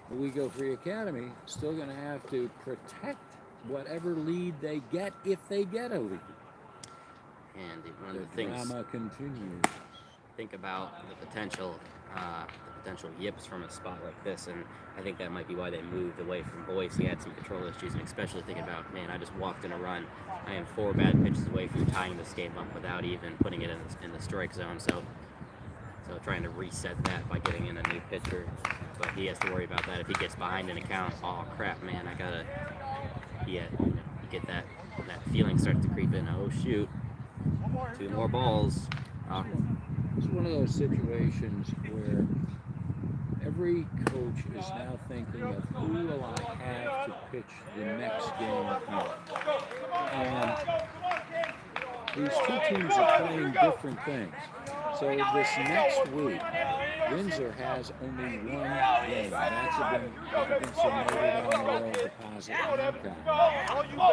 the Wego Free Academy still going to have to protect whatever lead they get if they get a lead. And one of The the things, drama continues. think about the potential yips from a spot like this, and I think that might be why they moved away from Boyce. He had some control issues, and especially thinking about, man, I just walked in a run. I am 4 bad pitches away from tying this game up without even putting it in the strike zone. So trying to reset that by getting in a new pitcher, but he has to worry about that if he gets behind an account. Oh crap, man, I gotta. You get that feeling starts to creep in. Oh shoot, 2 more balls. Oh. It's one of those situations where every coach is now thinking of who will I have to pitch the next game here. And these two teams are playing different things. So this next week, Windsor has only one game. That's against the Notre Dame Royal Deposit Income.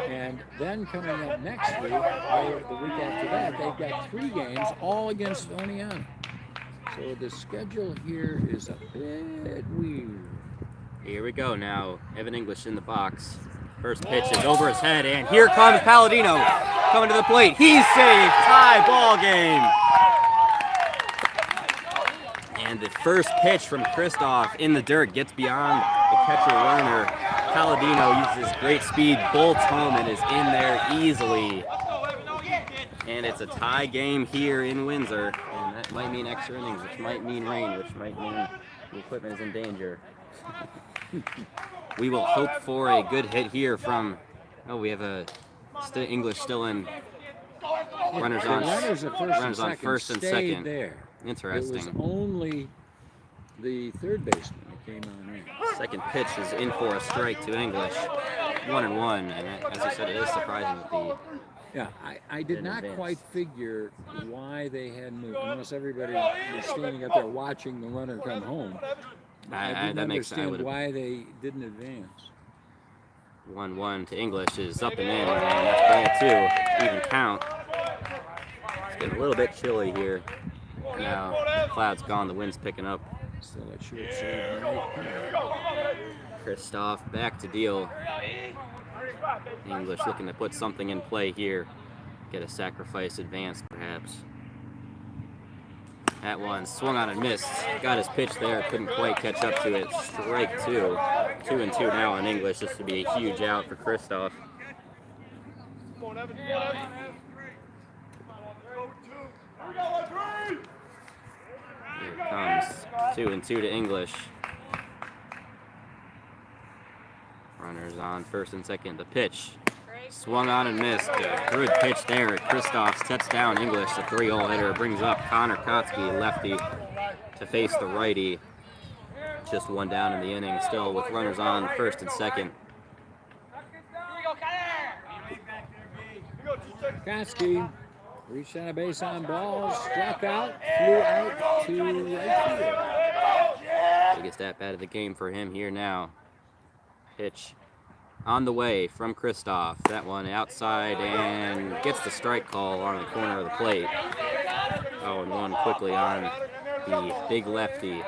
And then coming up next week, or the week after that, they've got 3 games, all against Oneonta. So the schedule here is a bit weird. Here we go now. Evan English in the box. First pitch is over his head, and here comes Palladino coming to the plate. He's saved. Tie ball game. And the first pitch from Kristoff in the dirt gets beyond the catcher Werner. Palladino uses his great speed, bolts home, and is in there easily. And it's a tie game here in Windsor. And that might mean extra innings, which might mean rain, which might mean the equipment is in danger. We will hope for a good hit here from, we have a English still in. Runners on first and second. There. Interesting. It was only the third baseman that came on in. Second pitch is in for a strike to English. 1-1, and as you said, it is surprising that the. Yeah, I did not quite figure why they had moved, unless everybody was standing up there watching the runner come home. I didn't understand why they didn't advance. 1-1 to English is up and in, and that's ball 2, even count. It's getting a little bit chilly here. Now, the cloud's gone, the wind's picking up. Still that short serve right. Kristoff back to deal. English looking to put something in play here. Get a sacrifice advance, perhaps. That one swung on and missed. Got his pitch there, couldn't quite catch up to it. Strike 2. 2-2 now on English. This would be a huge out for Kristoff. Here comes 2-2 to English. Runners on first and second. The pitch swung on and missed. A good pitch there. Kristoff sets down English. The 3-hole hitter brings up Connor Kotsky, lefty, to face the righty. Just 1 down in the inning, still with runners on first and second. Kotsky reached on a base on ball, struck out, flew out to right field. Biggest at bat of the game for him here now. Pitch on the way from Kristoff. That one outside and gets the strike call on the corner of the plate. 0-1 quickly on the big lefty.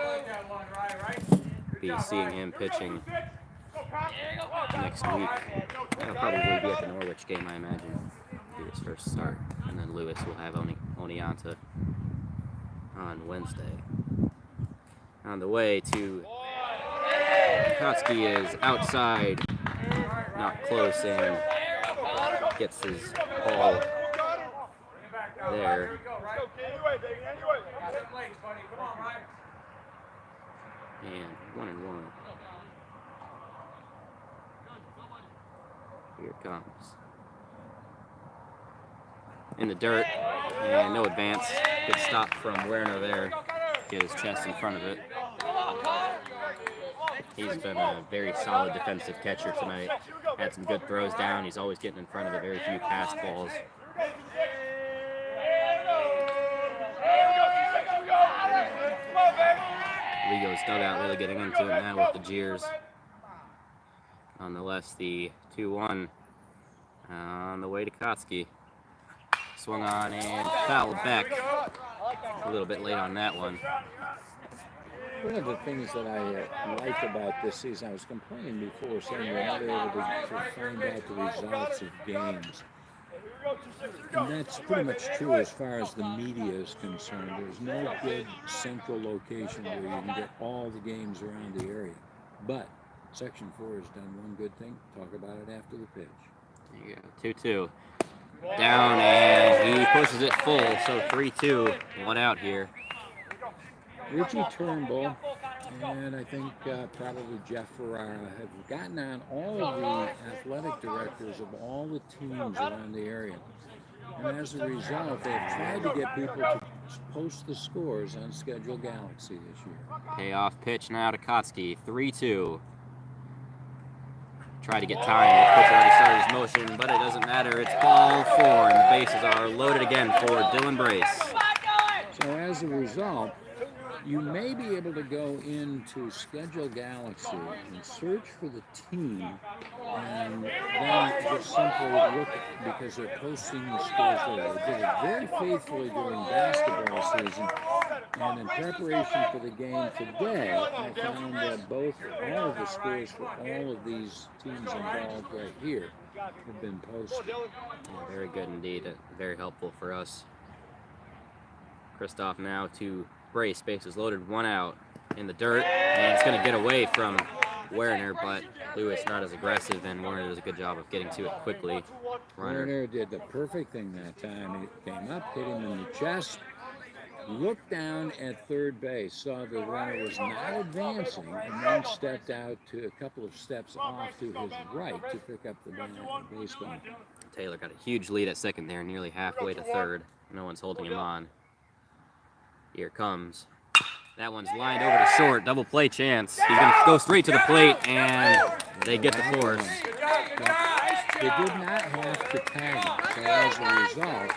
be seeing him pitching next week. He'll probably be at the Norwich game, I imagine, be his first start. And then Lewis will have Oneonta on Wednesday. On the way to Kotsky is outside, not close, and gets his ball there. And 1-1. Here it comes. In the dirt, and no advance. Good stop from Werner there. Get his chest in front of it. He's been a very solid defensive catcher tonight. Had some good throws down. He's always getting in front of it. Very few pass balls. Ligo's dugout really getting into it now with the jeers. Nonetheless, the 2-1 on the way to Kotsky. Swung on and fouled back. A little bit late on that one. One of the things that I like about this season, I was complaining before, saying we're not able to find out the results of games. And that's pretty much true as far as the media is concerned. There's no good central location where you can get all the games around the area. But Section 4 has done one good thing. Talk about it after the pitch. There you go, 2-2. Down, and he pushes it full, so 3-2. One out here. Richie Turnbull and I think probably Jeff Ferrara have gotten on all of the athletic directors of all the teams around the area. And as a result, they've tried to get people to post the scores on Schedule Galaxy this year. Payoff pitch now to Kotsky, 3-2. Try to get time. The pitcher already started his motion, but it doesn't matter. It's ball 4, and the bases are loaded again for Dylan Brace. So as a result, you may be able to go into Schedule Galaxy and search for the team and then just simply look because they're posting the scores there. They did it very faithfully during basketball season. And in preparation for the game today, I found that all of the scores for all of these teams involved right here have been posted. Yeah, very good indeed. Very helpful for us. Christoph now to Brace. Bases loaded, 1 out in the dirt, and it's going to get away from Werner, but Lewis not as aggressive, and Werner does a good job of getting to it quickly. Werner did the perfect thing that time. He came up, hit him in the chest, looked down at third base, saw the runner was not advancing, and then stepped out to a couple of steps off to his right to pick up the baseball. Taylor got a huge lead at second there, nearly halfway to third. No one's holding him on. Here it comes. That one's lined over to short. Double play chance. He's going to go straight to the plate, and they get the force. They did not have to tag him. So as a result,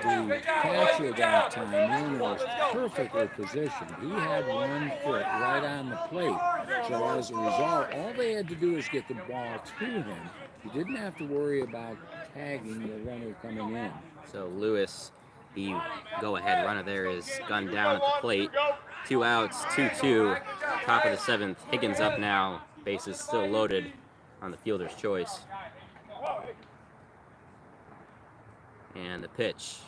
the catcher that time, Werner, was perfectly positioned. He had 1 foot right on the plate. So as a result, all they had to do is get the ball to him. You didn't have to worry about tagging the runner coming in. So Lewis, the go-ahead runner there, is gunned down at the plate. 2 outs, 2-2, top of the 7th. Higgins up now. Bases still loaded on the fielder's choice. And the pitch.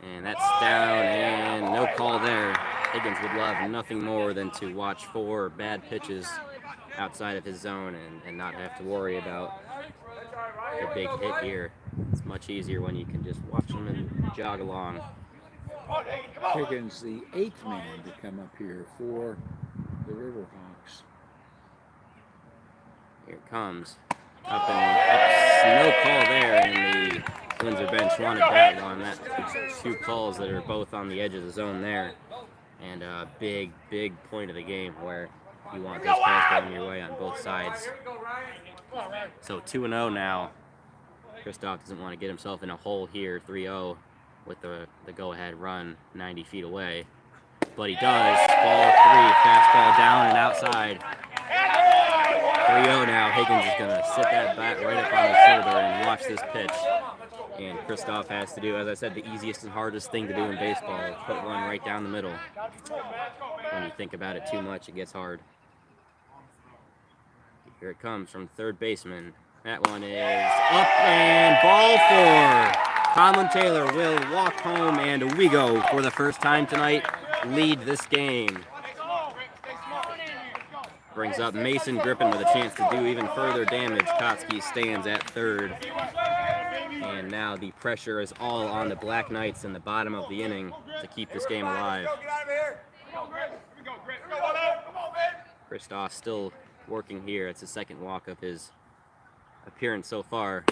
And that's down, and no call there. Higgins would love nothing more than to watch 4 bad pitches outside of his zone and not have to worry about a big hit here. It's much easier when you can just watch them and jog along. Higgins, the 8th man to come up here for the Riverhawks. Here it comes. Up and up. No call there, and the Windsor bench wanted that one. That's 2 calls that are both on the edge of the zone there. And a big, big point of the game where you want this pass going your way on both sides. So 2-0 now. Christoph doesn't want to get himself in a hole here, 3-0, with the go-ahead run 90 feet away. But he does. Ball 3, fastball down and outside. 3-0 now. Higgins is going to sit that bat right up on his shoulder and watch this pitch. And Christoph has to do, as I said, the easiest and hardest thing to do in baseball, put one right down the middle. When you think about it too much, it gets hard. Here it comes from third baseman. That one is up and ball four. Conlon Taylor will walk home, and Owego, for the first time tonight, lead this game. Brings up Mason Griffin with a chance to do even further damage. Kotsky stands at third. And now the pressure is all on the Black Knights in the bottom of the inning to keep this game alive. Kristoff still working here. It's the second walk of his appearance so far.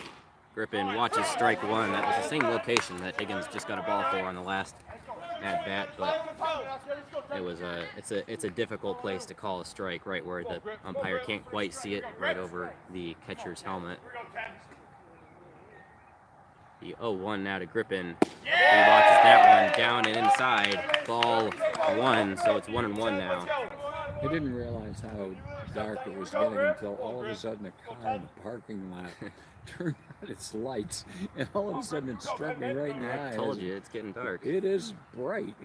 Griffin watches strike one. That was the same location that Higgins just got a ball for on the last at bat, but it's a difficult place to call a strike, right where the umpire can't quite see it, right over the catcher's helmet. The 0-1 now to Griffin. He watches that one down and inside. Ball one, so it's 1-1 now. I didn't realize how dark it was getting until all of a sudden a car in the parking lot turned on its lights, and all of a sudden it struck me right in the eye. I told you, it's getting dark. It is bright.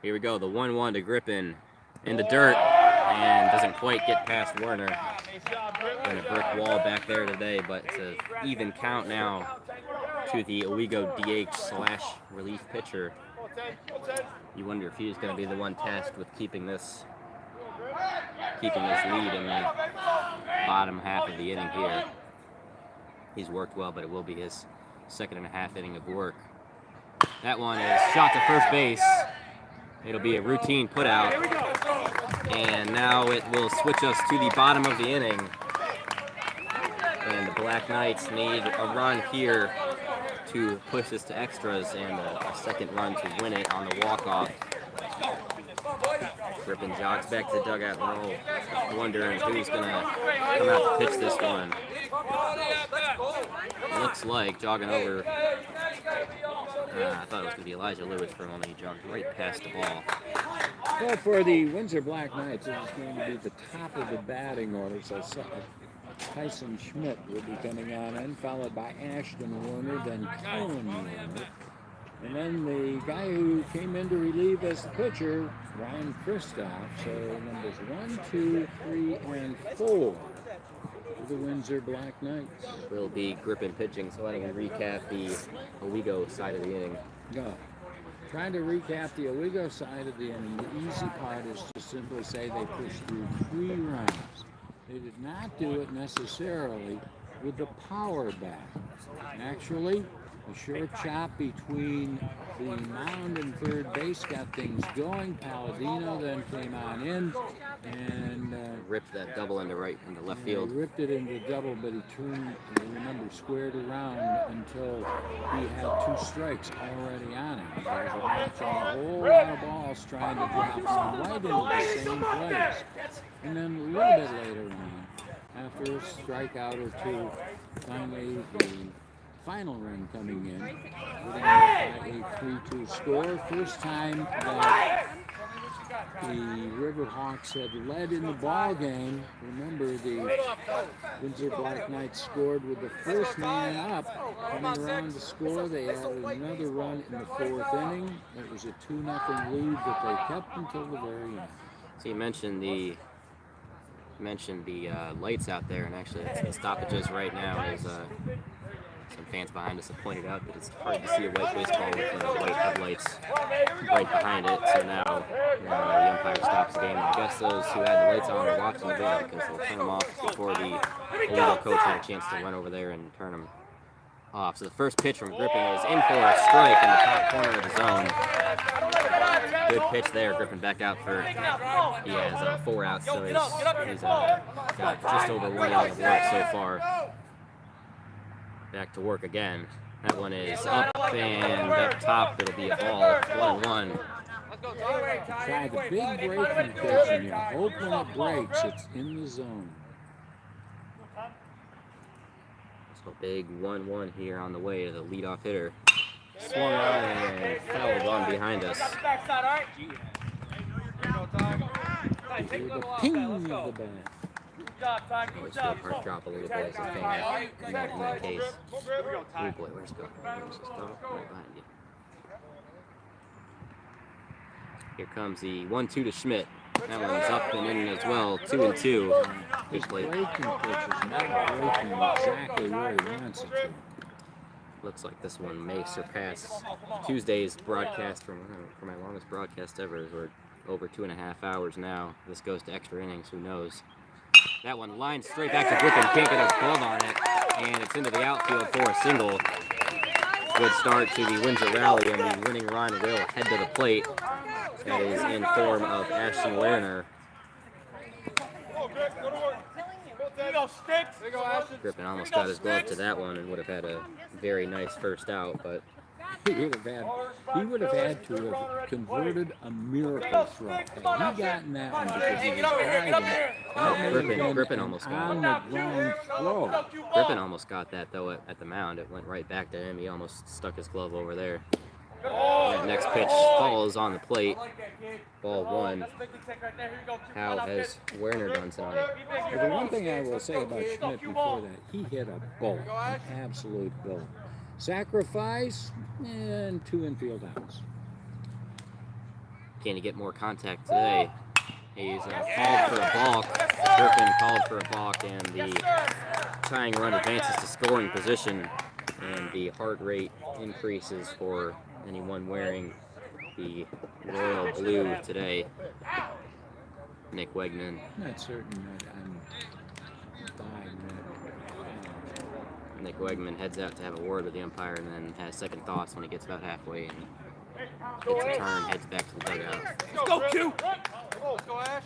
Here we go, the 1-1 to Griffin in the dirt, and doesn't quite get past Werner. Been a brick wall back there today, but it's an even count now to the Owego DH/relief pitcher. You wonder if he's going to be the one tasked with keeping this lead in the bottom half of the inning here. He's worked well, but it will be his second and a half inning of work. That one is shot to first base. It'll be a routine put out. And now it will switch us to the bottom of the inning. And the Black Knights need a run here to push this to extras, and a second run to win it on the walk-off. Griffin jogs back to the dugout roll, wondering who's going to come out to pitch this one. Looks like jogging over, I thought it was going to be Elijah Lewis for a moment. He jogged right past the ball. Well, for the Windsor Black Knights, it was going to be the top of the batting order, so Tyson Schmidt will be coming on in, followed by Ashton Warner, then Colin Warner. And then the guy who came in to relieve as the pitcher, Ryan Kristoff. So numbers 1, 2, 3, and 4 for the Windsor Black Knights. Will be Griffin pitching, so I'm going to recap the Owego side of the inning. Go. Trying to recap the Owego side of the inning. The easy part is to simply say they pushed through 3 runs. They did not do it necessarily with the power back. Actually, a short chop between the mound and third base got things going. Palladino then came on in and ripped that double into left field. He ripped it into double, but he turned, remember, squared around until he had 2 strikes already on him. He was watching a whole lot of balls trying to drop him right into the same place. And then a little bit later on, after a strikeout or 2, finally the final run coming in, with a 3-2 score. First time that the Riverhawks had led in the ball game. Remember, the Windsor Black Knights scored with the first man up coming around to score. They added another run in the 4th inning. It was a 2-0 lead that they kept until the very end. So you mentioned the lights out there, and actually the stoppages right now is some fans behind us have pointed out that it's hard to see a white baseball with white headlights right behind it. So now the umpire stops the game. I guess those who had the lights on are watching the game because they'll turn them off before the Owego coach had a chance to run over there and turn them off. So the first pitch from Griffin is in for a strike in the top corner of the zone. Good pitch there. Griffin back out for, he has 4 outs, so he's got just over 1 out of work so far. Back to work again. That one is up and up top. It'll be a ball. 1-1. Try the big breaking pitch, and you hope when it breaks, it's in the zone. So big 1-1 here on the way to the leadoff hitter. Swung on and fouled on behind us. The ping of the bat. Always feel heart drop a little bit as a fan in that case. Oh boy, where's it going? Where's this going? Right behind you. Here comes the 1-2 to Schmidt. That one's up and in as well, 2-2. His Big play. breaking pitch is not breaking exactly where he wants it to. Looks like this one may surpass Tuesday's broadcast for my longest broadcast ever. We're over 2.5 hours now. This goes to extra innings, who knows. That one lined straight back to Griffin, can't get a glove on it, and it's into the outfield for a single. Good start to the Windsor rally, and the winning run will head to the plate. That is in form of Ashton Werner. Griffin almost got his glove to that one and would have had a very nice first out, but He would have had to have converted a miracle throw. Had he gotten that one because he was driving, that may have Griffin been almost an got on the ground throw. Griffin almost got that though at the mound. It went right back to him. He almost stuck his glove over there. That next pitch falls on the plate. Ball 1. How has Werner done tonight? But the one thing I will say about Schmidt before that, he hit a bullet, an absolute bullet. Sacrifice and 2 infield outs. Can he get more contact today? He's called for a balk. Griffin called for a balk, and the tying run advances to scoring position, and the heart rate increases for anyone wearing the royal blue today. Nick Wegman. I'm not certain that I'm buying that. Nick Wegman heads out to have a word with the umpire and then has second thoughts when he gets about halfway and gets a turn, heads back to the dugout. Let's go, Q! Let's go, Ash.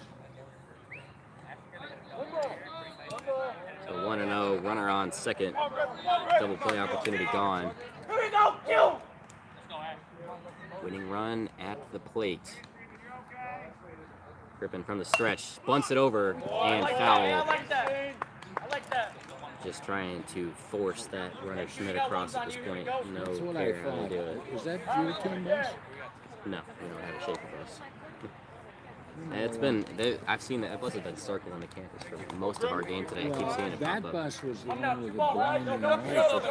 So 1-0, runner on second. Double play opportunity gone. Here we go, Q! Winning run at the plate. Griffin from the stretch, bunts it over and foul. I like that. Just trying to force that runner Schmidt across at this point. No That's what I care how to thought. do it. Is that your team, boss? No, we don't have a shape of us. It's been, I've seen that bus has been circling the campus for most of our game today. I keep seeing it That pop up. bus was the one with the blinding light was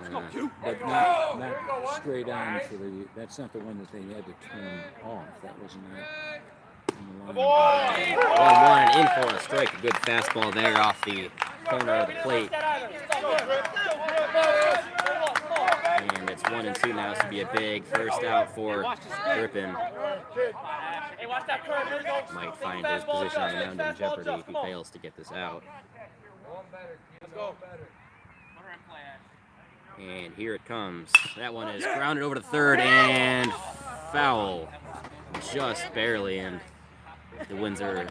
coming, but not straight on for the. That's not the one that they had to turn off. That was not in the line. 1-1 in for a strike. A good fastball there off the corner of the plate. And it's 1-2 now. This would be a big first out for Griffin. Might find his position on the mound in jeopardy if he fails to get this out. And here it comes. That one is grounded over to third and foul. Just barely, and the Windsor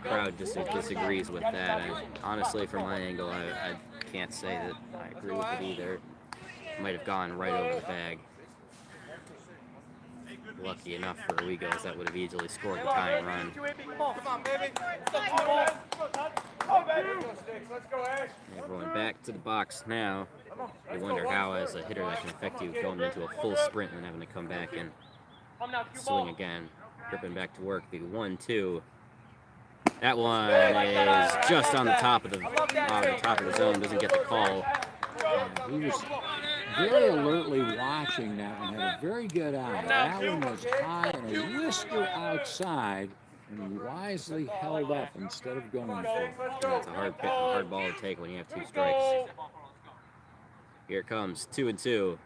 crowd disagrees with that. And honestly, from my angle, I can't say that I agree with it either. Might have gone right over the bag. Lucky enough for Owegos, that would have easily scored the tying run. And going back to the box now. You wonder how, as a hitter, that can affect you going into a full sprint and then having to come back and swing again. Griffin back to work. The 1-2. That one is just on the top of the zone. Doesn't get the call. He was very alertly watching that one. Had a very good eye. That one was high and a whisker outside, and he wisely held up instead of going for it. That's a hard ball to take when you have 2 strikes. Here it comes, 2-2.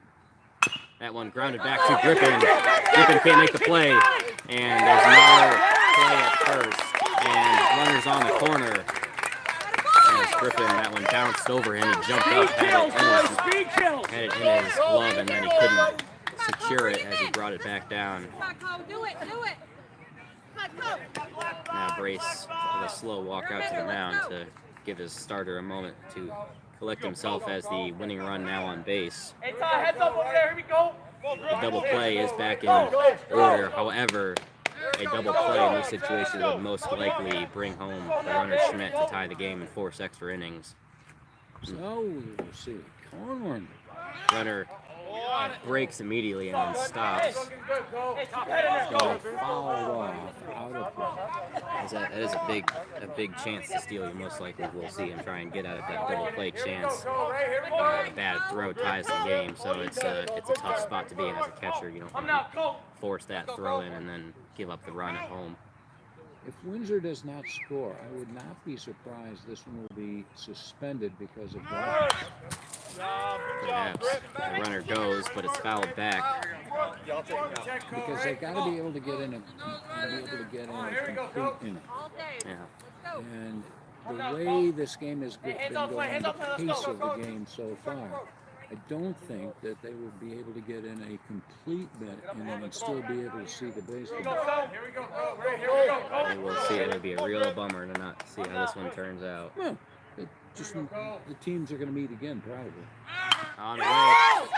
That one grounded back to Griffin. Griffin can't make the play, and there's no play at first. And runners on the corner. As Griffin, that one bounced over him. He jumped up, had it in his glove, and then he couldn't secure it as he brought it back down. Now Brace with a slow walk out to the mound to give his starter a moment to collect himself as the winning run now on base. Heads up over there, here we go. The double play is back in order. However, a double play in this situation would most likely bring home the runner Schmidt to tie the game and force extra innings. So we'll see. Corn. Runner breaks immediately and then stops. Got fouled off out of play. That is a big chance to steal. You most likely will see him try and get out of that double play chance. A bad throw ties the game, so it's a tough spot to be in as a catcher. You don't want to force that throw in and then give up the run at home. If Windsor does not score, I would not be surprised this one will be suspended because of that. Perhaps the runner goes, but it's fouled back. Because they got to be able to get in a complete inning. Yeah. And the way this game has been going, the pace of the game so far, I don't think that they would be able to get in a complete inning and still be able to see the baseball. And we'll see. It would be a real bummer to not see how this one turns out. Well, the teams are going to meet again, probably. On the way.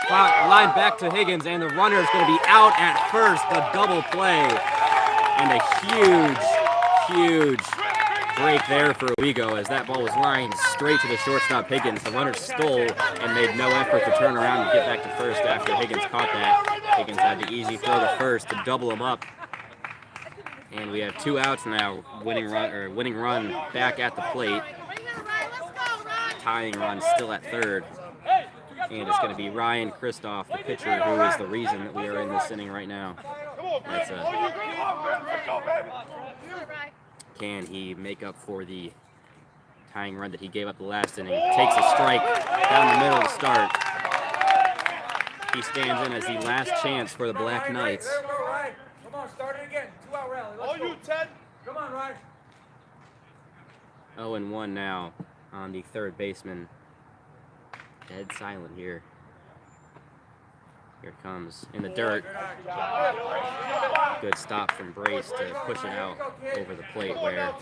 Line back to Higgins, and the runner is going to be out at first. A double play. And a huge break there for Owego as that ball was lined straight to the shortstop Higgins. The runner stole and made no effort to turn around and get back to first after Higgins caught that. Higgins had the easy throw to first to double him up. And we have 2 outs now. Winning run back at the plate. Tying run still at third. And it's going to be Ryan Kristoff, the pitcher, who is the reason that we are in this inning right now. Can he make up for the tying run that he gave up the last inning? Takes a strike down the middle to start. He stands in as the last chance for the Black Knights. Come on, start it again. 2-out rally. Let's go. You, Ted. Come on, Ryan. 0-1 now on the third baseman. Dead silent here. Here it comes in the dirt. Good stop from Brace to push it out over the plate where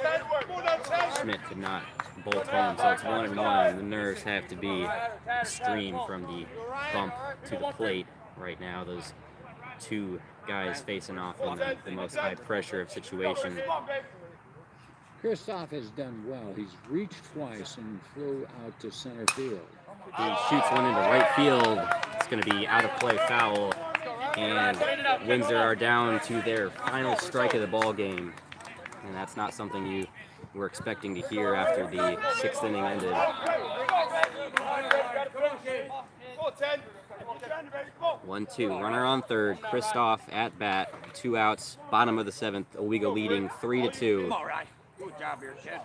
Schmidt could not bolt home. So it's 1-1. The nerves have to be extreme from the bump to the plate right now. Those 2 guys facing off in the most high pressure of situation. Kristoff has done well. He's reached twice and flew out to center field. He shoots one into right field. It's going to be out of play foul. And Windsor are down to their final strike of the ball game. And that's not something you were expecting to hear after the 6th inning ended. 1-2. Runner on third. Kristoff at bat. 2 outs. Bottom of the 7th. Owego leading 3-2. Good job here, kid.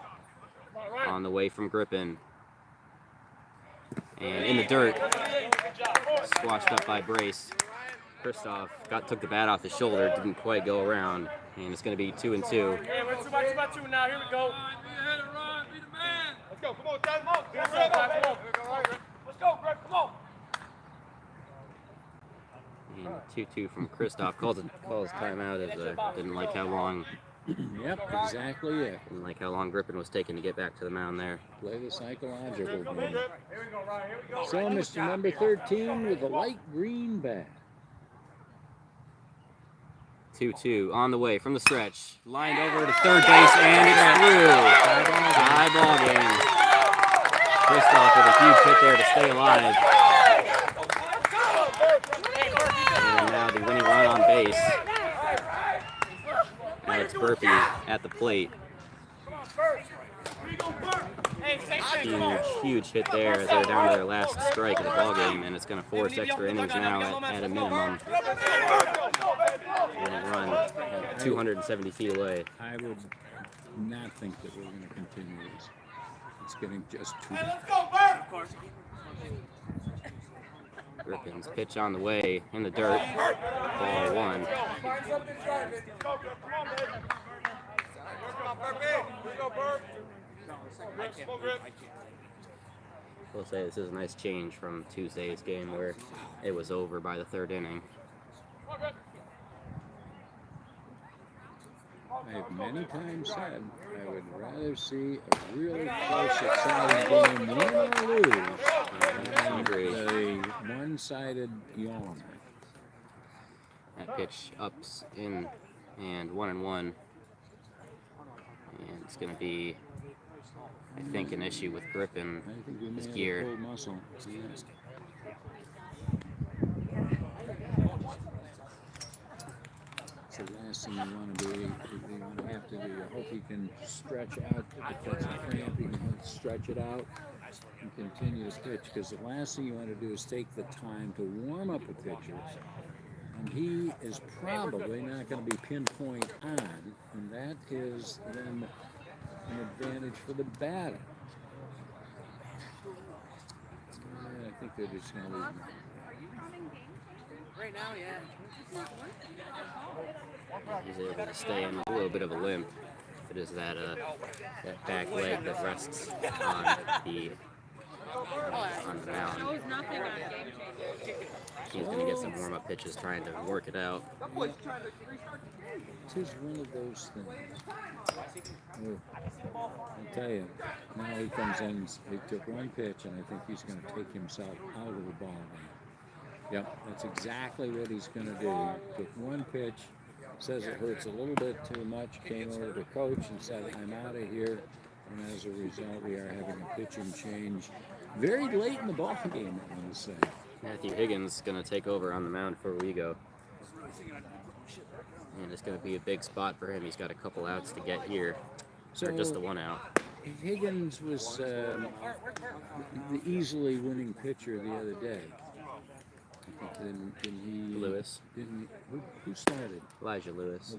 On the way from Grippin. And in the dirt. Squashed up by Brace. Kristoff took the bat off his shoulder. Didn't quite go around. And it's going to be 2-2. Hey, we're 2-2 now. Here we go. Let's go. Come on, Ted. Let's go, Greg. Come on. And 2-2 from Kristoff. Calls timeout as didn't like how long. Yep, exactly it. Didn't like how long Grippin was taking to get back to the mound there. Play the psychological game. Here we go, Ryan. Here we go. So, Mr. Number 13 with a light green bat. 2-2 on the way from the stretch. Lined over to third base, and it's through. Tie ball game. Kristoff with a huge hit there to stay alive. And now the winning run on base. Alex Burpee at the plate. Huge hit there as they're down to their last strike of the ball game, and it's going to force extra innings now at a minimum. Winning run 270 feet away. I would not think that we're going to continue this. It's getting just too Hey, let's go, Bert! Grippin's pitch on the way in the dirt. Ball 1. Find something to drive it. Come on, baby. Come on, Bert. Here we go, Bert. We'll say this is a nice change from Tuesday's game where it was over by the 3rd inning. I have many times said I would rather see a really close, exciting game, win or lose, than a one-sided yawn. That pitch ups in and 1-1. And it's going to be, I think, an issue with Grippin. I think we may His have gear. pulled muscle. Yes. It's the last thing you want to do. You want to have to do. I hope he can stretch out. If that's a cramp, he can stretch it out and continue his pitch. Because the last thing you want to do is take the time to warm up a pitcher he is probably not going to be pinpoint on, and that is then an advantage for the batter. I think they're just going to leave him. Right now, yeah. He's able to stay in a little bit of a limp. It is that back leg that rests on the mound. He's going to get some warm-up pitches trying to work it out. It is one of those things. I'll tell you, now he comes in, he took one pitch, and I think he's going to take himself out of the ball game. Yep, that's exactly what he's going to do. He took one pitch, says it hurts a little bit too much, came over to coach and said, I'm out of here. And as a result, we are having a pitching change very late in the ball game, I want to say. Matthew Higgins going to take over on the mound for Owego. And it's going to be a big spot for him. He's got a couple outs to get here, or just the one out. Higgins was the easily winning pitcher the other day. Didn't he? Lewis. Who started? Elijah Lewis.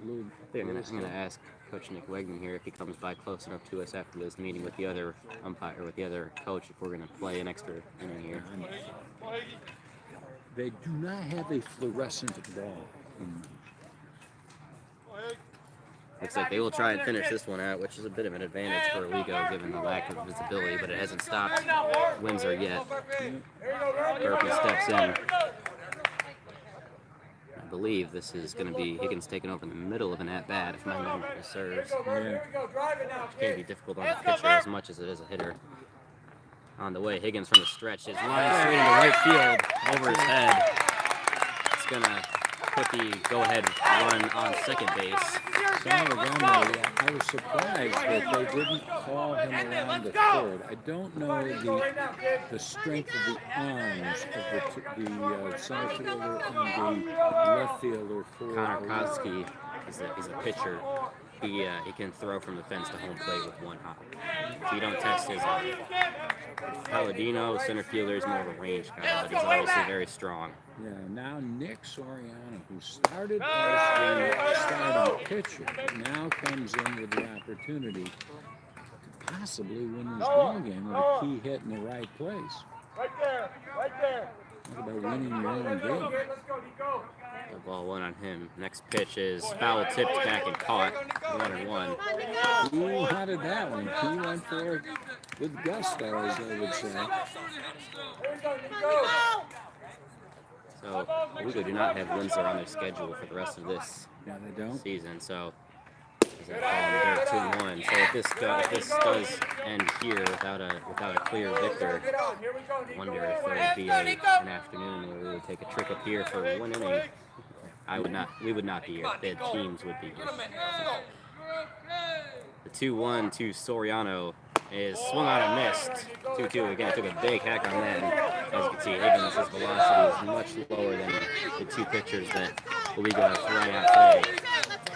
I'm going to ask Coach Nick Wegman here if he comes by close enough to us after this meeting with the other umpire, or with the other coach, if we're going to play an extra inning here. They do not have a fluorescent ball. Looks like they will try and finish this one out, which is a bit of an advantage for Owego given the lack of visibility, but it hasn't stopped Windsor yet. Burpee steps in. I believe this is going to be Higgins taking over in the middle of an at-bat, if my memory serves. Yeah. It's going to be difficult on the pitcher as much as it is a hitter. On the way, Higgins from the stretch is line straight into right field over his head. It's going to put the go-ahead run on second base. I was surprised that they didn't call him around the third. I don't know the strength of the arms of the center fielder and the left fielder for Connor Koski is a pitcher. He can throw from the fence to home plate with one hop. So you don't test his arm. Palladino, center fielder, is more of a range guy, but he's obviously very strong. Yeah, now Nick Soriano, who started as the starting pitcher, now comes in with the opportunity to possibly win this ball game with a key hit in the right place. Right there, right there. Talk about winning your own game. The ball one on him. Next pitch is foul tipped back and caught. 1-1. Ooh, how did that one? He went for it with gusto, as they would say. So Owego do not have Windsor on their schedule for the rest of this season. So he's going to call him 2-1. So if this does end here without a clear victor, I wonder if there would be an afternoon where we would take a trip up here for one inning. We would not be here. The teams would be here. The 2-1 to Soriano is swung on and missed. 2-2 again. Took a big hack on that. As you can see, Higgins' velocity is much lower than the two pitchers that Owego have thrown out today.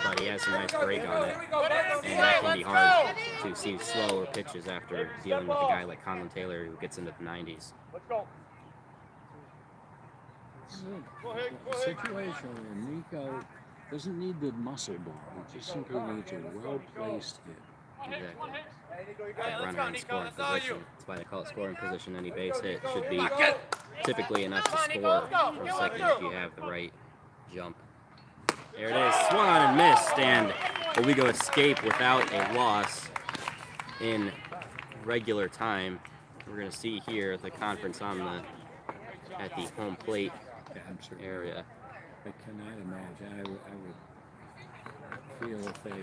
But he has a nice break on it. And that can be hard to see slower pitches after dealing with a guy like Conlon Taylor who gets into the 90s. Let's go. A situation where Nico doesn't need the muscle ball. He just simply needs a well-placed hit. Exactly. That runner in scoring position. That's why they call it scoring position. Any base hit should be typically enough to score from second if you have the right jump. There it is. Swung on and missed, and Owego escape without a loss in regular time. We're going to see here at the conference at the home plate area. I cannot imagine. I would feel if they...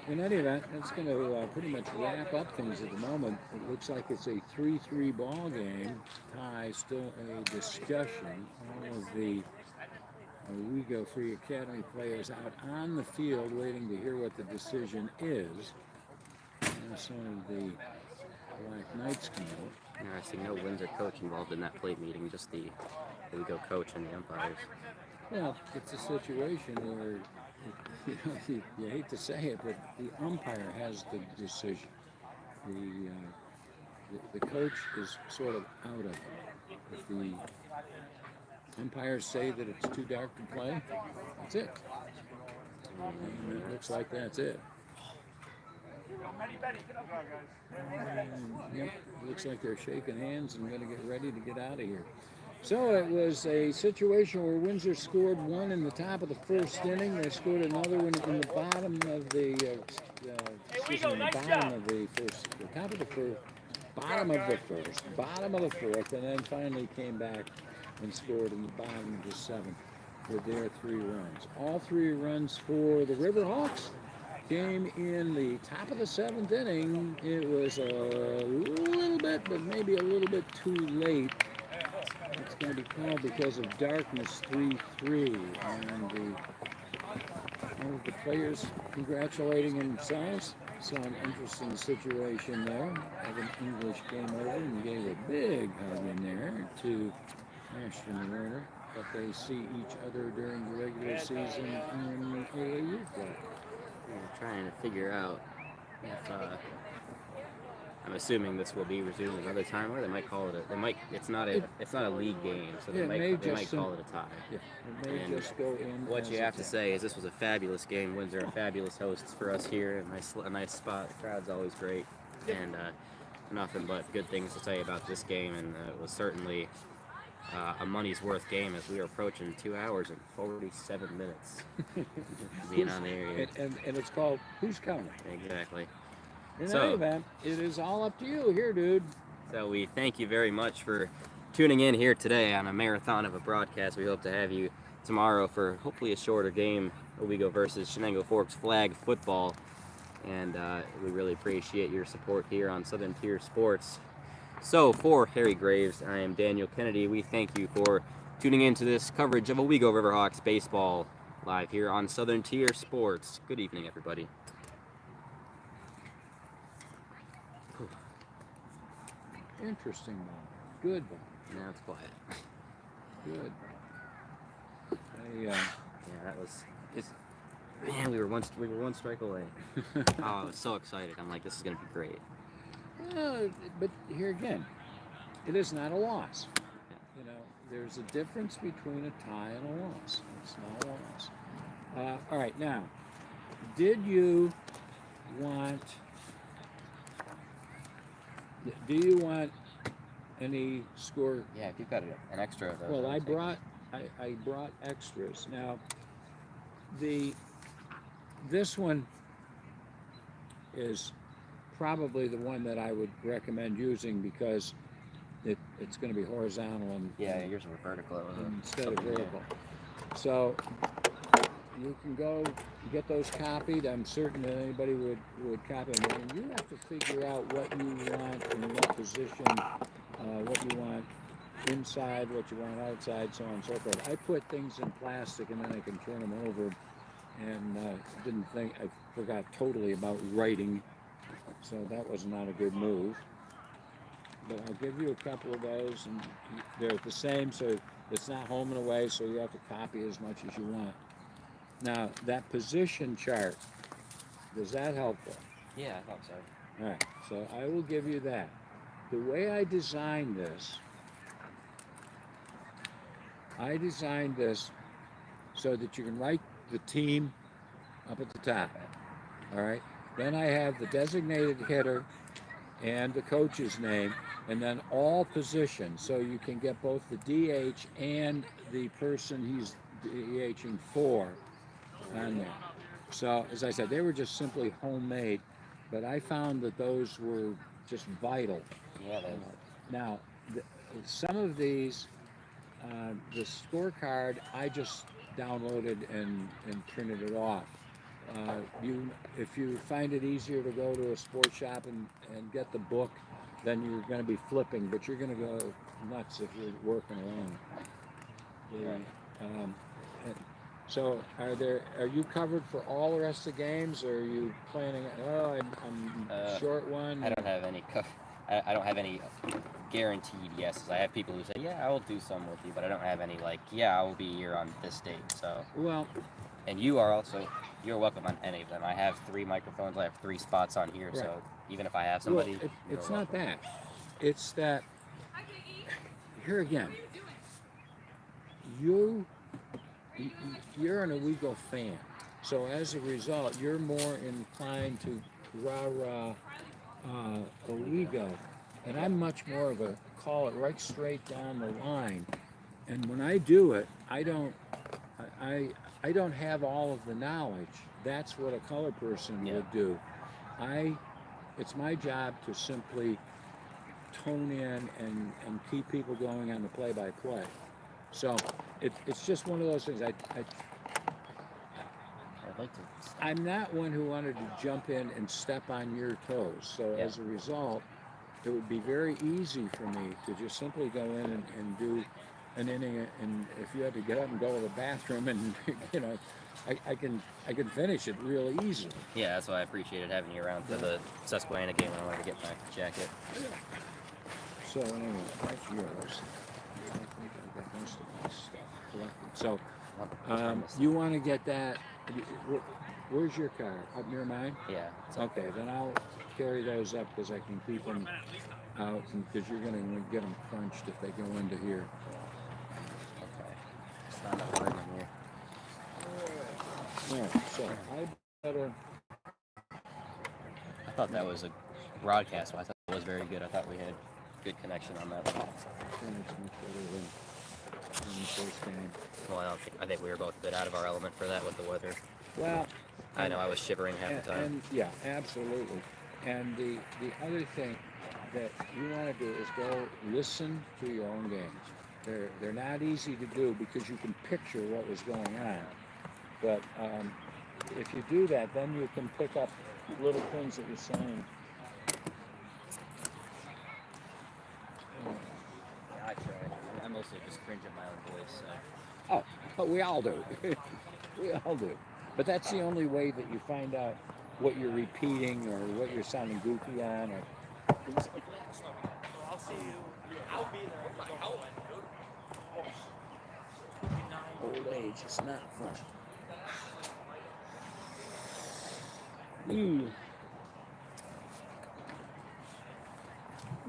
In any event, that's going to pretty much wrap up things at the moment. It looks like it's a 3-3 ball game. Tie, still a discussion. All of the Owego Free Academy players out on the field waiting to hear what the decision is. And some of the Black Knights come out. Interesting, no Windsor coach involved in that plate meeting, just the Owego coach and the umpires. Well, it's a situation where, you hate to say it, but the umpire has the decision. the coach is sort of out of it. If the umpires say that it's too dark to play, that's it. And it looks like that's it. Yep, looks like they're shaking hands and going to get ready to get out of here. So it was a situation where Windsor scored one in the top of the first inning. They scored another one in the bottom of the bottom of the fourth, and then finally came back and scored in the bottom of the seventh with their 3 runs. All 3 runs for the Riverhawks came in the top of the 7th inning. It was a little bit, but maybe a little bit too late. It's going to be called because of darkness 3-3, and all of the players congratulating themselves. Saw an interesting situation there. Evan English came over and gave a big hug in there to Ashton Werner, but they see each other during the regular season in AAU play. We're trying to figure out if I'm assuming this will be resumed another time, or they might call it it's not a league game, so they might call it a tie. Yeah, it may just go in. What you have to say is this was a fabulous game. Windsor are fabulous hosts for us here. A nice spot. The crowd's always great, and nothing but good things to tell you about this game. And it was certainly a money's worth game as we are approaching 2 hours and 47 minutes being on the air. And it's called Who's Counting? Exactly. In any event, it is all up to you here, dude. So we thank you very much for tuning in here today on a marathon of a broadcast. We hope to have you tomorrow for hopefully a shorter game, Owego versus Shenango Forks flag football. And we really appreciate your support here on Southern Tier Sports. So for Harry Graves, I am Daniel Kennedy. We thank you for tuning in to this coverage of Owego Riverhawks baseball live here on Southern Tier Sports. Good evening, everybody. Interesting one. Good one. Now it's quiet. Good. Yeah, that was just, man, we were one strike away. Oh, I was so excited. I'm like, this is gonna be great. But here again, it is not a loss. You know, there's a difference between a tie and a loss. It's not a loss. All right, now, do you want any score? Yeah, if you've got an extra of those. Well, I brought extras. Now, this one is probably the one that I would recommend using because it's going to be horizontal and yours were vertical instead of vertical. So you can go get those copied. I'm certain that anybody would copy them. And you have to figure out what you want in what position, what you want inside, what you want outside, so on and so forth. I put things in plastic and then I can turn them over. And I forgot totally about writing, so that was not a good move. But I'll give you a couple of those, and they're the same, so it's not home and away, so you have to copy as much as you want. Now, that position chart, does that help? Yeah, I thought so. All right, so I will give you that. The way I designed this so that you can write the team up at the top. All right. Then I have the designated hitter and the coach's name, and then all positions, so you can get both the DH and the person he's DHing for on there. So, as I said, they were just simply homemade, but I found that those were just vital. Yeah. Now, some of these, the scorecard, I just downloaded and printed it off. If you find it easier to go to a sports shop and get the book, then you're going to be flipping, but you're going to go nuts if you're working alone. So are you covered for all the rest of the games, or are you planning? Oh, I'm short one. I don't have any. I don't have any guaranteed yeses. I have people who say, "Yeah, I will do some with you," but I don't have any "Yeah, I will be here on this date." So well, and you're welcome on any of them. I have 3 microphones. I have 3 spots on here, right. So even if I have somebody, it's not that. it's that here again, you you're an Owego fan, so as a result, you're more inclined to rah-rah Owego, and I'm much more of a call it right straight down the line. And when I do it, I don't have all of the knowledge. That's what a color person Yeah. would do. It's my job to simply tone in and keep people going on the play-by-play. So it's just one of those things. I'd like to. I'm not one who wanted to jump in and step on your toes. So Yeah. as a result, it would be very easy for me to just simply go in and do an inning. And if you had to get up and go to the bathroom, and I can finish it really easily. Yeah, that's why I appreciated having you around for the Susquehanna game when I wanted to get my jacket. So anyway, that's yours. I think I've got most of my stuff collected. So you want to get that? Where's your car? Up near mine? Yeah. It's up Okay, then I'll carry those up because I can keep them out, because you're going to get them crunched if they go into here. Okay. It's not enough room in here. All right, so I better. I thought that was a broadcast. I thought it was very good. I thought we had good connection on that one. It's much better than the first game. Well, I think we were both a bit out of our element for that with the weather. Well, I know I was shivering half the time. And yeah, absolutely. And the other thing that you want to do is go listen to your own games. They're not easy to do because you can picture what was going on. But if you do that, then you can pick up little things that you're saying. Yeah, I try. I mostly just cringe at my own voice. So. Oh, but we all do. We all do. But that's the only way that you find out what you're repeating or what you're sounding goofy on or things like that. I'll see you. I'll be there. Old age is not fun.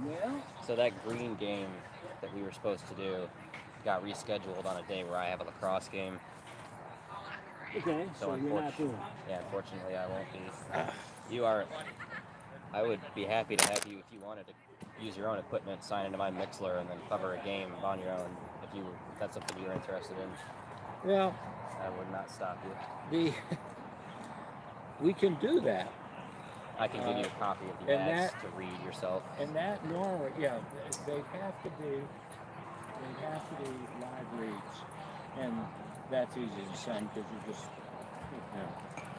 Well, So that green game that we were supposed to do got rescheduled on a day where I have a lacrosse game. okay, so you're not doing it. Yeah, unfortunately I won't be. You are. I would be happy to have you if you wanted to use your own equipment, sign into my Mixler, and then cover a game on your own. If that's something you're interested in, Well, I would not stop you. we can do that. I can give you a copy of the and ads that- to read yourself. And that Norway, yeah, they have to be live reads, and that's easy to send because you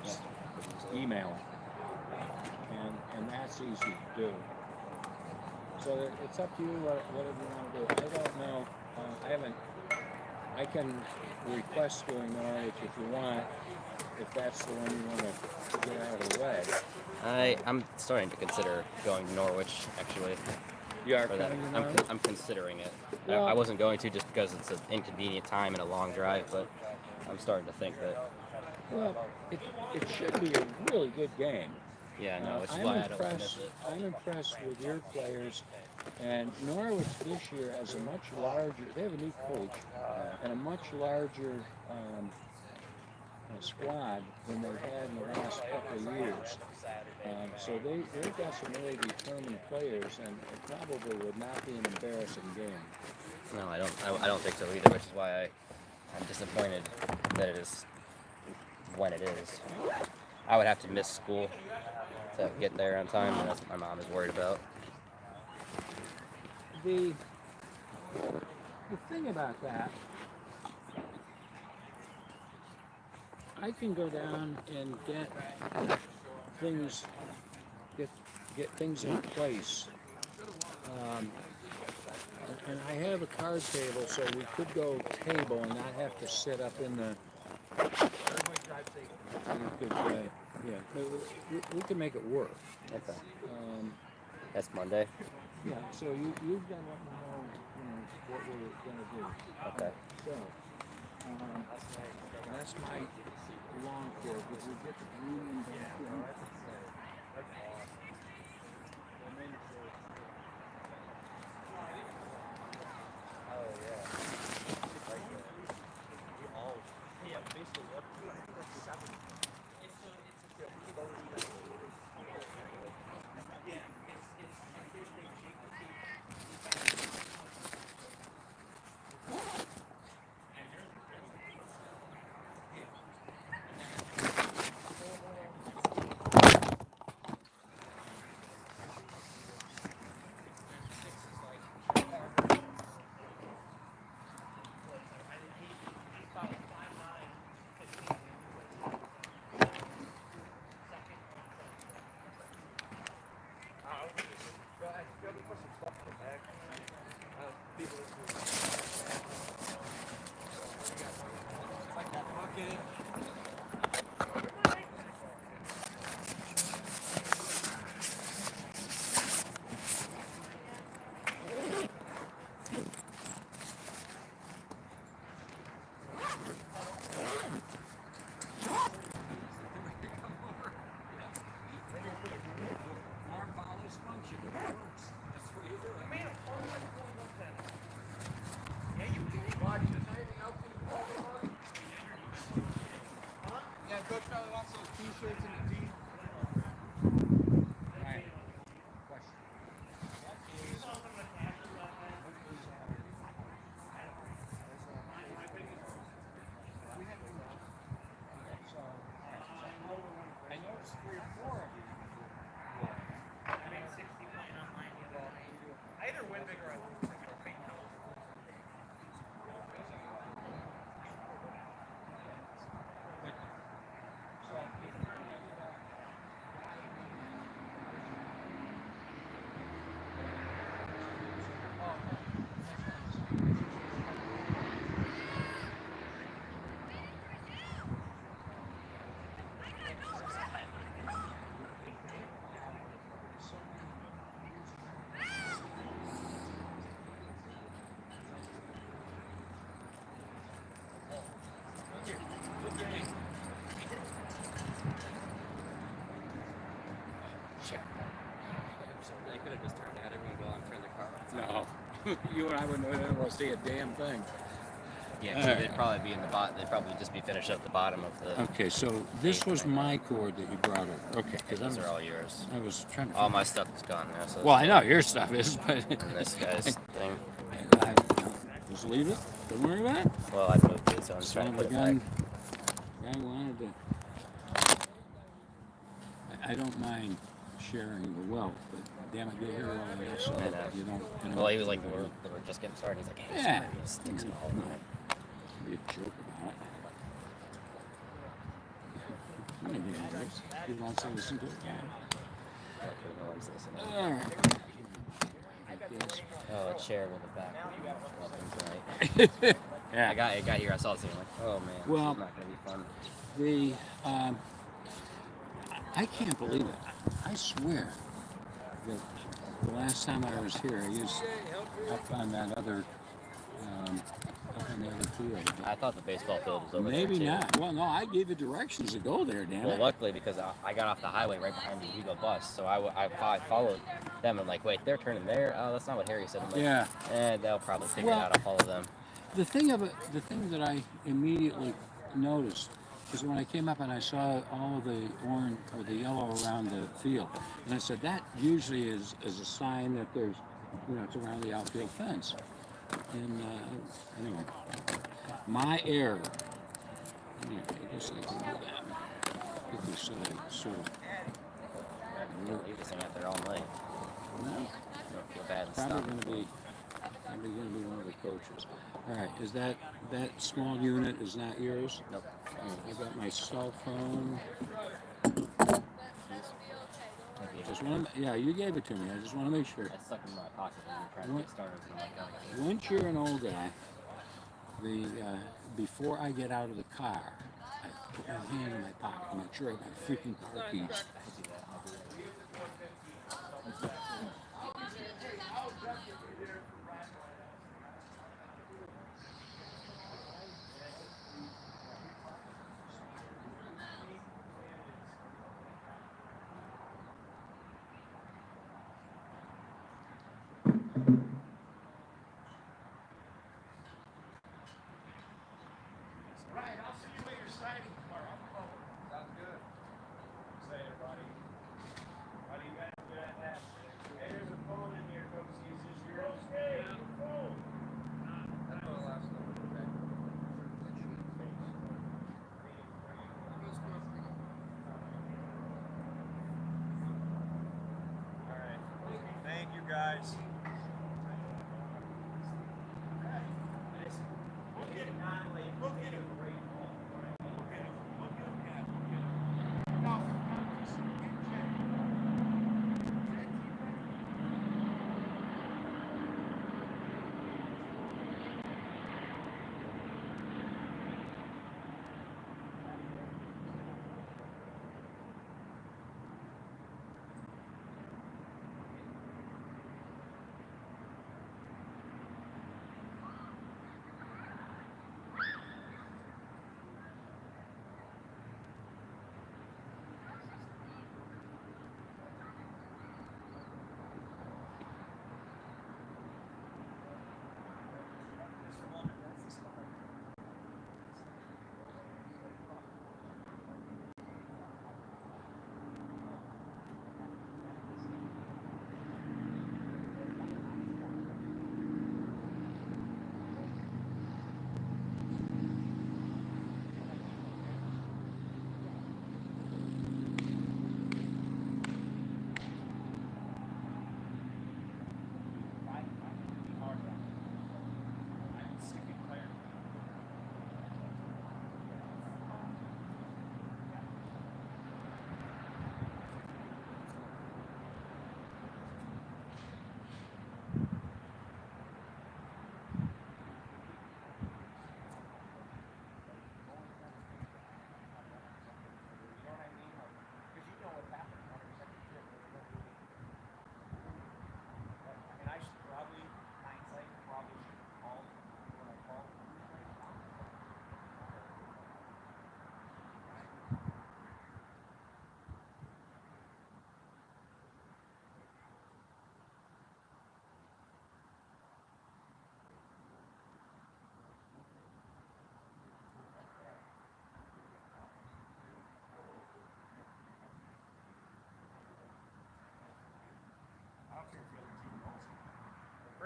just email them, and that's easy to do. So it's up to you whatever you want to do. I don't know. I can request doing Norwich if you want, if that's the one you want to get out of the way. I'm starting to consider going to Norwich, actually. You are For that. coming to Norwich? I'm considering it. Well- I wasn't going to just because it's an inconvenient time and a long drive, but I'm starting to think that, Well, it should be a really good game. yeah, no, which is I'm why I don't want to miss impressed. it. I'm impressed with your players, and Norwich this year has a much larger. They have a new coach and a much larger squad than they've had in the last couple of years. So they've got some really determined players, and it probably would not be an embarrassing game. No, I don't think so either, which is why I'm disappointed that it is when it is. I would have to miss school to get there on time, and that's what my mom is worried about. The thing about that, I can go down and get things in place. And I have a card table, so we could go table and not have to sit up in the. We could, we can make it work. Okay. That's Monday. Yeah. So you've got to let me know, what we're gonna do. Okay. So, that's my long cord. Did we get the green back in? Yeah, Coach probably wants those t-shirts and the tee. They could have just turned at him and go and turn the car off. No, you and I wouldn't have been able to see a damn thing. Yeah, 'cause they'd probably be in the bottom. They'd probably just be finished up the bottom of the. Okay, so this was my cord that you brought over. Okay, because Those are all yours. I was trying to. All my stuff is gone now. So Well, I know your stuff is, but and this guy's thing. I, just leave it. Don't worry about it. Well, I moved it, so I'm just trying Son to of put a it gun. back. Guy wanted to. I don't mind sharing the wealth, but damn it, get here early enough so I know. that you don't. You know, Well, he was like, we're just getting started. He's like, hey, Yeah. sorry, he sticks it all No. in. Be a jerk about it. Maybe he wants to listen to it. Yeah. No one's listening. All right. I guess. Oh, a chair with a back. Welcome tonight. Yeah. I got here. I saw this and I'm like, oh man, Well, this is not gonna be fun. The I can't believe it. I swear that the last time I was here, I used up on that other up on the other field. I thought the baseball field was over Maybe there too. not. Well, no, I gave you directions to go there, damn Well, it. luckily because I got off the highway right behind the Hugo bus, so I followed them and like, wait, they're turning there. Oh, that's not what Harry said. I'm like, Yeah. they'll probably figure Well, it out. I'll follow them. The thing that I immediately noticed is when I came up and I saw all of the orange or the yellow around the field, and I said that usually is a sign that there's, it's around the outfield fence. And anyway, my error. Anyway, I guess I can do that. Get this sort of. You just hang out there all night. No, You don't feel bad and probably stuff. going to be one of the coaches. All right, is that small unit is not yours? Nope. All right, I got my cell phone. Just want to, yeah, you gave it to me. I just want to make sure. I stuck in my pocket when we were trying to get started. And I'm like, oh, Once you're an old guy, before I get out of the car, I put my hand in my pocket to make sure I got my freaking car keys. Thank you, guys.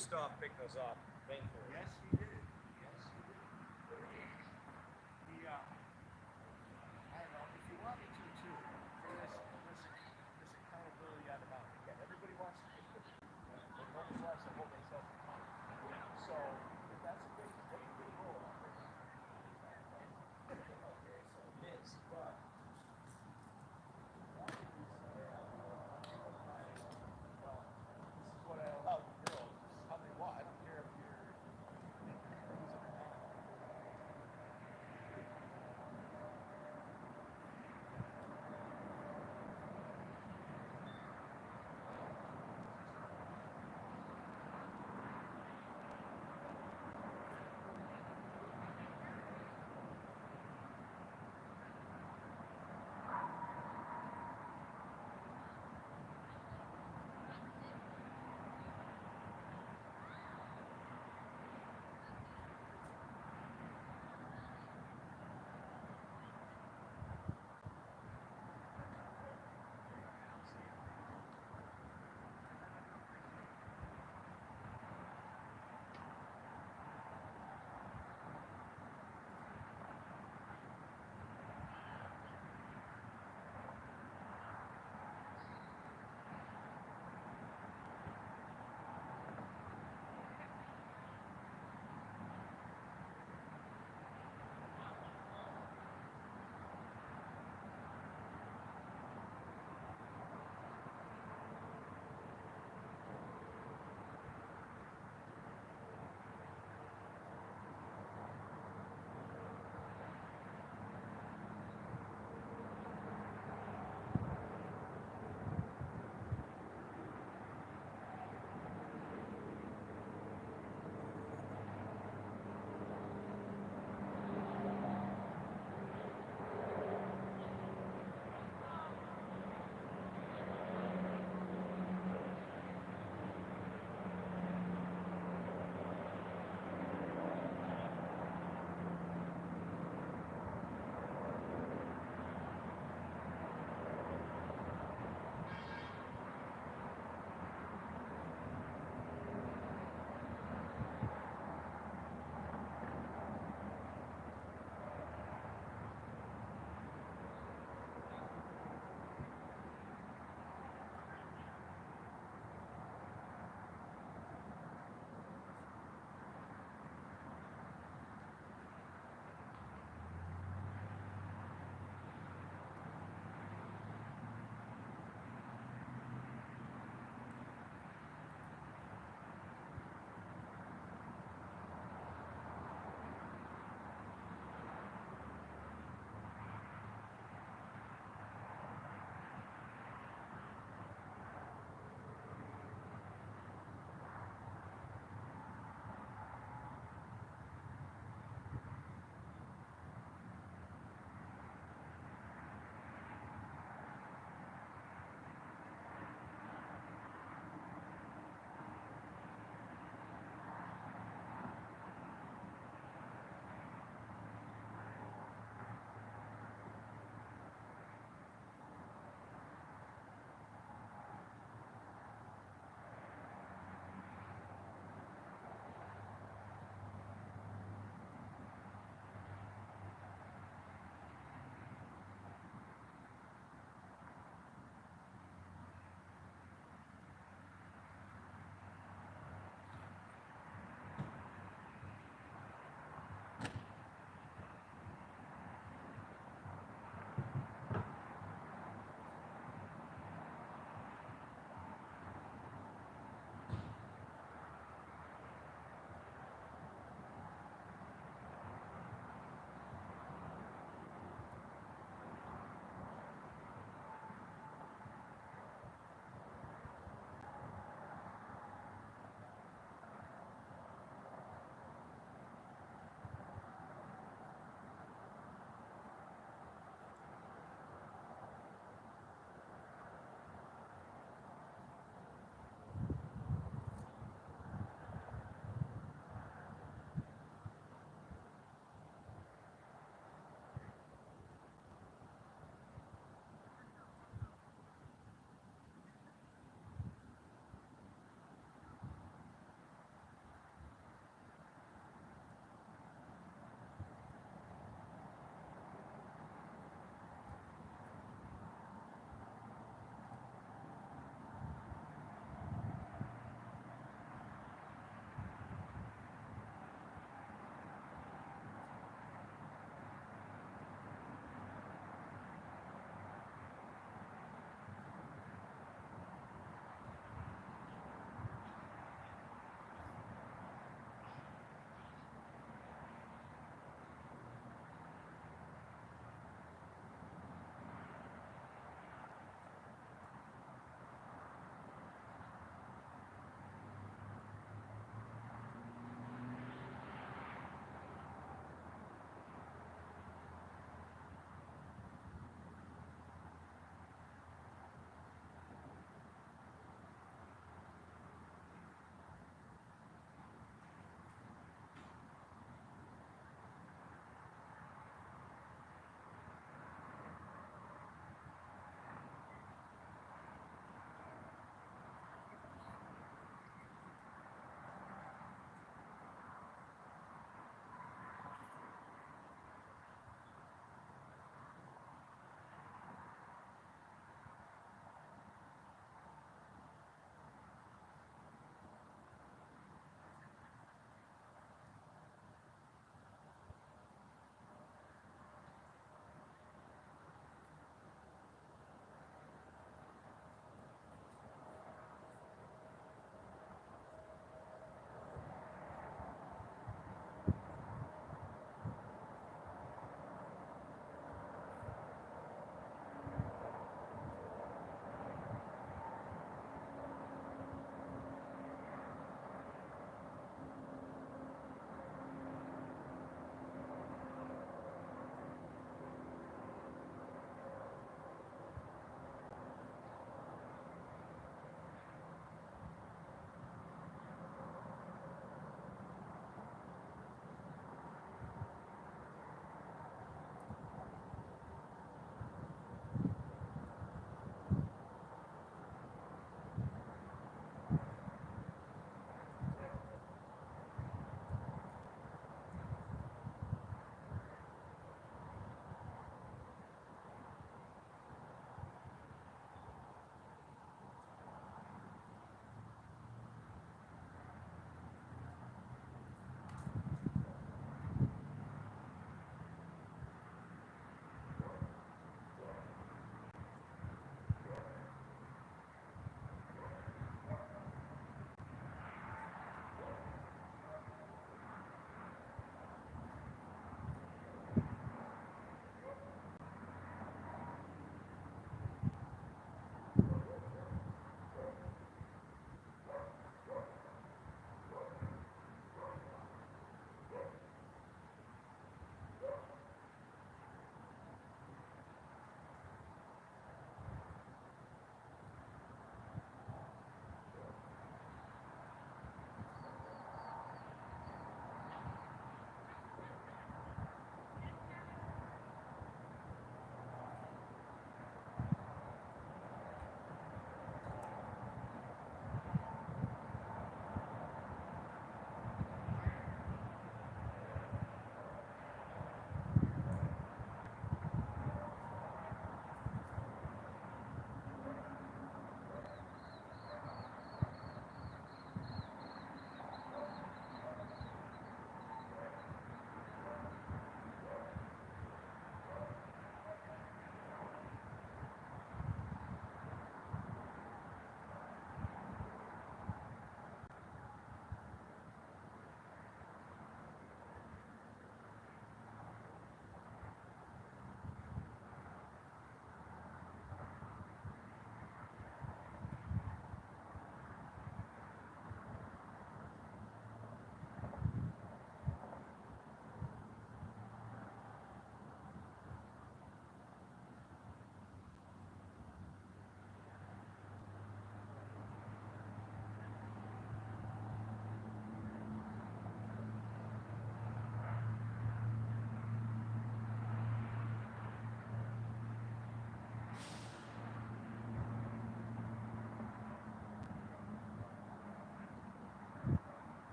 Kristoff picked those off. Yes, he did.